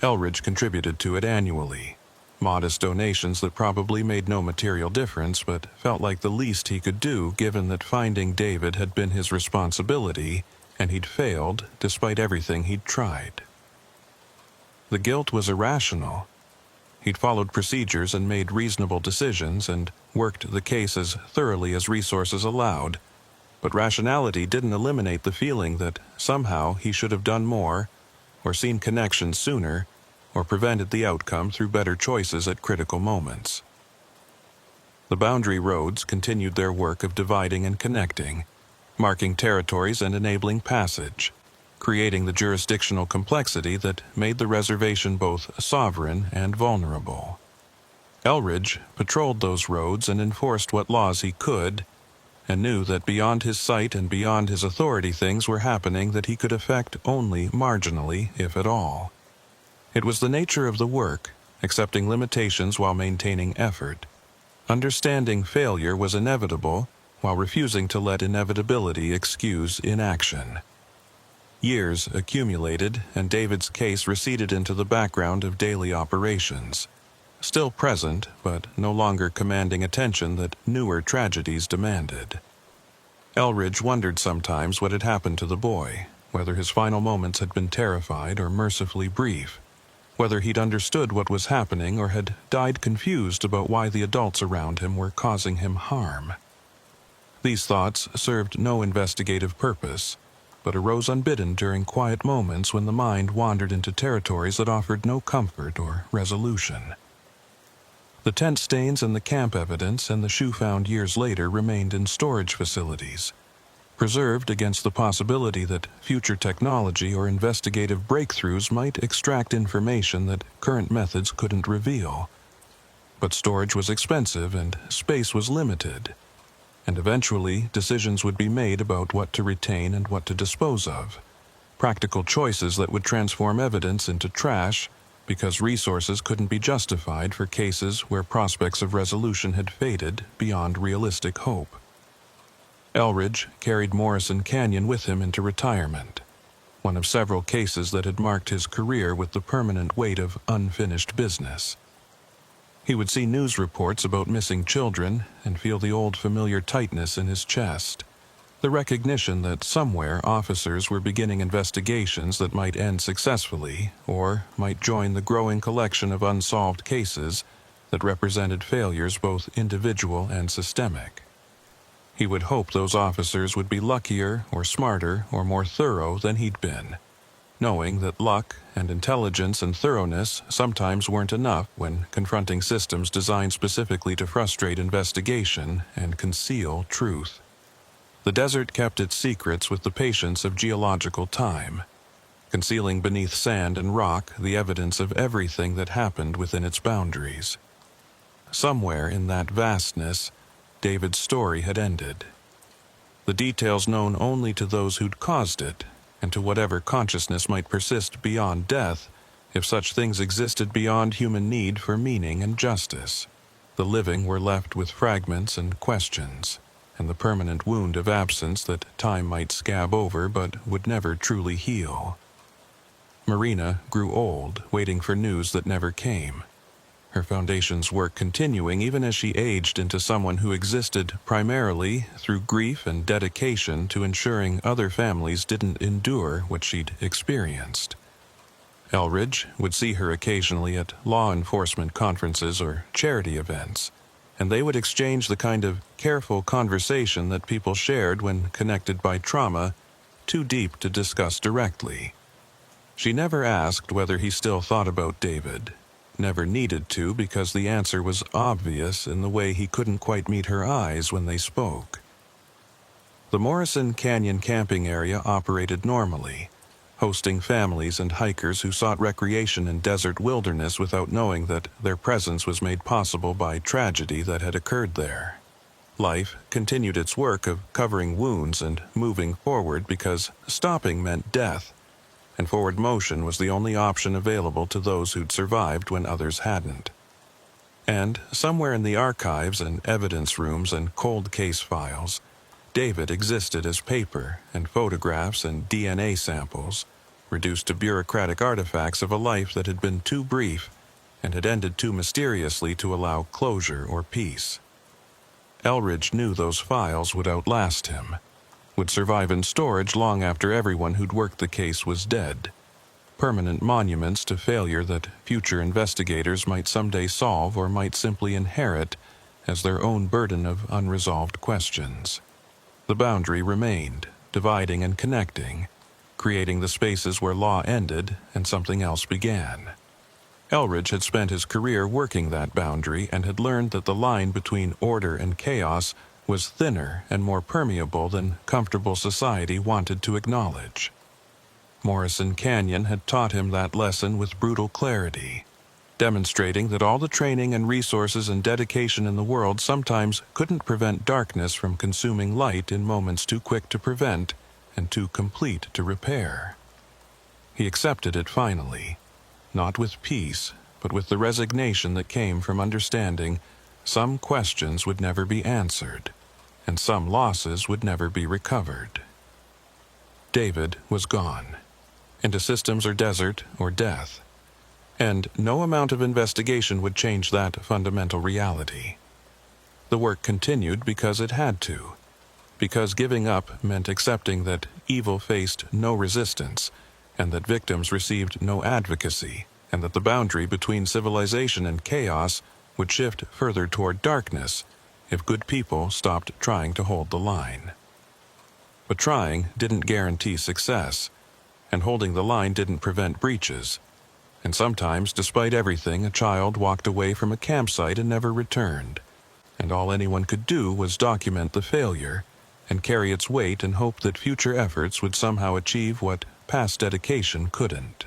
Elridge contributed to it annually, modest donations that probably made no material difference but felt like the least he could do given that finding David had been his responsibility and he'd failed despite everything he'd tried. The guilt was irrational. He'd followed procedures and made reasonable decisions and worked the case as thoroughly as resources allowed, but rationality didn't eliminate the feeling that somehow he should have done more, or seen connections sooner, or prevented the outcome through better choices at critical moments. The boundary roads continued their work of dividing and connecting, marking territories and enabling passage, creating the jurisdictional complexity that made the reservation both sovereign and vulnerable. Elridge patrolled those roads and enforced what laws he could, and knew that beyond his sight and beyond his authority things were happening that he could affect only marginally, if at all. It was the nature of the work, accepting limitations while maintaining effort. Understanding failure was inevitable, while refusing to let inevitability excuse inaction. Years accumulated, and David's case receded into the background of daily operations. Still present, but no longer commanding attention that newer tragedies demanded. Elridge wondered sometimes what had happened to the boy, whether his final moments had been terrified or mercifully brief, whether he'd understood what was happening or had died confused about why the adults around him were causing him harm. These thoughts served no investigative purpose, but arose unbidden during quiet moments when the mind wandered into territories that offered no comfort or resolution. The tent stains and the camp evidence and the shoe found years later remained in storage facilities, preserved against the possibility that future technology or investigative breakthroughs might extract information that current methods couldn't reveal. But storage was expensive and space was limited, and eventually decisions would be made about what to retain and what to dispose of, practical choices that would transform evidence into trash because resources couldn't be justified for cases where prospects of resolution had faded beyond realistic hope. Elridge carried Morrison Canyon with him into retirement, one of several cases that had marked his career with the permanent weight of unfinished business. He would see news reports about missing children and feel the old familiar tightness in his chest, the recognition that somewhere officers were beginning investigations that might end successfully or might join the growing collection of unsolved cases that represented failures both individual and systemic. He would hope those officers would be luckier or smarter or more thorough than he'd been, knowing that luck and intelligence and thoroughness sometimes weren't enough when confronting systems designed specifically to frustrate investigation and conceal truth. The desert kept its secrets with the patience of geological time, concealing beneath sand and rock the evidence of everything that happened within its boundaries. Somewhere in that vastness, David's story had ended. The details known only to those who'd caused it, and to whatever consciousness might persist beyond death, if such things existed beyond human need for meaning and justice. The living were left with fragments and questions, and the permanent wound of absence that time might scab over but would never truly heal. Marina grew old, waiting for news that never came, her foundation's work continuing even as she aged into someone who existed primarily through grief and dedication to ensuring other families didn't endure what she'd experienced. Elridge would see her occasionally at law enforcement conferences or charity events, and they would exchange the kind of careful conversation that people shared when connected by trauma too deep to discuss directly. She never asked whether he still thought about David, never needed to because the answer was obvious in the way he couldn't quite meet her eyes when they spoke. The Morrison Canyon camping area operated normally, hosting families and hikers who sought recreation in desert wilderness without knowing that their presence was made possible by tragedy that had occurred there. Life continued its work of covering wounds and moving forward because stopping meant death, and forward motion was the only option available to those who'd survived when others hadn't. And somewhere in the archives and evidence rooms and cold case files, David existed as paper and photographs and DNA samples, reduced to bureaucratic artifacts of a life that had been too brief and had ended too mysteriously to allow closure or peace. Elridge knew those files would outlast him, would survive in storage long after everyone who'd worked the case was dead, permanent monuments to failure that future investigators might someday solve or might simply inherit as their own burden of unresolved questions. The boundary remained, dividing and connecting, creating the spaces where law ended and something else began. Elridge had spent his career working that boundary and had learned that the line between order and chaos was thinner and more permeable than comfortable society wanted to acknowledge. Morrison Canyon had taught him that lesson with brutal clarity, demonstrating that all the training and resources and dedication in the world sometimes couldn't prevent darkness from consuming light in moments too quick to prevent and too complete to repair. He accepted it finally, not with peace, but with the resignation that came from understanding some questions would never be answered, and some losses would never be recovered. David was gone, into systems or desert or death, and no amount of investigation would change that fundamental reality. The work continued because it had to, because giving up meant accepting that evil faced no resistance, and that victims received no advocacy, and that the boundary between civilization and chaos would shift further toward darkness if good people stopped trying to hold the line. But trying didn't guarantee success, and holding the line didn't prevent breaches. And sometimes, despite everything, a child walked away from a campsite and never returned, and all anyone could do was document the failure and carry its weight and hope that future efforts would somehow achieve what past dedication couldn't.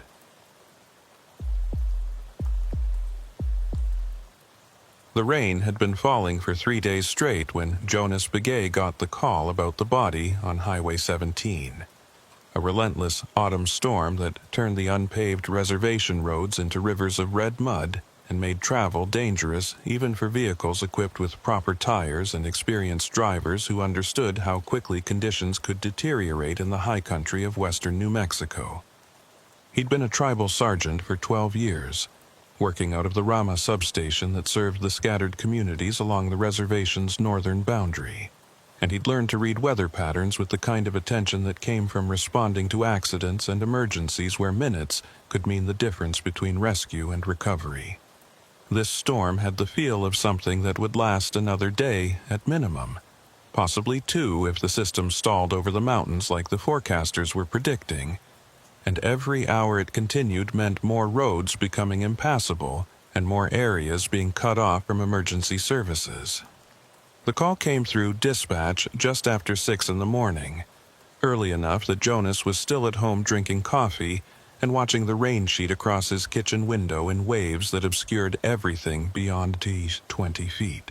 The rain had been falling for 3 days straight when Jonas Begay got the call about the body on Highway 17, a relentless autumn storm that turned the unpaved reservation roads into rivers of red mud and made travel dangerous even for vehicles equipped with proper tires and experienced drivers who understood how quickly conditions could deteriorate in the high country of western New Mexico. He'd been a tribal sergeant for 12 years, working out of the Rama substation that served the scattered communities along the reservation's northern boundary, and he'd learned to read weather patterns with the kind of attention that came from responding to accidents and emergencies where minutes could mean the difference between rescue and recovery. This storm had the feel of something that would last another day at minimum, possibly 2 if the system stalled over the mountains like the forecasters were predicting, and every hour it continued meant more roads becoming impassable and more areas being cut off from emergency services. The call came through dispatch just after 6 in the morning, early enough that Jonas was still at home drinking coffee and watching the rain sheet across his kitchen window in waves that obscured everything beyond 20 feet.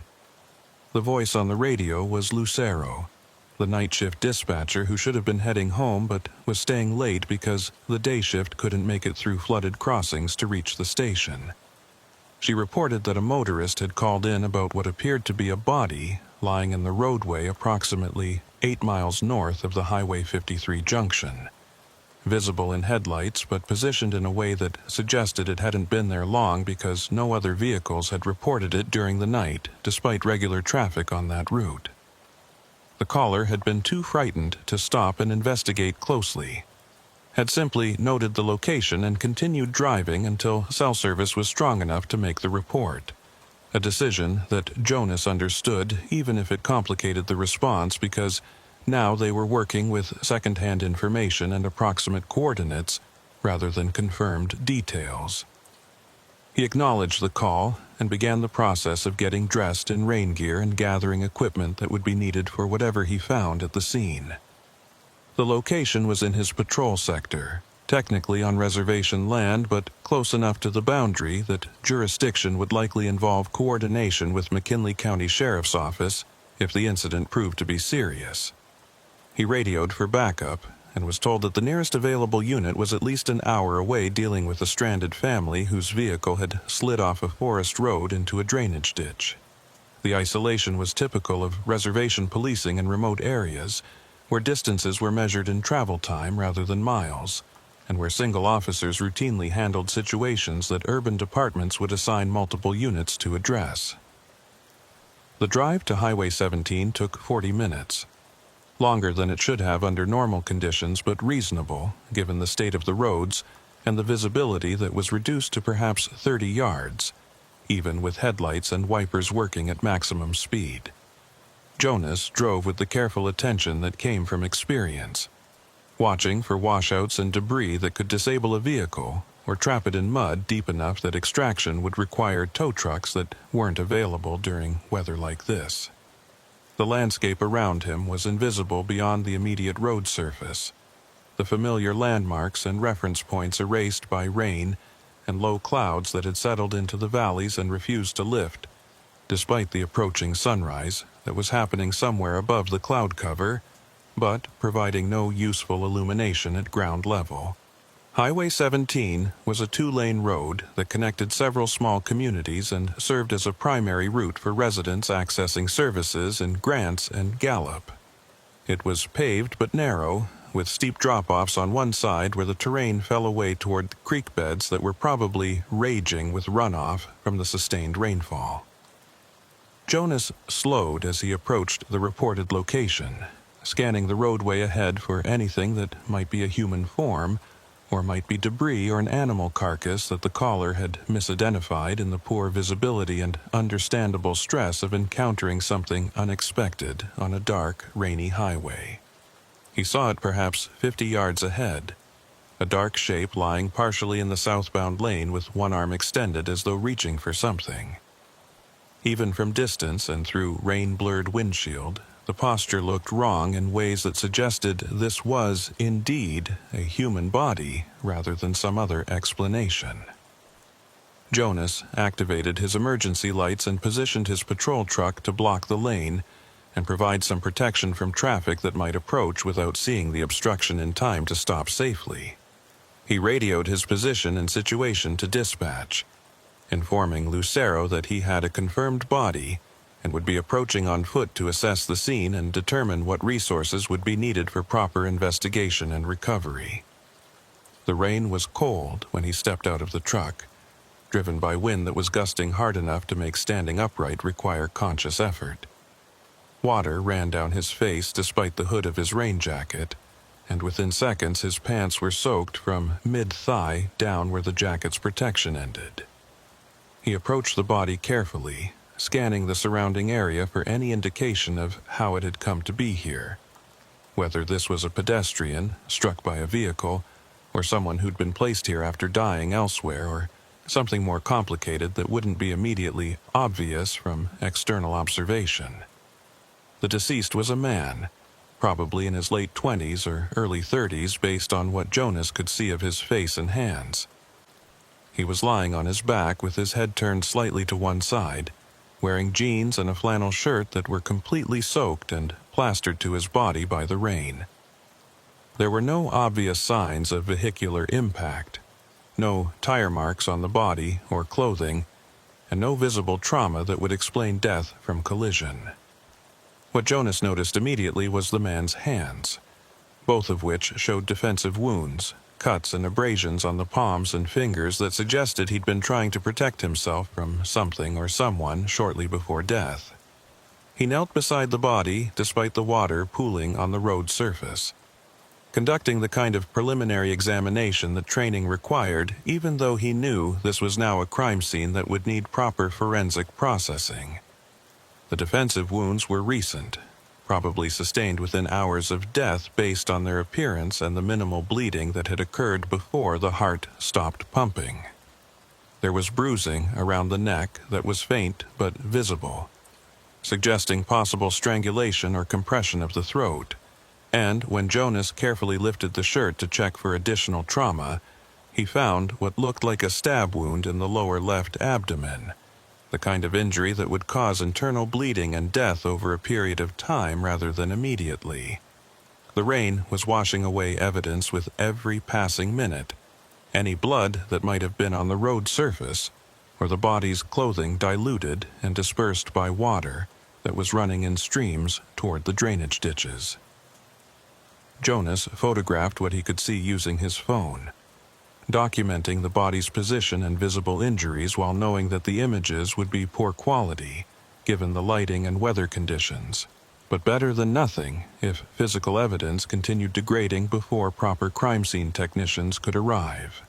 The voice on the radio was Lucero, the night shift dispatcher who should have been heading home but was staying late because the day shift couldn't make it through flooded crossings to reach the station. She reported that a motorist had called in about what appeared to be a body lying in the roadway approximately 8 miles north of the Highway 53 junction, visible in headlights but positioned in a way that suggested it hadn't been there long because no other vehicles had reported it during the night despite regular traffic on that route. The caller had been too frightened to stop and investigate closely, had simply noted the location and continued driving until cell service was strong enough to make the report, a decision that Jonas understood even if it complicated the response because now they were working with second-hand information and approximate coordinates rather than confirmed details. He acknowledged the call and began the process of getting dressed in rain gear and gathering equipment that would be needed for whatever he found at the scene. The location was in his patrol sector, technically on reservation land but close enough to the boundary that jurisdiction would likely involve coordination with McKinley County Sheriff's Office if the incident proved to be serious. He radioed for backup, and was told that the nearest available unit was at least an hour away dealing with a stranded family whose vehicle had slid off a forest road into a drainage ditch. The isolation was typical of reservation policing in remote areas, where distances were measured in travel time rather than miles, and where single officers routinely handled situations that urban departments would assign multiple units to address. The drive to Highway 17 took 40 minutes. Longer than it should have under normal conditions, but reasonable, given the state of the roads and the visibility that was reduced to perhaps 30 yards, even with headlights and wipers working at maximum speed. Jonas drove with the careful attention that came from experience, watching for washouts and debris that could disable a vehicle or trap it in mud deep enough that extraction would require tow trucks that weren't available during weather like this. The landscape around him was invisible beyond the immediate road surface, the familiar landmarks and reference points erased by rain and low clouds that had settled into the valleys and refused to lift, despite the approaching sunrise that was happening somewhere above the cloud cover, but providing no useful illumination at ground level. Highway 17 was a two-lane road that connected several small communities and served as a primary route for residents accessing services in Grants and Gallup. It was paved but narrow, with steep drop-offs on one side where the terrain fell away toward creek beds that were probably raging with runoff from the sustained rainfall. Jonas slowed as he approached the reported location, scanning the roadway ahead for anything that might be a human form, or might be debris or an animal carcass that the caller had misidentified in the poor visibility and understandable stress of encountering something unexpected on a dark, rainy highway. He saw it perhaps 50 yards ahead, a dark shape lying partially in the southbound lane with one arm extended as though reaching for something. Even from distance and through rain-blurred windshield, the posture looked wrong in ways that suggested this was, indeed, a human body rather than some other explanation. Jonas activated his emergency lights and positioned his patrol truck to block the lane and provide some protection from traffic that might approach without seeing the obstruction in time to stop safely. He radioed his position and situation to dispatch, informing Lucero that he had a confirmed body and would be approaching on foot to assess the scene and determine what resources would be needed for proper investigation and recovery. The rain was cold when he stepped out of the truck, driven by wind that was gusting hard enough to make standing upright require conscious effort. Water ran down his face despite the hood of his rain jacket, and within seconds his pants were soaked from mid-thigh down where the jacket's protection ended. He approached the body carefully, scanning the surrounding area for any indication of how it had come to be here. Whether this was a pedestrian, struck by a vehicle, or someone who'd been placed here after dying elsewhere, or something more complicated that wouldn't be immediately obvious from external observation. The deceased was a man, probably in his late 20s or early 30s based on what Jonas could see of his face and hands. He was lying on his back with his head turned slightly to one side, wearing jeans and a flannel shirt that were completely soaked and plastered to his body by the rain. There were no obvious signs of vehicular impact, no tire marks on the body or clothing, and no visible trauma that would explain death from collision. What Jonas noticed immediately was the man's hands, both of which showed defensive wounds, cuts and abrasions on the palms and fingers that suggested he'd been trying to protect himself from something or someone shortly before death. He knelt beside the body despite the water pooling on the road surface, conducting the kind of preliminary examination that training required, even though he knew this was now a crime scene that would need proper forensic processing. The defensive wounds were recent, probably sustained within hours of death based on their appearance and the minimal bleeding that had occurred before the heart stopped pumping. There was bruising around the neck that was faint but visible, suggesting possible strangulation or compression of the throat, and when Jonas carefully lifted the shirt to check for additional trauma, he found what looked like a stab wound in the lower left abdomen, the kind of injury that would cause internal bleeding and death over a period of time rather than immediately. The rain was washing away evidence with every passing minute. Any blood that might have been on the road surface, or the body's clothing diluted and dispersed by water that was running in streams toward the drainage ditches. Jonas photographed what he could see using his phone, documenting the body's position and visible injuries while knowing that the images would be poor quality, given the lighting and weather conditions, but better than nothing if physical evidence continued degrading before proper crime scene technicians could arrive.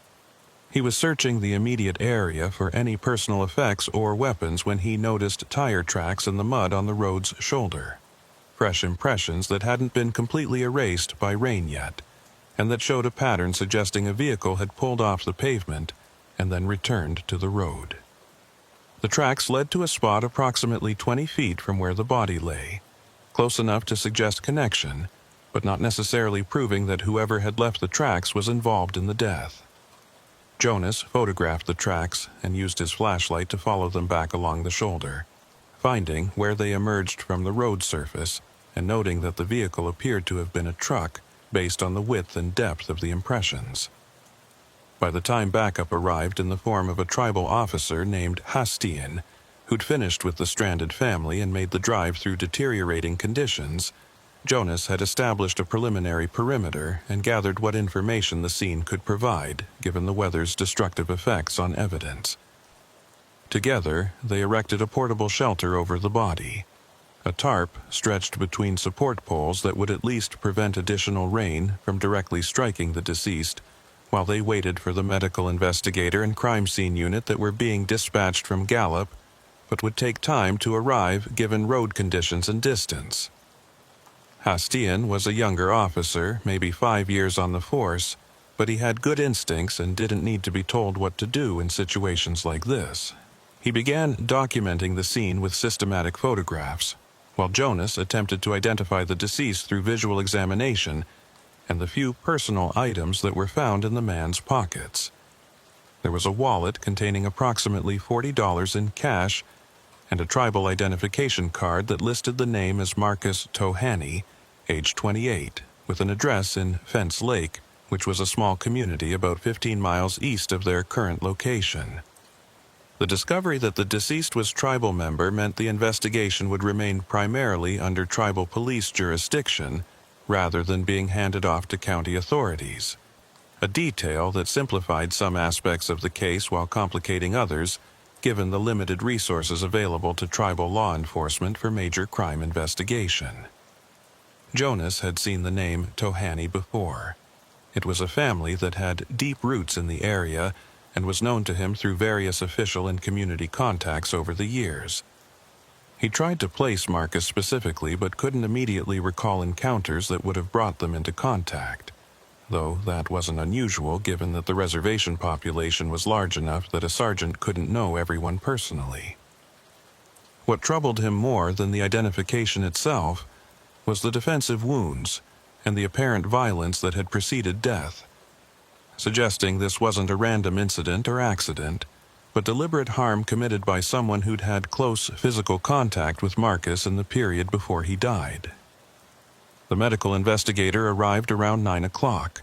He was searching the immediate area for any personal effects or weapons when he noticed tire tracks in the mud on the road's shoulder, fresh impressions that hadn't been completely erased by rain yet, and that showed a pattern suggesting a vehicle had pulled off the pavement and then returned to the road. The tracks led to a spot approximately 20 feet from where the body lay, close enough to suggest connection, but not necessarily proving that whoever had left the tracks was involved in the death. Jonas photographed the tracks and used his flashlight to follow them back along the shoulder, finding where they emerged from the road surface and noting that the vehicle appeared to have been a truck based on the width and depth of the impressions. By the time backup arrived in the form of a tribal officer named Hastian, who'd finished with the stranded family and made the drive through deteriorating conditions, Jonas had established a preliminary perimeter and gathered what information the scene could provide, given the weather's destructive effects on evidence. Together, they erected a portable shelter over the body, a tarp stretched between support poles that would at least prevent additional rain from directly striking the deceased, while they waited for the medical investigator and crime scene unit that were being dispatched from Gallup, but would take time to arrive given road conditions and distance. Hastian was a younger officer, maybe 5 years on the force, but he had good instincts and didn't need to be told what to do in situations like this. He began documenting the scene with systematic photographs, while Jonas attempted to identify the deceased through visual examination and the few personal items that were found in the man's pockets. There was a wallet containing approximately $40 in cash and a tribal identification card that listed the name as Marcus Tohani, age 28, with an address in Fence Lake, which was a small community about 15 miles east of their current location. The discovery that the deceased was tribal member meant the investigation would remain primarily under tribal police jurisdiction rather than being handed off to county authorities, a detail that simplified some aspects of the case while complicating others, given the limited resources available to tribal law enforcement for major crime investigation. Jonas had seen the name Tohani before. It was a family that had deep roots in the area and was known to him through various official and community contacts over the years. He tried to place Marcus specifically but couldn't immediately recall encounters that would have brought them into contact, though that wasn't unusual given that the reservation population was large enough that a sergeant couldn't know everyone personally. What troubled him more than the identification itself was the defensive wounds and the apparent violence that had preceded death, suggesting this wasn't a random incident or accident, but deliberate harm committed by someone who'd had close physical contact with Marcus in the period before he died. The medical investigator arrived around 9 o'clock,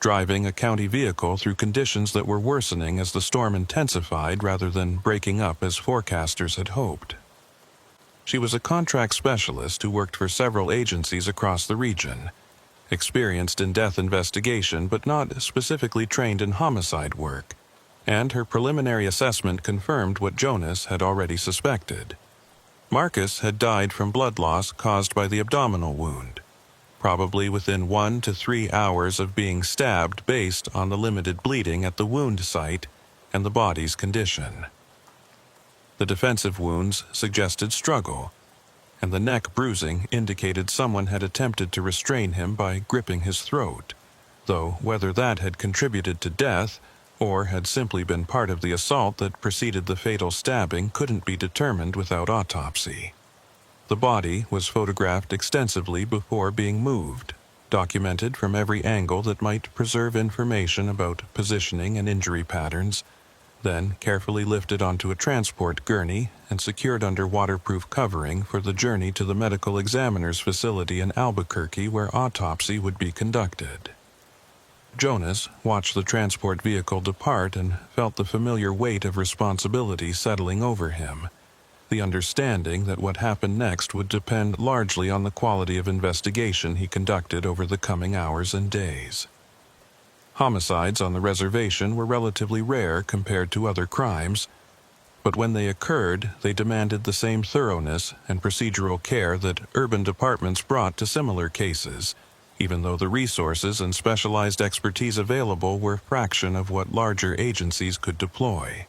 driving a county vehicle through conditions that were worsening as the storm intensified rather than breaking up as forecasters had hoped. She was a contract specialist who worked for several agencies across the region, experienced in death investigation but not specifically trained in homicide work, and her preliminary assessment confirmed what Jonas had already suspected. Marcus had died from blood loss caused by the abdominal wound, probably within 1 to 3 hours of being stabbed based on the limited bleeding at the wound site and the body's condition. The defensive wounds suggested struggle, and the neck bruising indicated someone had attempted to restrain him by gripping his throat, though whether that had contributed to death or had simply been part of the assault that preceded the fatal stabbing couldn't be determined without autopsy. The body was photographed extensively before being moved, documented from every angle that might preserve information about positioning and injury patterns, then carefully lifted onto a transport gurney and secured under waterproof covering for the journey to the medical examiner's facility in Albuquerque where autopsy would be conducted. Jonas watched the transport vehicle depart and felt the familiar weight of responsibility settling over him, the understanding that what happened next would depend largely on the quality of investigation he conducted over the coming hours and days. Homicides on the reservation were relatively rare compared to other crimes, but when they occurred, they demanded the same thoroughness and procedural care that urban departments brought to similar cases, even though the resources and specialized expertise available were a fraction of what larger agencies could deploy.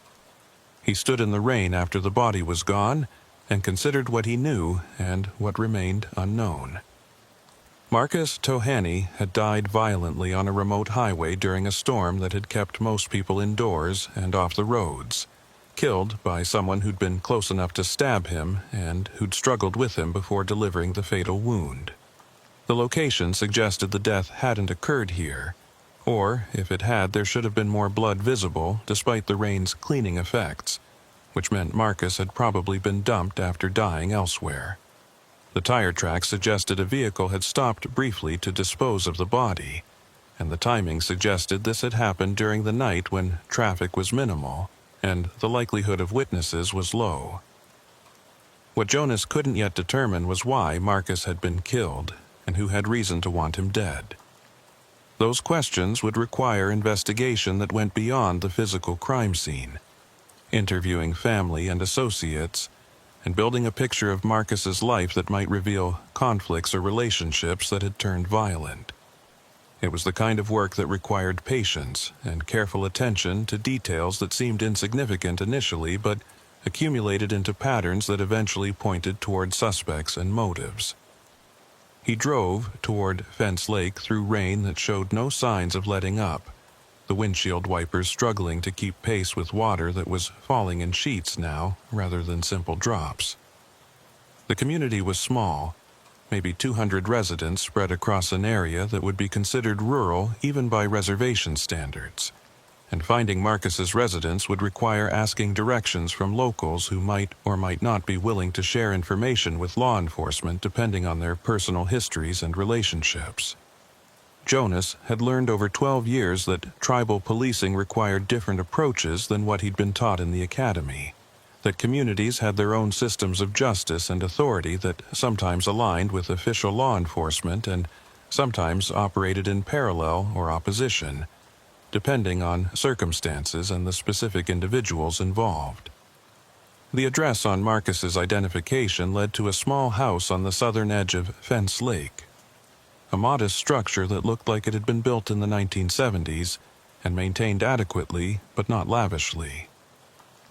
He stood in the rain after the body was gone and considered what he knew and what remained unknown. Marcus Tohaney had died violently on a remote highway during a storm that had kept most people indoors and off the roads, killed by someone who'd been close enough to stab him and who'd struggled with him before delivering the fatal wound. The location suggested the death hadn't occurred here, or, if it had, there should have been more blood visible despite the rain's cleaning effects, which meant Marcus had probably been dumped after dying elsewhere. The tire tracks suggested a vehicle had stopped briefly to dispose of the body, and the timing suggested this had happened during the night when traffic was minimal and the likelihood of witnesses was low. What Jonas couldn't yet determine was why Marcus had been killed and who had reason to want him dead. Those questions would require investigation that went beyond the physical crime scene, interviewing family and associates, and building a picture of Marcus's life that might reveal conflicts or relationships that had turned violent. It was the kind of work that required patience and careful attention to details that seemed insignificant initially but accumulated into patterns that eventually pointed toward suspects and motives. He drove toward Fence Lake through rain that showed no signs of letting up, the windshield wipers struggling to keep pace with water that was falling in sheets now rather than simple drops. The community was small, maybe 200 residents spread across an area that would be considered rural even by reservation standards, and finding Marcus's residence would require asking directions from locals who might or might not be willing to share information with law enforcement depending on their personal histories and relationships. Jonas had learned over 12 years that tribal policing required different approaches than what he'd been taught in the academy, that communities had their own systems of justice and authority that sometimes aligned with official law enforcement and sometimes operated in parallel or opposition, depending on circumstances and the specific individuals involved. The address on Marcus's identification led to a small house on the southern edge of Fence Lake, a modest structure that looked like it had been built in the 1970s and maintained adequately but not lavishly.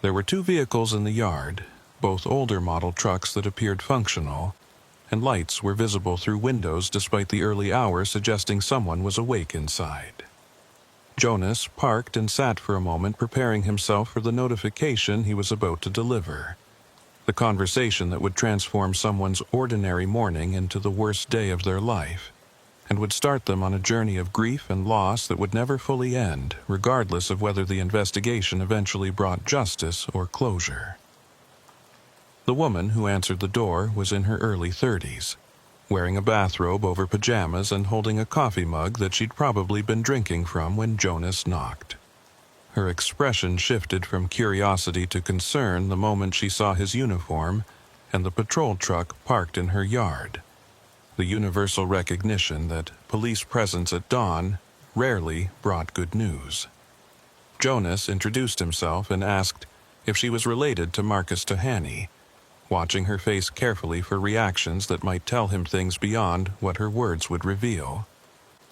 There were 2 vehicles in the yard, both older model trucks that appeared functional, and lights were visible through windows despite the early hours suggesting someone was awake inside. Jonas parked and sat for a moment preparing himself for the notification he was about to deliver, the conversation that would transform someone's ordinary morning into the worst day of their life, and would start them on a journey of grief and loss that would never fully end, regardless of whether the investigation eventually brought justice or closure. The woman who answered the door was in her early 30s, wearing a bathrobe over pajamas and holding a coffee mug that she'd probably been drinking from when Jonas knocked. Her expression shifted from curiosity to concern the moment she saw his uniform and the patrol truck parked in her yard, the universal recognition that police presence at dawn rarely brought good news. Jonas introduced himself and asked if she was related to Marcus Tohaney, watching her face carefully for reactions that might tell him things beyond what her words would reveal.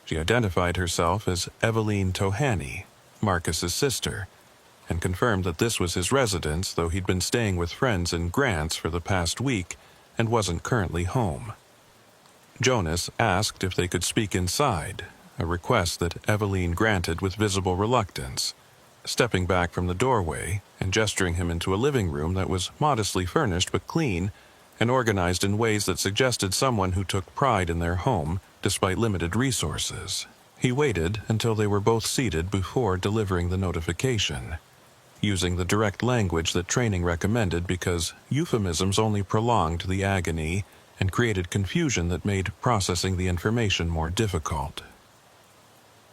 She identified herself as Eveline Tohaney, Marcus's sister, and confirmed that this was his residence, though he'd been staying with friends in Grants for the past week and wasn't currently home. Jonas asked if they could speak inside, a request that Eveline granted with visible reluctance, stepping back from the doorway and gesturing him into a living room that was modestly furnished but clean and organized in ways that suggested someone who took pride in their home despite limited resources. He waited until they were both seated before delivering the notification. using the direct language that training recommended because euphemisms only prolonged the agony and created confusion that made processing the information more difficult.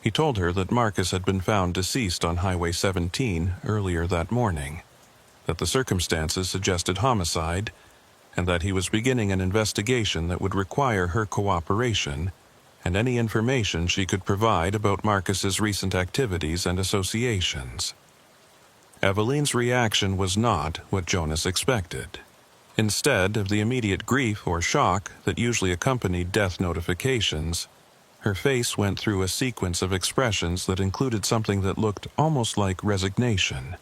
He told her that Marcus had been found deceased on Highway 17 earlier that morning, that the circumstances suggested homicide, and that he was beginning an investigation that would require her cooperation and any information she could provide about Marcus's recent activities and associations. Eveline's reaction was not what Jonas expected. Instead of the immediate grief or shock that usually accompanied death notifications, her face went through a sequence of expressions that included something that looked almost like resignation,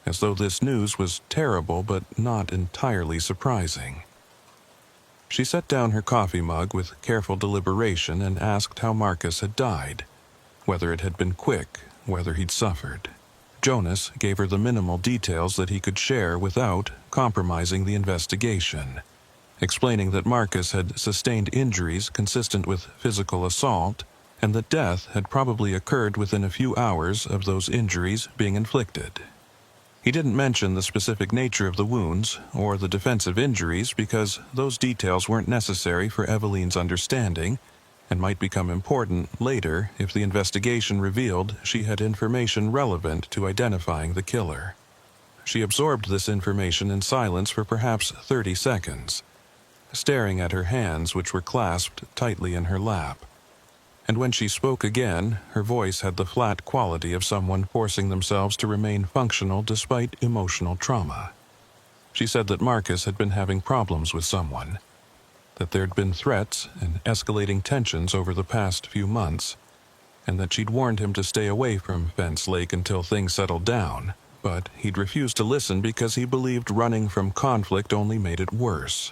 as though this news was terrible but not entirely surprising. She set down her coffee mug with careful deliberation and asked how Marcus had died, whether it had been quick, whether he'd suffered. Jonas gave her the minimal details that he could share without compromising the investigation, explaining that Marcus had sustained injuries consistent with physical assault and that death had probably occurred within a few hours of those injuries being inflicted. He didn't mention the specific nature of the wounds or the defensive injuries because those details weren't necessary for Eveline's understanding and might become important later if the investigation revealed she had information relevant to identifying the killer. She absorbed this information in silence for perhaps 30 seconds, staring at her hands which were clasped tightly in her lap. And when she spoke again, her voice had the flat quality of someone forcing themselves to remain functional despite emotional trauma. She said that Marcus had been having problems with someone, that there'd been threats and escalating tensions over the past few months, and that she'd warned him to stay away from Fence Lake until things settled down, but he'd refused to listen because he believed running from conflict only made it worse.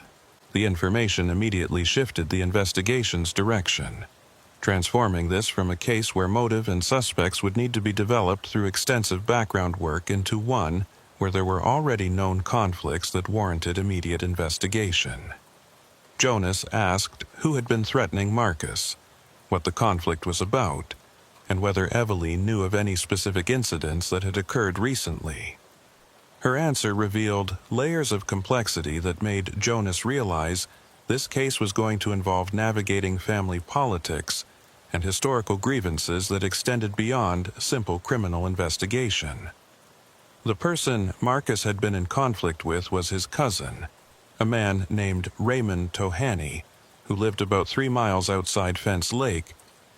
The information immediately shifted the investigation's direction, transforming this from a case where motive and suspects would need to be developed through extensive background work into one where there were already known conflicts that warranted immediate investigation. Jonas asked who had been threatening Marcus, what the conflict was about, and whether Eveline knew of any specific incidents that had occurred recently. Her answer revealed layers of complexity that made Jonas realize this case was going to involve navigating family politics and historical grievances that extended beyond simple criminal investigation. The person Marcus had been in conflict with was his cousin, a man named Raymond Tohaney, who lived about 3 miles outside Fence Lake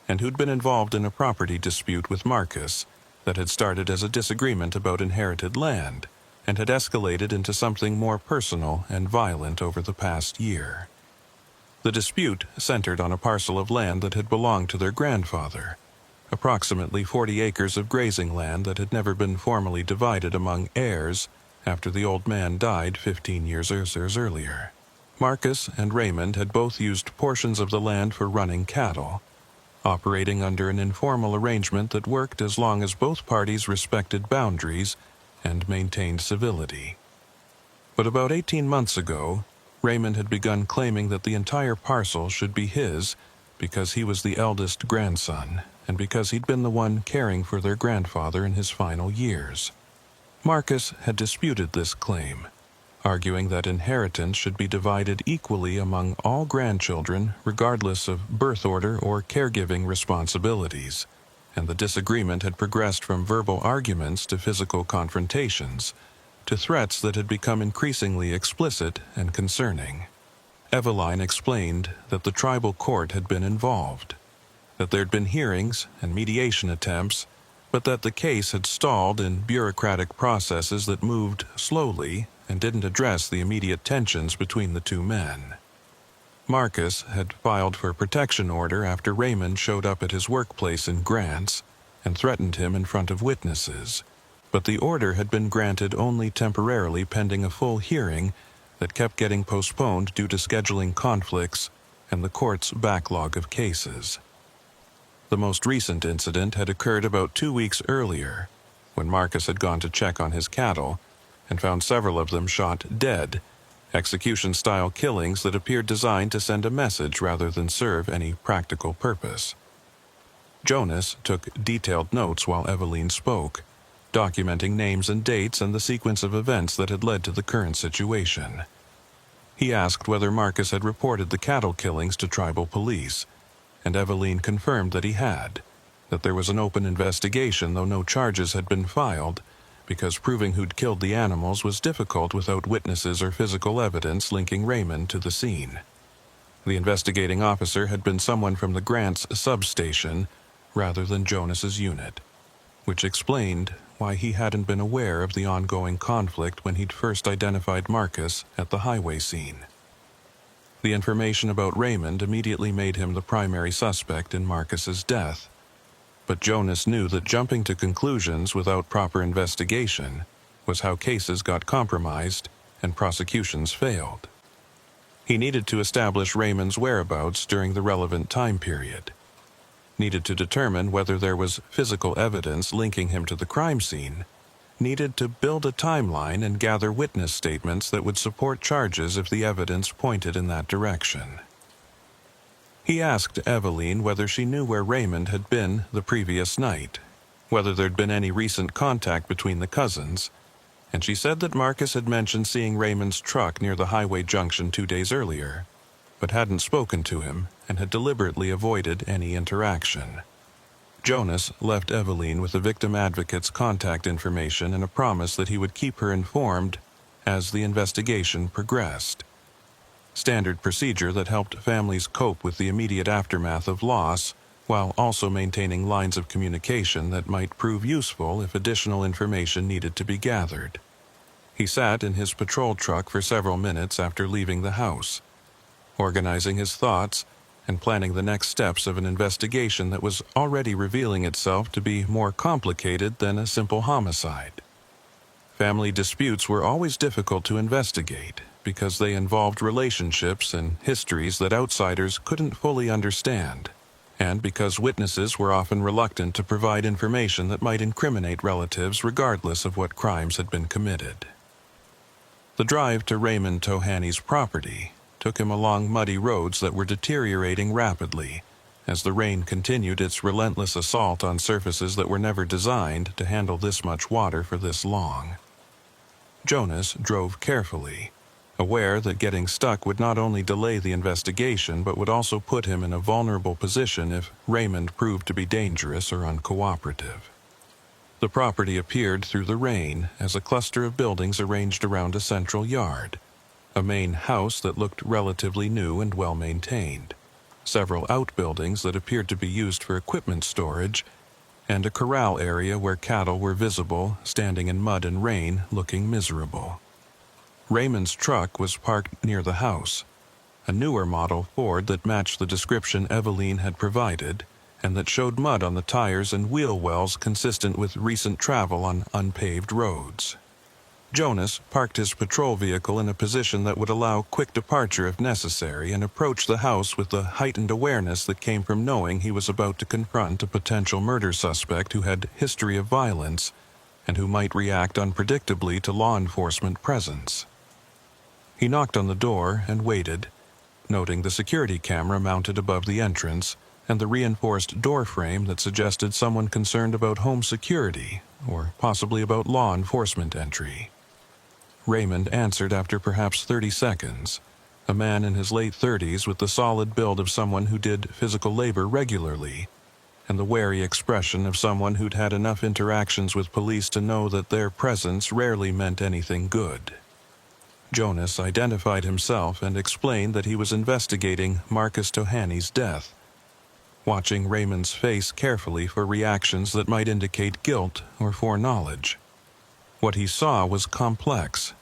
and who'd been involved in a property dispute with Marcus that had started as a disagreement about inherited land and had escalated into something more personal and violent over the past year. The dispute centered on a parcel of land that had belonged to their grandfather, approximately 40 acres of grazing land that had never been formally divided among heirs after the old man died 15 years earlier. Marcus and Raymond had both used portions of the land for running cattle, operating under an informal arrangement that worked as long as both parties respected boundaries and maintained civility. But about 18 months ago, Raymond had begun claiming that the entire parcel should be his because he was the eldest grandson and because he'd been the one caring for their grandfather in his final years. Marcus had disputed this claim, arguing that inheritance should be divided equally among all grandchildren regardless of birth order or caregiving responsibilities, and the disagreement had progressed from verbal arguments to physical confrontations, to threats that had become increasingly explicit and concerning. Eveline explained that the tribal court had been involved, that there'd been hearings and mediation attempts, but that the case had stalled in bureaucratic processes that moved slowly and didn't address the immediate tensions between the two men. Marcus had filed for a protection order after Raymond showed up at his workplace in Grants and threatened him in front of witnesses, but the order had been granted only temporarily pending a full hearing that kept getting postponed due to scheduling conflicts and the court's backlog of cases. The most recent incident had occurred about 2 weeks earlier, when Marcus had gone to check on his cattle and found several of them shot dead, execution-style killings that appeared designed to send a message rather than serve any practical purpose. Jonas took detailed notes while Eveline spoke, documenting names and dates and the sequence of events that had led to the current situation. He asked whether Marcus had reported the cattle killings to tribal police, and Eveline confirmed that he had, that there was an open investigation though no charges had been filed, because proving who'd killed the animals was difficult without witnesses or physical evidence linking Raymond to the scene. The investigating officer had been someone from the Grants substation rather than Jonas's unit, which explained why he hadn't been aware of the ongoing conflict when he'd first identified Marcus at the highway scene. The information about Raymond immediately made him the primary suspect in Marcus's death, but Jonas knew that jumping to conclusions without proper investigation was how cases got compromised and prosecutions failed. He needed to establish Raymond's whereabouts during the relevant time period, needed to determine whether there was physical evidence linking him to the crime scene, needed to build a timeline and gather witness statements that would support charges if the evidence pointed in that direction. He asked Eveline whether she knew where Raymond had been the previous night, whether there'd been any recent contact between the cousins, and she said that Marcus had mentioned seeing Raymond's truck near the highway junction 2 days earlier, but hadn't spoken to him and had deliberately avoided any interaction. Jonas left Eveline with the victim advocate's contact information and a promise that he would keep her informed as the investigation progressed. Standard procedure that helped families cope with the immediate aftermath of loss, while also maintaining lines of communication that might prove useful if additional information needed to be gathered. He sat in his patrol truck for several minutes after leaving the house, organizing his thoughts and planning the next steps of an investigation that was already revealing itself to be more complicated than a simple homicide. Family disputes were always difficult to investigate because they involved relationships and histories that outsiders couldn't fully understand, and because witnesses were often reluctant to provide information that might incriminate relatives regardless of what crimes had been committed. The drive to Raymond Tohaney's property took him along muddy roads that were deteriorating rapidly as the rain continued its relentless assault on surfaces that were never designed to handle this much water for this long. Jonas drove carefully, aware that getting stuck would not only delay the investigation but would also put him in a vulnerable position if Raymond proved to be dangerous or uncooperative. The property appeared through the rain as a cluster of buildings arranged around a central yard, a main house that looked relatively new and well-maintained, several outbuildings that appeared to be used for equipment storage, and a corral area where cattle were visible, standing in mud and rain, looking miserable. Raymond's truck was parked near the house, a newer model Ford that matched the description Eveline had provided, and that showed mud on the tires and wheel wells consistent with recent travel on unpaved roads. Jonas parked his patrol vehicle in a position that would allow quick departure if necessary and approached the house with the heightened awareness that came from knowing he was about to confront a potential murder suspect who had history of violence and who might react unpredictably to law enforcement presence. He knocked on the door and waited, noting the security camera mounted above the entrance and the reinforced door frame that suggested someone concerned about home security or possibly about law enforcement entry. Raymond answered after perhaps 30 seconds, a man in his late 30s with the solid build of someone who did physical labor regularly, and the wary expression of someone who'd had enough interactions with police to know that their presence rarely meant anything good. Jonas identified himself and explained that he was investigating Marcus Tohaney's death, watching Raymond's face carefully for reactions that might indicate guilt or foreknowledge. What he saw was complex,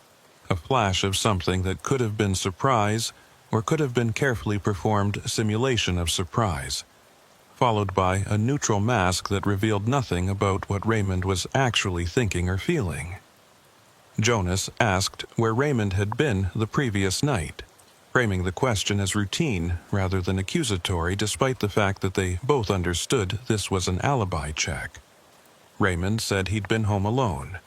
a flash of something that could have been surprise or could have been carefully performed simulation of surprise, followed by a neutral mask that revealed nothing about what Raymond was actually thinking or feeling. Jonas asked where Raymond had been the previous night, framing the question as routine rather than accusatory despite the fact that they both understood this was an alibi check. Raymond said he'd been home alone,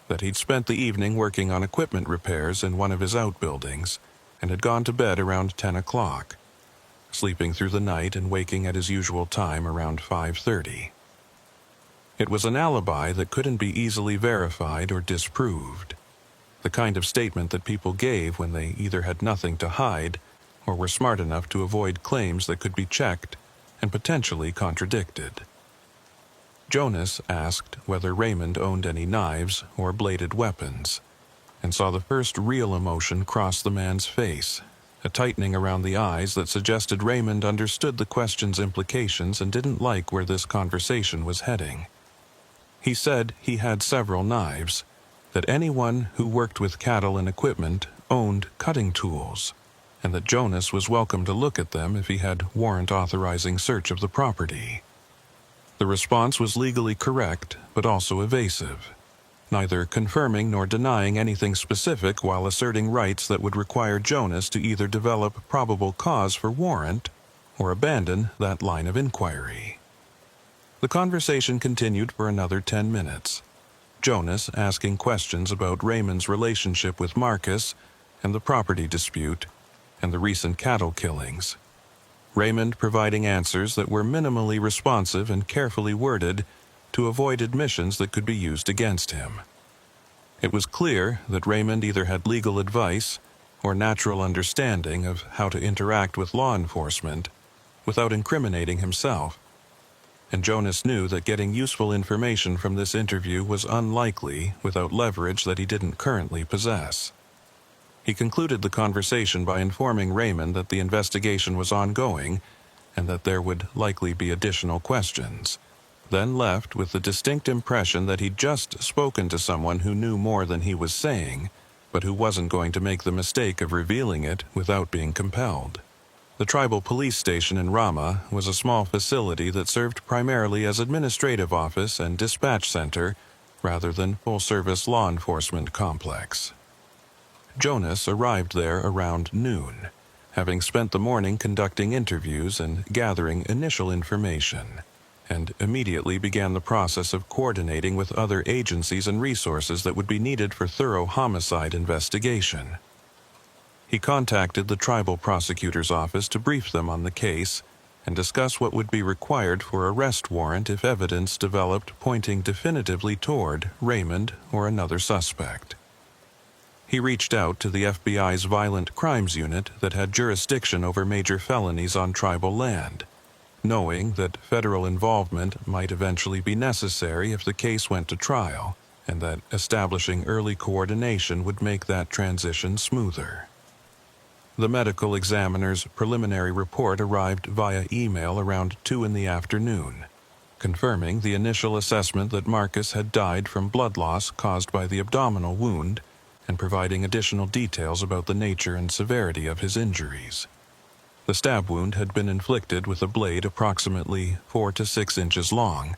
that he'd spent the evening working on equipment repairs in one of his outbuildings and had gone to bed around 10 o'clock, sleeping through the night and waking at his usual time around 5:30. It was an alibi that couldn't be easily verified or disproved. The kind of statement that people gave when they either had nothing to hide or were smart enough to avoid claims that could be checked and potentially contradicted. Jonas asked whether Raymond owned any knives or bladed weapons, and saw the first real emotion cross the man's face, a tightening around the eyes that suggested Raymond understood the question's implications and didn't like where this conversation was heading. He said he had several knives, that anyone who worked with cattle and equipment owned cutting tools, and that Jonas was welcome to look at them if he had warrant authorizing search of the property. The response was legally correct, but also evasive, neither confirming nor denying anything specific while asserting rights that would require Jonas to either develop probable cause for warrant or abandon that line of inquiry. The conversation continued for another 10 minutes, Jonas asking questions about Raymond's relationship with Marcus and the property dispute and the recent cattle killings. Raymond providing answers that were minimally responsive and carefully worded to avoid admissions that could be used against him. It was clear that Raymond either had legal advice or natural understanding of how to interact with law enforcement without incriminating himself, and Jonas knew that getting useful information from this interview was unlikely without leverage that he didn't currently possess. He concluded the conversation by informing Raymond that the investigation was ongoing and that there would likely be additional questions, then left with the distinct impression that he'd just spoken to someone who knew more than he was saying, but who wasn't going to make the mistake of revealing it without being compelled. The tribal police station in Rama was a small facility that served primarily as administrative office and dispatch center rather than full-service law enforcement complex. Jonas arrived there around noon, having spent the morning conducting interviews and gathering initial information, and immediately began the process of coordinating with other agencies and resources that would be needed for thorough homicide investigation. He contacted the tribal prosecutor's office to brief them on the case and discuss what would be required for arrest warrant if evidence developed pointing definitively toward Raymond or another suspect. He reached out to the FBI's Violent Crimes Unit that had jurisdiction over major felonies on tribal land, knowing that federal involvement might eventually be necessary if the case went to trial, and that establishing early coordination would make that transition smoother. The medical examiner's preliminary report arrived via email around 2 in the afternoon, confirming the initial assessment that Marcus had died from blood loss caused by the abdominal wound and providing additional details about the nature and severity of his injuries. The stab wound had been inflicted with a blade approximately 4 to 6 inches long,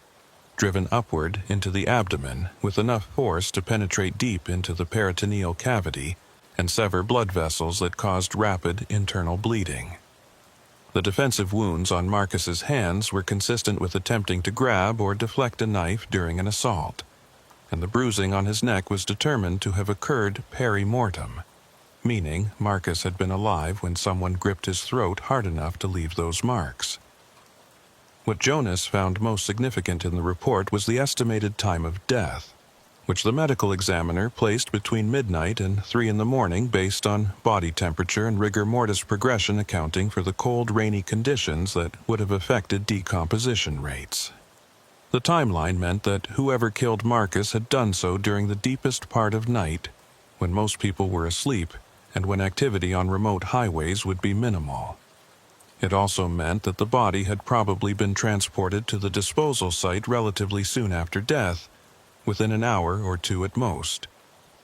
driven upward into the abdomen with enough force to penetrate deep into the peritoneal cavity and sever blood vessels that caused rapid internal bleeding. The defensive wounds on Marcus's hands were consistent with attempting to grab or deflect a knife during an assault, and the bruising on his neck was determined to have occurred peri-mortem, meaning Marcus had been alive when someone gripped his throat hard enough to leave those marks. What Jonas found most significant in the report was the estimated time of death, which the medical examiner placed between midnight and 3 in the morning based on body temperature and rigor mortis progression accounting for the cold, rainy conditions that would have affected decomposition rates. The timeline meant that whoever killed Marcus had done so during the deepest part of night, when most people were asleep and when activity on remote highways would be minimal. It also meant that the body had probably been transported to the disposal site relatively soon after death, within an hour or 2 at most,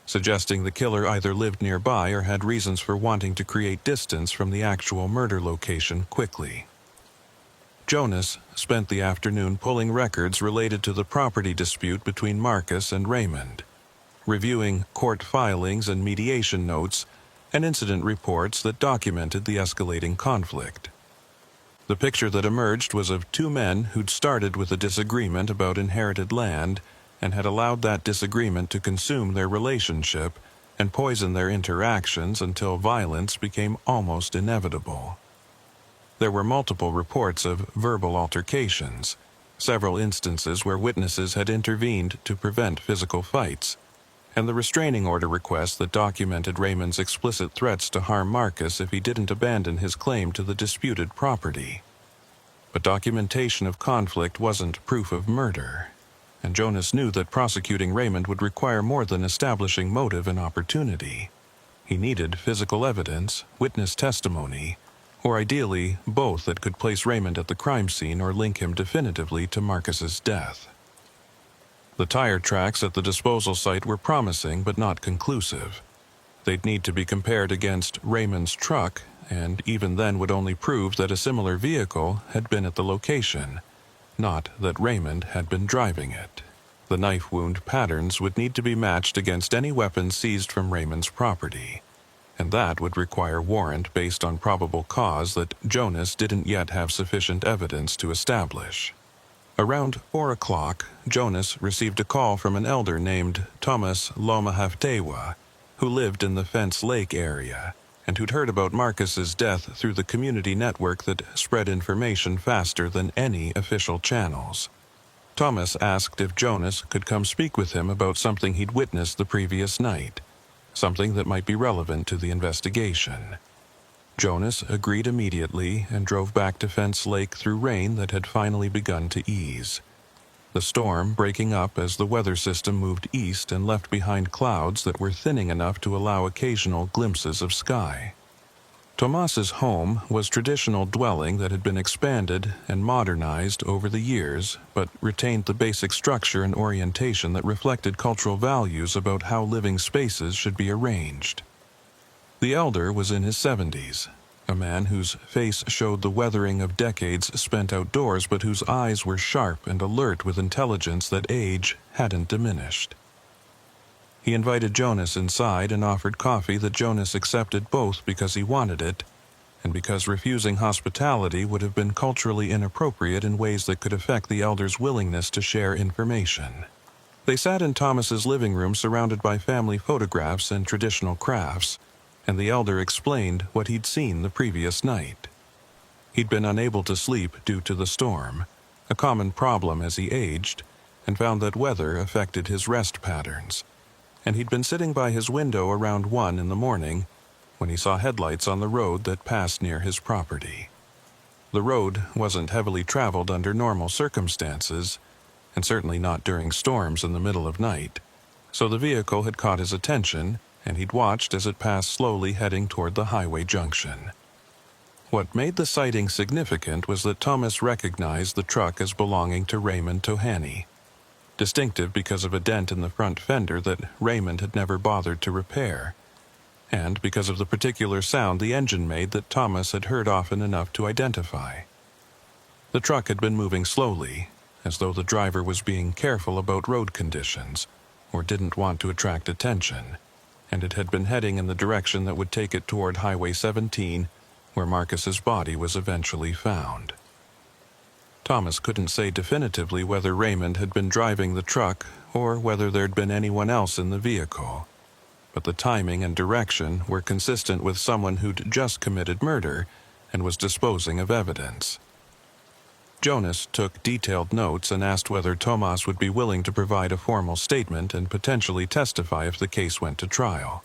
suggesting the killer either lived nearby or had reasons for wanting to create distance from the actual murder location quickly. Jonas spent the afternoon pulling records related to the property dispute between Marcus and Raymond, reviewing court filings and mediation notes and incident reports that documented the escalating conflict. The picture that emerged was of 2 men who'd started with a disagreement about inherited land and had allowed that disagreement to consume their relationship and poison their interactions until violence became almost inevitable. There were multiple reports of verbal altercations, several instances where witnesses had intervened to prevent physical fights, and the restraining order request that documented Raymond's explicit threats to harm Marcus if he didn't abandon his claim to the disputed property. But documentation of conflict wasn't proof of murder, and Jonas knew that prosecuting Raymond would require more than establishing motive and opportunity. He needed physical evidence, witness testimony, or ideally both that could place Raymond at the crime scene or link him definitively to Marcus's death. The tire tracks at the disposal site were promising but not conclusive. They'd need to be compared against Raymond's truck, and even then would only prove that a similar vehicle had been at the location, not that Raymond had been driving it. The knife wound patterns would need to be matched against any weapons seized from Raymond's property, and that would require warrant based on probable cause that Jonas didn't yet have sufficient evidence to establish. Around 4 o'clock, Jonas received a call from an elder named Thomas Lomahaftewa, who lived in the Fence Lake area, and who'd heard about Marcus's death through the community network that spread information faster than any official channels. Thomas asked if Jonas could come speak with him about something he'd witnessed the previous night, something that might be relevant to the investigation. Jonas agreed immediately and drove back to Fence Lake through rain that had finally begun to ease. The storm breaking up as the weather system moved east and left behind clouds that were thinning enough to allow occasional glimpses of sky. Tomas's home was a traditional dwelling that had been expanded and modernized over the years, but retained the basic structure and orientation that reflected cultural values about how living spaces should be arranged. The elder was in his 70s, a man whose face showed the weathering of decades spent outdoors but whose eyes were sharp and alert with intelligence that age hadn't diminished. He invited Jonas inside and offered coffee that Jonas accepted both because he wanted it and because refusing hospitality would have been culturally inappropriate in ways that could affect the elder's willingness to share information. They sat in Thomas's living room surrounded by family photographs and traditional crafts, and the elder explained what he'd seen the previous night. He'd been unable to sleep due to the storm, a common problem as he aged, and found that weather affected his rest patterns. And he'd been sitting by his window around 1 in the morning when he saw headlights on the road that passed near his property. The road wasn't heavily traveled under normal circumstances, and certainly not during storms in the middle of night, so the vehicle had caught his attention, and he'd watched as it passed slowly heading toward the highway junction. What made the sighting significant was that Thomas recognized the truck as belonging to Raymond Tohani, distinctive because of a dent in the front fender that Raymond had never bothered to repair, and because of the particular sound the engine made that Thomas had heard often enough to identify. The truck had been moving slowly, as though the driver was being careful about road conditions, or didn't want to attract attention, and it had been heading in the direction that would take it toward Highway 17, where Marcus's body was eventually found. Thomas couldn't say definitively whether Raymond had been driving the truck or whether there'd been anyone else in the vehicle, but the timing and direction were consistent with someone who'd just committed murder and was disposing of evidence. Jonas took detailed notes and asked whether Tomas would be willing to provide a formal statement and potentially testify if the case went to trial.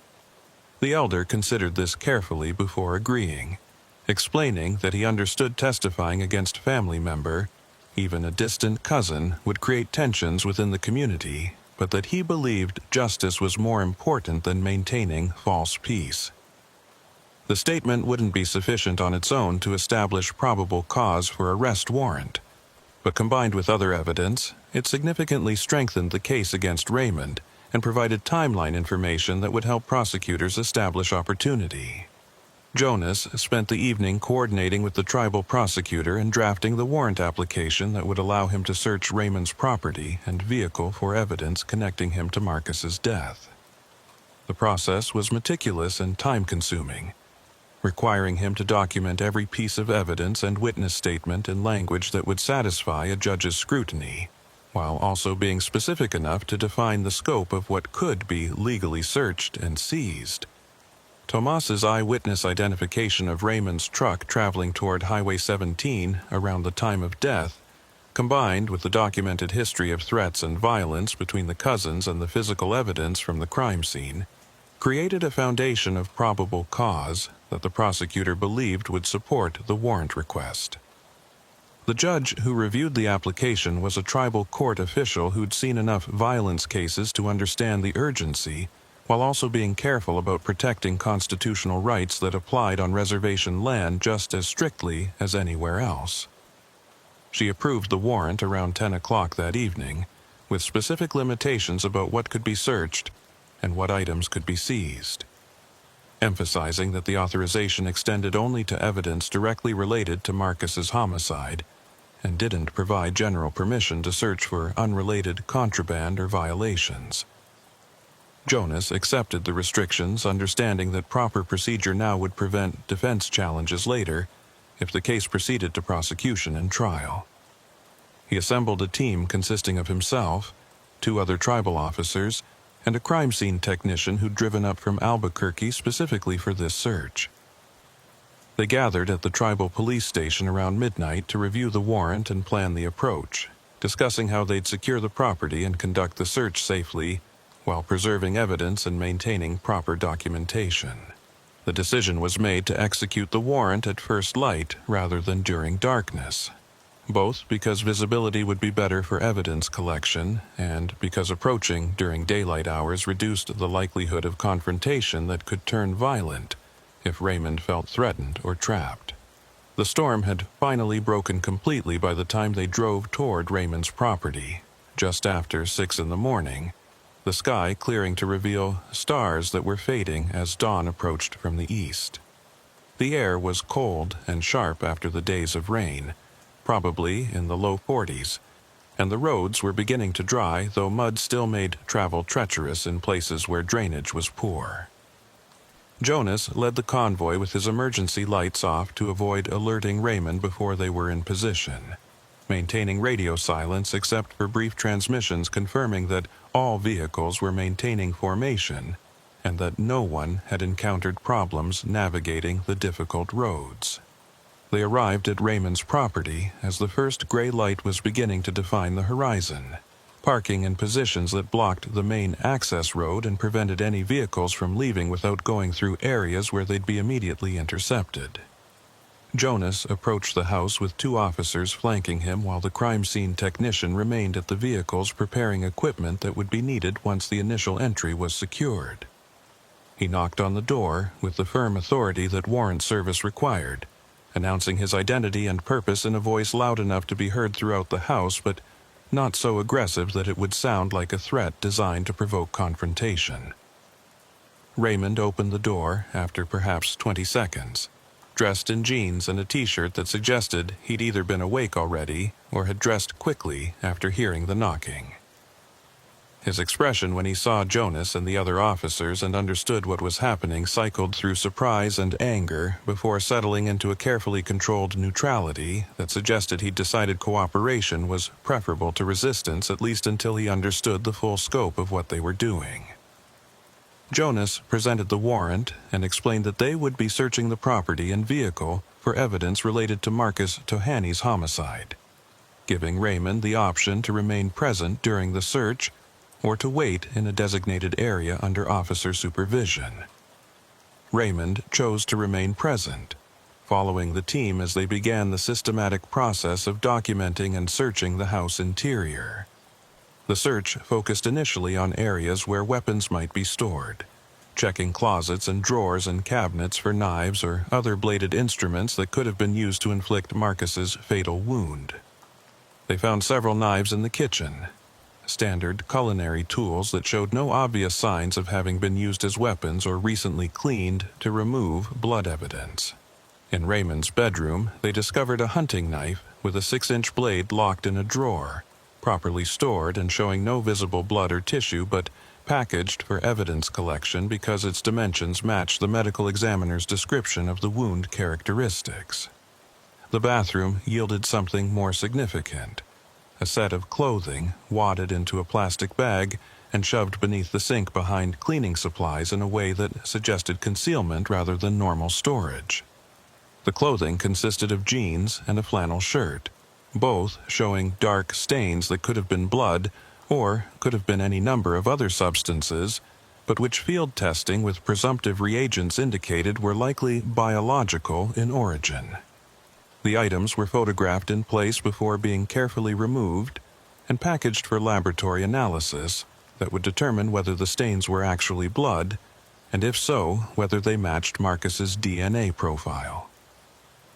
The elder considered this carefully before agreeing, explaining that he understood testifying against a family member, even a distant cousin, would create tensions within the community, but that he believed justice was more important than maintaining false peace. The statement wouldn't be sufficient on its own to establish probable cause for arrest warrant, but combined with other evidence, it significantly strengthened the case against Raymond and provided timeline information that would help prosecutors establish opportunity. Jonas spent the evening coordinating with the tribal prosecutor and drafting the warrant application that would allow him to search Raymond's property and vehicle for evidence connecting him to Marcus's death. The process was meticulous and time-consuming, requiring him to document every piece of evidence and witness statement in language that would satisfy a judge's scrutiny, while also being specific enough to define the scope of what could be legally searched and seized. Tomas's eyewitness identification of Raymond's truck traveling toward Highway 17 around the time of death combined with the documented history of threats and violence between the cousins and the physical evidence from the crime scene, created a foundation of probable cause that the prosecutor believed would support the warrant request. The judge who reviewed the application was a tribal court official who'd seen enough violence cases to understand the urgency, while also being careful about protecting constitutional rights that applied on reservation land just as strictly as anywhere else. She approved the warrant around 10 o'clock that evening, with specific limitations about what could be searched and what items could be seized, emphasizing that the authorization extended only to evidence directly related to Marcus's homicide and didn't provide general permission to search for unrelated contraband or violations. Jonas accepted the restrictions, understanding that proper procedure now would prevent defense challenges later if the case proceeded to prosecution and trial. He assembled a team consisting of himself, 2 other tribal officers, and a crime scene technician who'd driven up from Albuquerque specifically for this search. They gathered at the tribal police station around midnight to review the warrant and plan the approach, discussing how they'd secure the property and conduct the search safely while preserving evidence and maintaining proper documentation. The decision was made to execute the warrant at first light rather than during darkness, both because visibility would be better for evidence collection and because approaching during daylight hours reduced the likelihood of confrontation that could turn violent if Raymond felt threatened or trapped. The storm had finally broken completely by the time they drove toward Raymond's property, just after 6 in the morning, the sky clearing to reveal stars that were fading as dawn approached from the east. The air was cold and sharp after the days of rain, probably in the low 40s, and the roads were beginning to dry, though mud still made travel treacherous in places where drainage was poor. Jonas led the convoy with his emergency lights off to avoid alerting Raymond before they were in position, maintaining radio silence except for brief transmissions confirming that all vehicles were maintaining formation and that no one had encountered problems navigating the difficult roads. They arrived at Raymond's property as the first gray light was beginning to define the horizon, parking in positions that blocked the main access road and prevented any vehicles from leaving without going through areas where they'd be immediately intercepted. Jonas approached the house with 2 officers flanking him while the crime scene technician remained at the vehicles preparing equipment that would be needed once the initial entry was secured. He knocked on the door with the firm authority that warrant service required, announcing his identity and purpose in a voice loud enough to be heard throughout the house but not so aggressive that it would sound like a threat designed to provoke confrontation. Raymond opened the door after perhaps 20 seconds, dressed in jeans and a t-shirt that suggested he'd either been awake already or had dressed quickly after hearing the knocking. His expression when he saw Jonas and the other officers and understood what was happening cycled through surprise and anger before settling into a carefully controlled neutrality that suggested he'd decided cooperation was preferable to resistance, at least until he understood the full scope of what they were doing. Jonas presented the warrant and explained that they would be searching the property and vehicle for evidence related to Marcus Tohany's homicide, giving Raymond the option to remain present during the search or to wait in a designated area under officer supervision. Raymond chose to remain present, following the team as they began the systematic process of documenting and searching the house interior. The search focused initially on areas where weapons might be stored, checking closets and drawers and cabinets for knives or other bladed instruments that could have been used to inflict Marcus's fatal wound. They found several knives in the kitchen, standard culinary tools that showed no obvious signs of having been used as weapons or recently cleaned to remove blood evidence. In Raymond's bedroom, they discovered a hunting knife with a 6-inch blade locked in a drawer, properly stored and showing no visible blood or tissue but packaged for evidence collection because its dimensions matched the medical examiner's description of the wound characteristics. The bathroom yielded something more significant: a set of clothing wadded into a plastic bag and shoved beneath the sink behind cleaning supplies in a way that suggested concealment rather than normal storage. The clothing consisted of jeans and a flannel shirt, both showing dark stains that could have been blood or could have been any number of other substances, but which field testing with presumptive reagents indicated were likely biological in origin. The items were photographed in place before being carefully removed and packaged for laboratory analysis that would determine whether the stains were actually blood, and if so, whether they matched Marcus's DNA profile.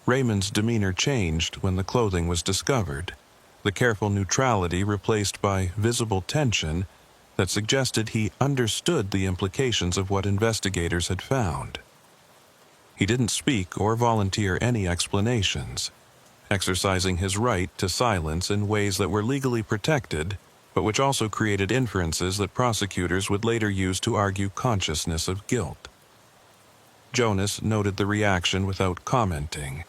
Raymond's demeanor changed when the clothing was discovered, the careful neutrality replaced by visible tension that suggested he understood the implications of what investigators had found. He didn't speak or volunteer any explanations, exercising his right to silence in ways that were legally protected, but which also created inferences that prosecutors would later use to argue consciousness of guilt. Jonas noted the reaction without commenting,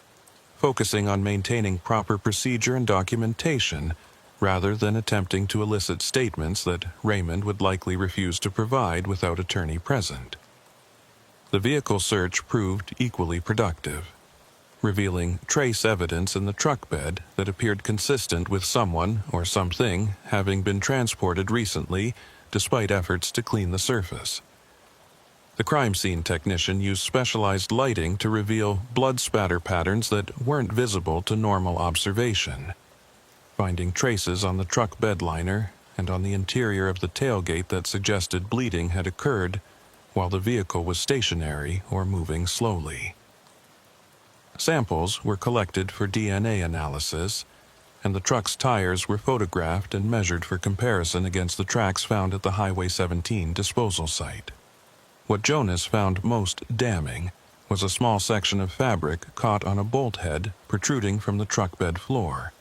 focusing on maintaining proper procedure and documentation rather than attempting to elicit statements that Raymond would likely refuse to provide without attorney present. The vehicle search proved equally productive, revealing trace evidence in the truck bed that appeared consistent with someone or something having been transported recently despite efforts to clean the surface. The crime scene technician used specialized lighting to reveal blood spatter patterns that weren't visible to normal observation, finding traces on the truck bed liner and on the interior of the tailgate that suggested bleeding had occurred while the vehicle was stationary or moving slowly. Samples were collected for DNA analysis, and the truck's tires were photographed and measured for comparison against the tracks found at the Highway 17 disposal site. What Jonas found most damning was a small section of fabric caught on a bolt head protruding from the truck bed floor,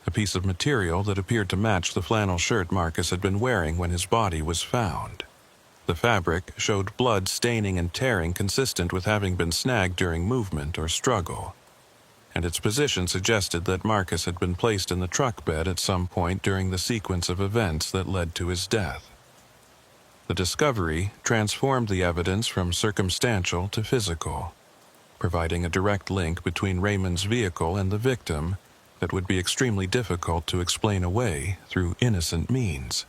a piece of material that appeared to match the flannel shirt Marcus had been wearing when his body was found. The fabric showed blood staining and tearing consistent with having been snagged during movement or struggle, and its position suggested that Marcus had been placed in the truck bed at some point during the sequence of events that led to his death. The discovery transformed the evidence from circumstantial to physical, providing a direct link between Raymond's vehicle and the victim that would be extremely difficult to explain away through innocent means.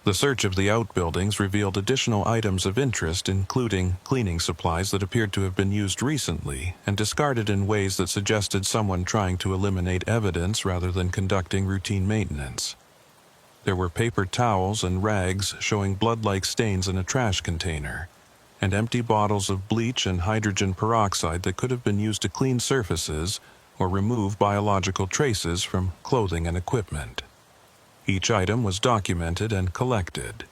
The search of the outbuildings revealed additional items of interest, including cleaning supplies that appeared to have been used recently and discarded in ways that suggested someone trying to eliminate evidence rather than conducting routine maintenance. There were paper towels and rags showing blood-like stains in a trash container, and empty bottles of bleach and hydrogen peroxide that could have been used to clean surfaces or remove biological traces from clothing and equipment. Each item was documented and collected,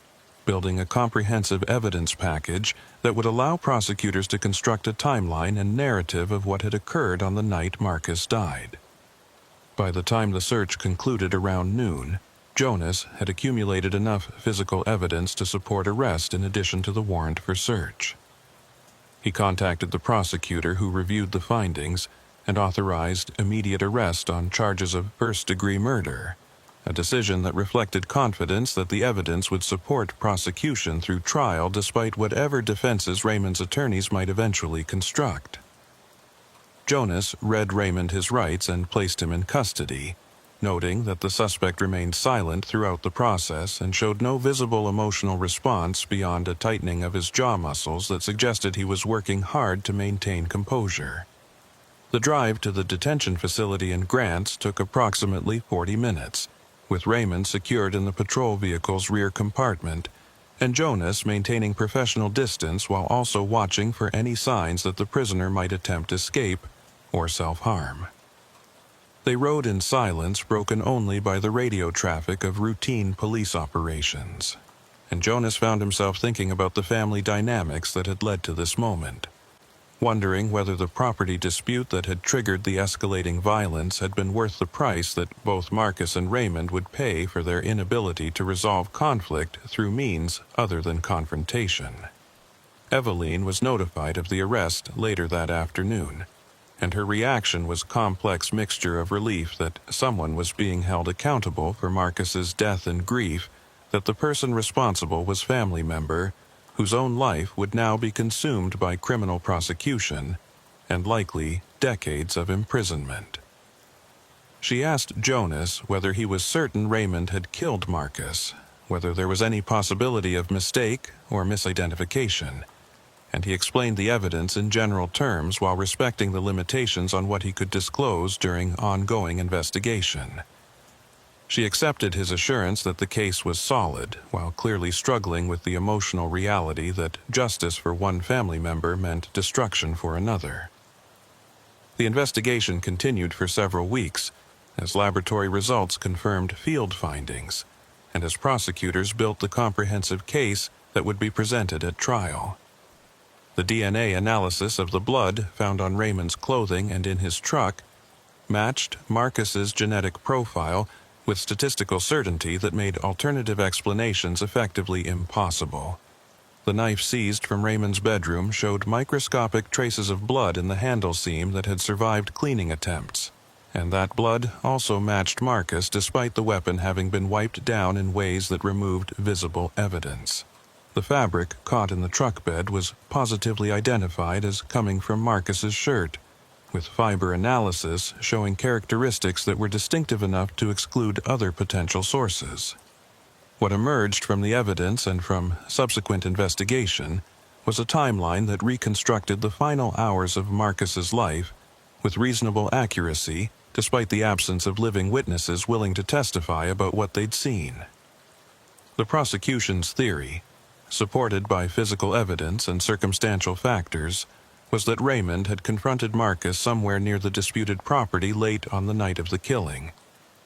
building a comprehensive evidence package that would allow prosecutors to construct a timeline and narrative of what had occurred on the night Marcus died. By the time the search concluded around noon, Jonas had accumulated enough physical evidence to support arrest in addition to the warrant for search. He contacted the prosecutor who reviewed the findings and authorized immediate arrest on charges of first-degree murder, a decision that reflected confidence that the evidence would support prosecution through trial despite whatever defenses Raymond's attorneys might eventually construct. Jonas read Raymond his rights and placed him in custody, noting that the suspect remained silent throughout the process and showed no visible emotional response beyond a tightening of his jaw muscles that suggested he was working hard to maintain composure. The drive to the detention facility in Grants took approximately 40 minutes, with Raymond secured in the patrol vehicle's rear compartment, and Jonas maintaining professional distance while also watching for any signs that the prisoner might attempt escape or self-harm. They rode in silence broken only by the radio traffic of routine police operations, and Jonas found himself thinking about the family dynamics that had led to this moment, wondering whether the property dispute that had triggered the escalating violence had been worth the price that both Marcus and Raymond would pay for their inability to resolve conflict through means other than confrontation. Eveline was notified of the arrest later that afternoon, and her reaction was a complex mixture of relief that someone was being held accountable for Marcus's death and grief that the person responsible was family member whose own life would now be consumed by criminal prosecution and likely decades of imprisonment. She asked Jonas whether he was certain Raymond had killed Marcus, whether there was any possibility of mistake or misidentification, and he explained the evidence in general terms while respecting the limitations on what he could disclose during ongoing investigation. She accepted his assurance that the case was solid, while clearly struggling with the emotional reality that justice for one family member meant destruction for another. The investigation continued for several weeks, as laboratory results confirmed field findings, and as prosecutors built the comprehensive case that would be presented at trial. The DNA analysis of the blood found on Raymond's clothing and in his truck matched Marcus's genetic profile with statistical certainty that made alternative explanations effectively impossible. The knife seized from Raymond's bedroom showed microscopic traces of blood in the handle seam that had survived cleaning attempts, and that blood also matched Marcus despite the weapon having been wiped down in ways that removed visible evidence. The fabric caught in the truck bed was positively identified as coming from Marcus's shirt, with fiber analysis showing characteristics that were distinctive enough to exclude other potential sources. What emerged from the evidence and from subsequent investigation was a timeline that reconstructed the final hours of Marcus's life with reasonable accuracy, despite the absence of living witnesses willing to testify about what they'd seen. The prosecution's theory, supported by physical evidence and circumstantial factors, was that Raymond had confronted Marcus somewhere near the disputed property late on the night of the killing,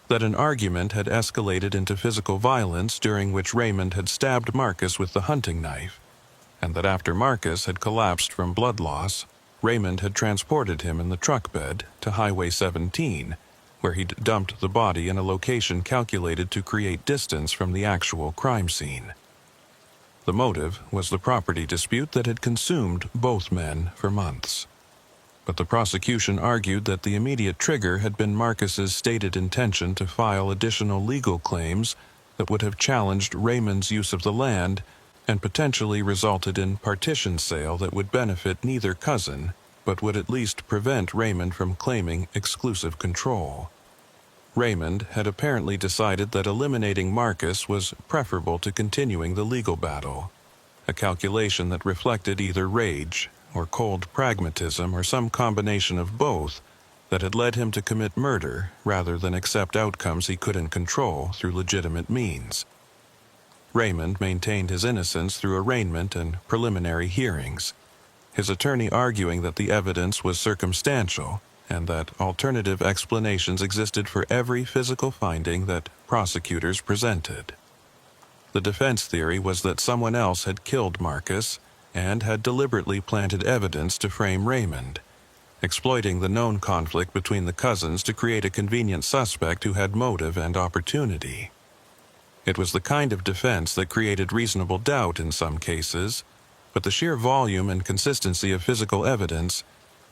that an argument had escalated into physical violence during which Raymond had stabbed Marcus with the hunting knife, and that after Marcus had collapsed from blood loss, Raymond had transported him in the truck bed to Highway 17, where he'd dumped the body in a location calculated to create distance from the actual crime scene. The motive was the property dispute that had consumed both men for months. But the prosecution argued that the immediate trigger had been Marcus's stated intention to file additional legal claims that would have challenged Raymond's use of the land and potentially resulted in partition sale that would benefit neither cousin, but would at least prevent Raymond from claiming exclusive control. Raymond had apparently decided that eliminating Marcus was preferable to continuing the legal battle, a calculation that reflected either rage or cold pragmatism or some combination of both that had led him to commit murder rather than accept outcomes he couldn't control through legitimate means. Raymond maintained his innocence through arraignment and preliminary hearings, his attorney arguing that the evidence was circumstantial and that alternative explanations existed for every physical finding that prosecutors presented. The defense theory was that someone else had killed Marcus and had deliberately planted evidence to frame Raymond, exploiting the known conflict between the cousins to create a convenient suspect who had motive and opportunity. It was the kind of defense that created reasonable doubt in some cases, but the sheer volume and consistency of physical evidence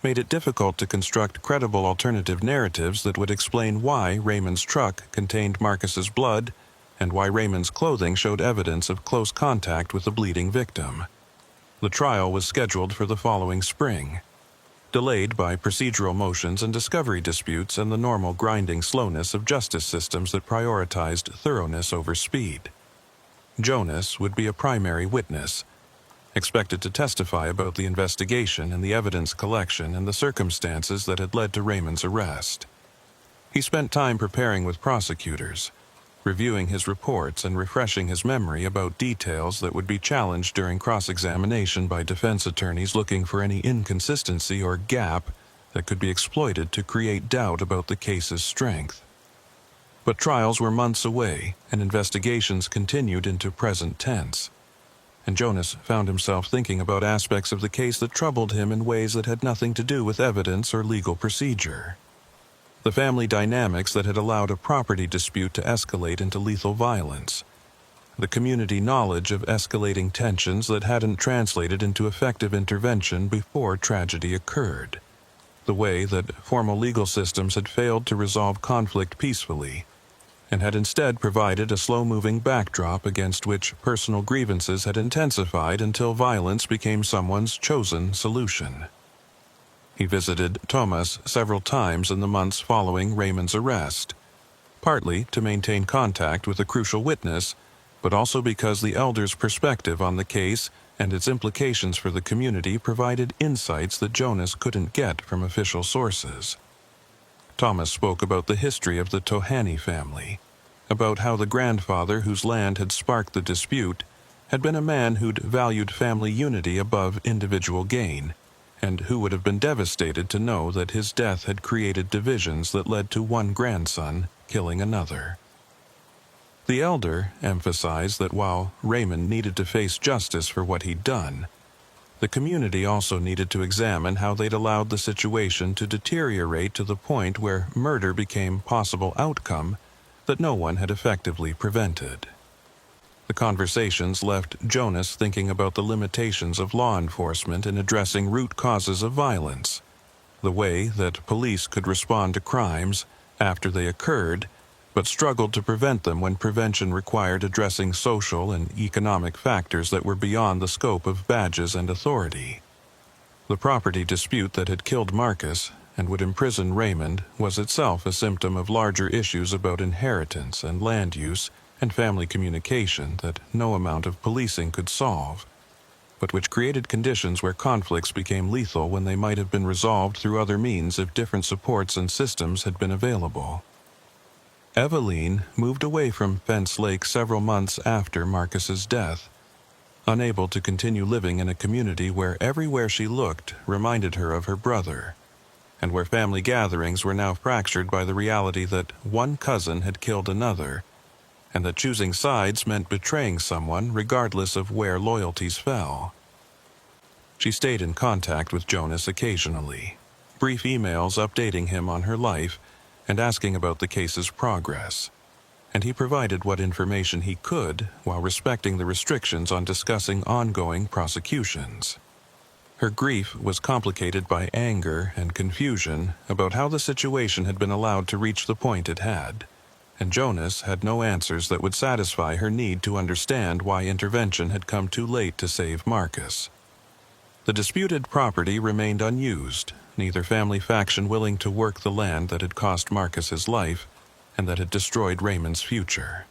made it difficult to construct credible alternative narratives that would explain why Raymond's truck contained Marcus's blood and why Raymond's clothing showed evidence of close contact with the bleeding victim. The trial was scheduled for the following spring, delayed by procedural motions and discovery disputes and the normal grinding slowness of justice systems that prioritized thoroughness over speed. Jonas would be a primary witness, expected to testify about the investigation and the evidence collection and the circumstances that had led to Raymond's arrest. He spent time preparing with prosecutors, reviewing his reports and refreshing his memory about details that would be challenged during cross-examination by defense attorneys looking for any inconsistency or gap that could be exploited to create doubt about the case's strength. But trials were months away, and investigations continued into present tense, and Jonas found himself thinking about aspects of the case that troubled him in ways that had nothing to do with evidence or legal procedure. The family dynamics that had allowed a property dispute to escalate into lethal violence. The community knowledge of escalating tensions that hadn't translated into effective intervention before tragedy occurred. The way that formal legal systems had failed to resolve conflict peacefully, and had instead provided a slow-moving backdrop against which personal grievances had intensified until violence became someone's chosen solution. He visited Thomas several times in the months following Raymond's arrest, partly to maintain contact with a crucial witness, but also because the elder's perspective on the case and its implications for the community provided insights that Jonas couldn't get from official sources. Thomas spoke about the history of the Tohani family, about how the grandfather whose land had sparked the dispute had been a man who'd valued family unity above individual gain, and who would have been devastated to know that his death had created divisions that led to one grandson killing another. The elder emphasized that while Raymond needed to face justice for what he'd done, the community also needed to examine how they'd allowed the situation to deteriorate to the point where murder became a possible outcome that no one had effectively prevented. The conversations left Jonas thinking about the limitations of law enforcement in addressing root causes of violence, the way that police could respond to crimes after they occurred, but struggled to prevent them when prevention required addressing social and economic factors that were beyond the scope of badges and authority. The property dispute that had killed Marcus and would imprison Raymond was itself a symptom of larger issues about inheritance and land use and family communication that no amount of policing could solve, but which created conditions where conflicts became lethal when they might have been resolved through other means if different supports and systems had been available. Eveline moved away from Fence Lake several months after Marcus's death, unable to continue living in a community where everywhere she looked reminded her of her brother, and where family gatherings were now fractured by the reality that one cousin had killed another, and that choosing sides meant betraying someone regardless of where loyalties fell. She stayed in contact with Jonas occasionally, brief emails updating him on her life and asking about the case's progress, and he provided what information he could while respecting the restrictions on discussing ongoing prosecutions. Her grief was complicated by anger and confusion about how the situation had been allowed to reach the point it had, and Jonas had no answers that would satisfy her need to understand why intervention had come too late to save Marcus. The disputed property remained unused, neither family faction willing to work the land that had cost Marcus his life and that had destroyed Raymond's future.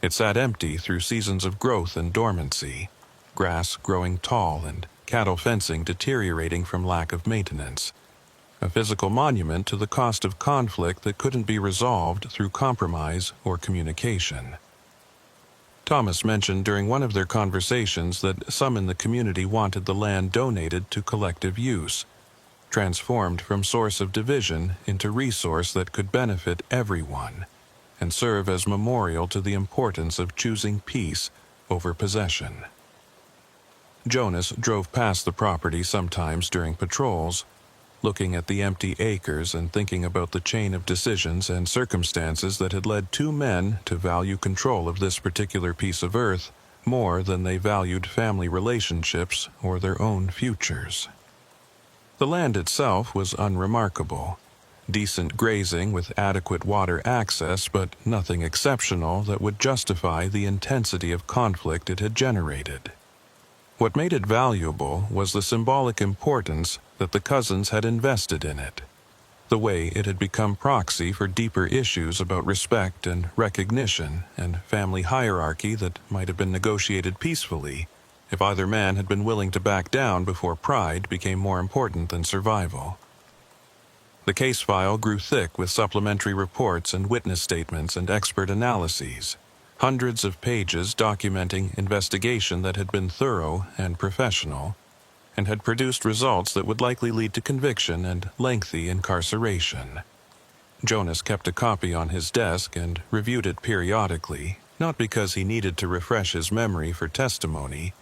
It sat empty through seasons of growth and dormancy, grass growing tall and cattle fencing deteriorating from lack of maintenance, a physical monument to the cost of conflict that couldn't be resolved through compromise or communication. Thomas mentioned during one of their conversations that some in the community wanted the land donated to collective use, transformed from source of division into resource that could benefit everyone, and serve as memorial to the importance of choosing peace over possession. Jonas drove past the property sometimes during patrols, looking at the empty acres and thinking about the chain of decisions and circumstances that had led two men to value control of this particular piece of earth more than they valued family relationships or their own futures. The land itself was unremarkable, decent grazing with adequate water access, but nothing exceptional that would justify the intensity of conflict it had generated. What made it valuable was the symbolic importance that the cousins had invested in it, the way it had become proxy for deeper issues about respect and recognition and family hierarchy that might have been negotiated peacefully if either man had been willing to back down before pride became more important than survival. The case file grew thick with supplementary reports and witness statements and expert analyses, hundreds of pages documenting investigation that had been thorough and professional, and had produced results that would likely lead to conviction and lengthy incarceration. Jonas kept a copy on his desk and reviewed it periodically, not because he needed to refresh his memory for testimony,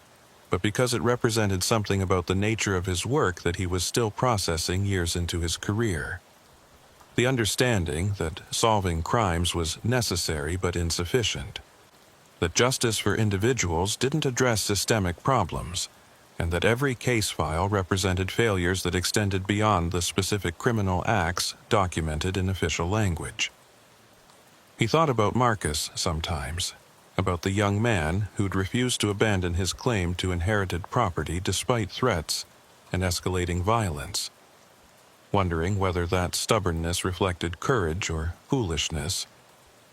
but because it represented something about the nature of his work that he was still processing years into his career. The understanding that solving crimes was necessary but insufficient, that justice for individuals didn't address systemic problems, and that every case file represented failures that extended beyond the specific criminal acts documented in official language. He thought about Marcus sometimes, about the young man who'd refused to abandon his claim to inherited property despite threats and escalating violence, wondering whether that stubbornness reflected courage or foolishness,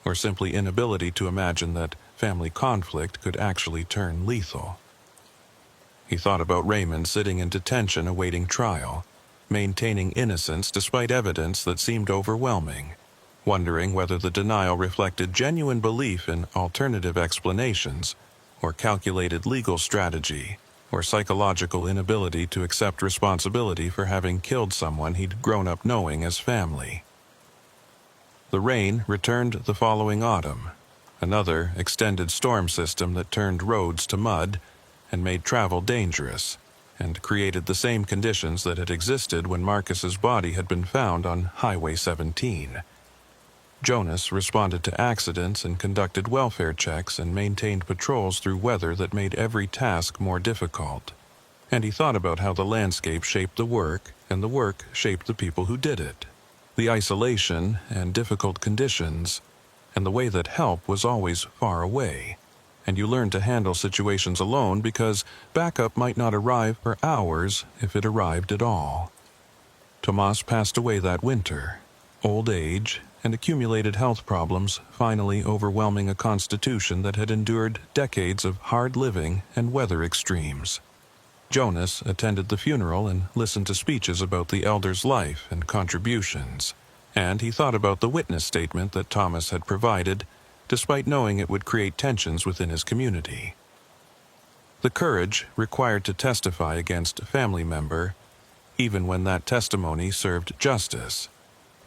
or simply inability to imagine that family conflict could actually turn lethal. He thought about Raymond sitting in detention awaiting trial, maintaining innocence despite evidence that seemed overwhelming, wondering whether the denial reflected genuine belief in alternative explanations, or calculated legal strategy, or psychological inability to accept responsibility for having killed someone he'd grown up knowing as family. The rain returned the following autumn, another extended storm system that turned roads to mud and made travel dangerous, and created the same conditions that had existed when Marcus's body had been found on Highway 17. Jonas responded to accidents and conducted welfare checks and maintained patrols through weather that made every task more difficult. And he thought about how the landscape shaped the work, and the work shaped the people who did it. The isolation and difficult conditions, and the way that help was always far away. And you learned to handle situations alone because backup might not arrive for hours if it arrived at all. Tomas passed away that winter. Old age and accumulated health problems finally overwhelming a constitution that had endured decades of hard living and weather extremes. Jonas attended the funeral and listened to speeches about the elder's life and contributions, and he thought about the witness statement that Thomas had provided, despite knowing it would create tensions within his community. The courage required to testify against a family member, even when that testimony served justice.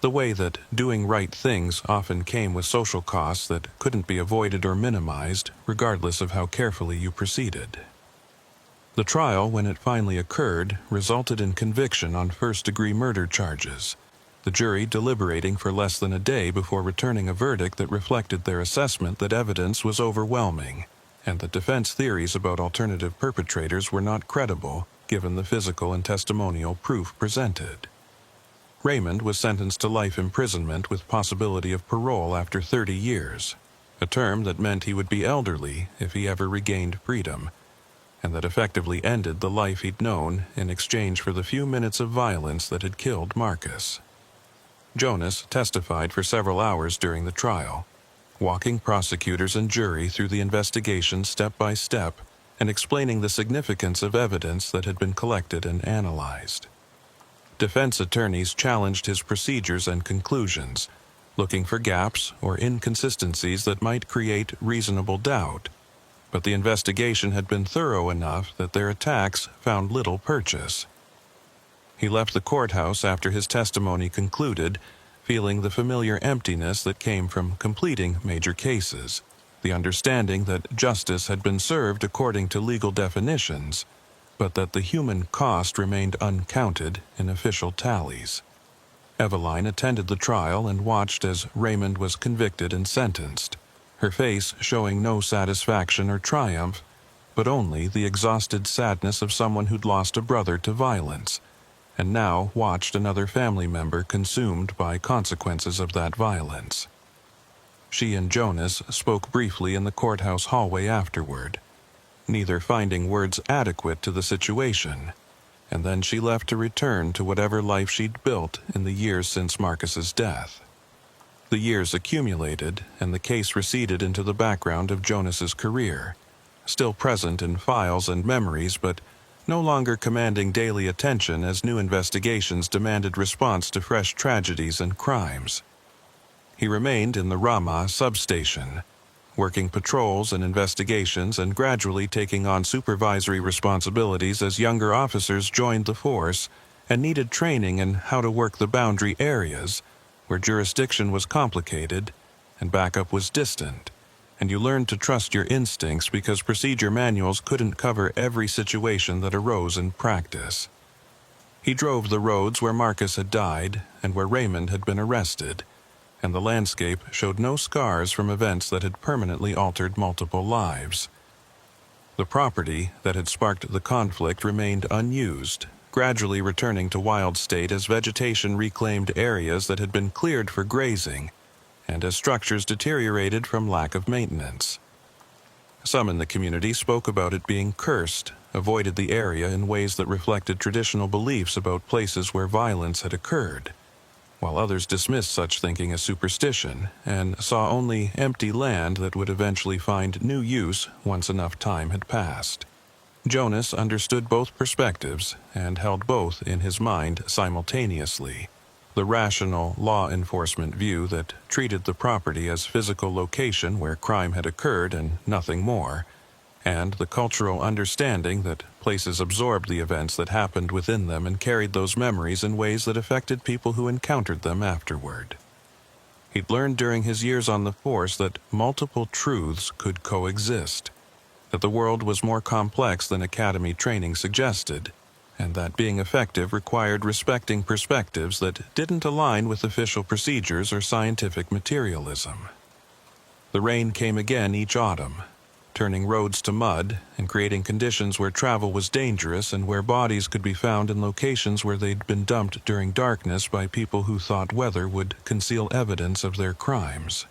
The way that doing right things often came with social costs that couldn't be avoided or minimized, regardless of how carefully you proceeded. The trial, when it finally occurred, resulted in conviction on first-degree murder charges, the jury deliberating for less than a day before returning a verdict that reflected their assessment that evidence was overwhelming, and that defense theories about alternative perpetrators were not credible, given the physical and testimonial proof presented. Raymond was sentenced to life imprisonment with possibility of parole after 30 years, a term that meant he would be elderly if he ever regained freedom, and that effectively ended the life he'd known in exchange for the few minutes of violence that had killed Marcus. Jonas testified for several hours during the trial, walking prosecutors and jury through the investigation step by step and explaining the significance of evidence that had been collected and analyzed. Defense attorneys challenged his procedures and conclusions, looking for gaps or inconsistencies that might create reasonable doubt, but the investigation had been thorough enough that their attacks found little purchase. He left the courthouse after his testimony concluded, feeling the familiar emptiness that came from completing major cases, the understanding that justice had been served according to legal definitions, but that the human cost remained uncounted in official tallies. Eveline attended the trial and watched as Raymond was convicted and sentenced, her face showing no satisfaction or triumph, but only the exhausted sadness of someone who'd lost a brother to violence, and now watched another family member consumed by consequences of that violence. She and Jonas spoke briefly in the courthouse hallway afterward, neither finding words adequate to the situation, and then she left to return to whatever life she'd built in the years since Marcus's death. The years accumulated, and the case receded into the background of Jonas's career, still present in files and memories, but no longer commanding daily attention as new investigations demanded response to fresh tragedies and crimes. He remained in the Rama substation, working patrols and investigations and gradually taking on supervisory responsibilities as younger officers joined the force and needed training in how to work the boundary areas, where jurisdiction was complicated and backup was distant, and you learned to trust your instincts because procedure manuals couldn't cover every situation that arose in practice. He drove the roads where Marcus had died and where Raymond had been arrested, and the landscape showed no scars from events that had permanently altered multiple lives. The property that had sparked the conflict remained unused, gradually returning to wild state as vegetation reclaimed areas that had been cleared for grazing, and as structures deteriorated from lack of maintenance. Some in the community spoke about it being cursed, avoided the area in ways that reflected traditional beliefs about places where violence had occurred, while others dismissed such thinking as superstition and saw only empty land that would eventually find new use once enough time had passed. Jonas understood both perspectives and held both in his mind simultaneously. The rational, law enforcement view that treated the property as physical location where crime had occurred and nothing more, and the cultural understanding that places absorbed the events that happened within them and carried those memories in ways that affected people who encountered them afterward. He'd learned during his years on the force that multiple truths could coexist, that the world was more complex than academy training suggested, and that being effective required respecting perspectives that didn't align with official procedures or scientific materialism. The rain came again each autumn, turning roads to mud and creating conditions where travel was dangerous and where bodies could be found in locations where they'd been dumped during darkness by people who thought weather would conceal evidence of their crimes.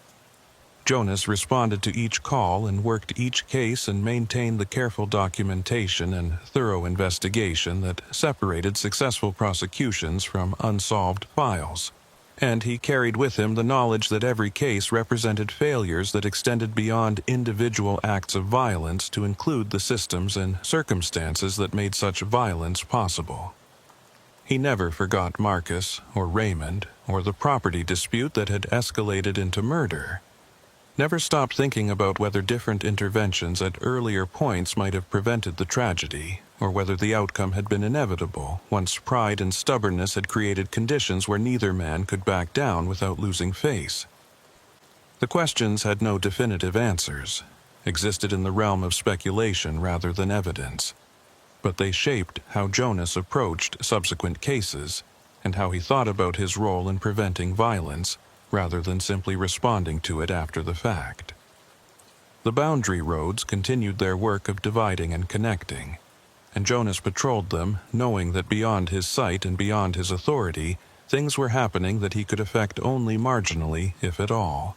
Jonas responded to each call and worked each case and maintained the careful documentation and thorough investigation that separated successful prosecutions from unsolved files. And he carried with him the knowledge that every case represented failures that extended beyond individual acts of violence to include the systems and circumstances that made such violence possible. He never forgot Marcus or Raymond or the property dispute that had escalated into murder. Never stopped thinking about whether different interventions at earlier points might have prevented the tragedy, or whether the outcome had been inevitable once pride and stubbornness had created conditions where neither man could back down without losing face. The questions had no definitive answers, existed in the realm of speculation rather than evidence, but they shaped how Jonas approached subsequent cases and how he thought about his role in preventing violence rather than simply responding to it after the fact. The boundary roads continued their work of dividing and connecting, and Jonas patrolled them, knowing that beyond his sight and beyond his authority, things were happening that he could affect only marginally, if at all,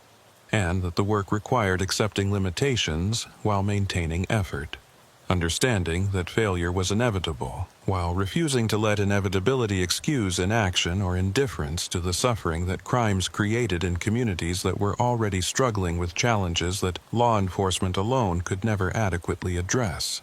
and that the work required accepting limitations while maintaining effort, understanding that failure was inevitable, while refusing to let inevitability excuse inaction or indifference to the suffering that crimes created in communities that were already struggling with challenges that law enforcement alone could never adequately address.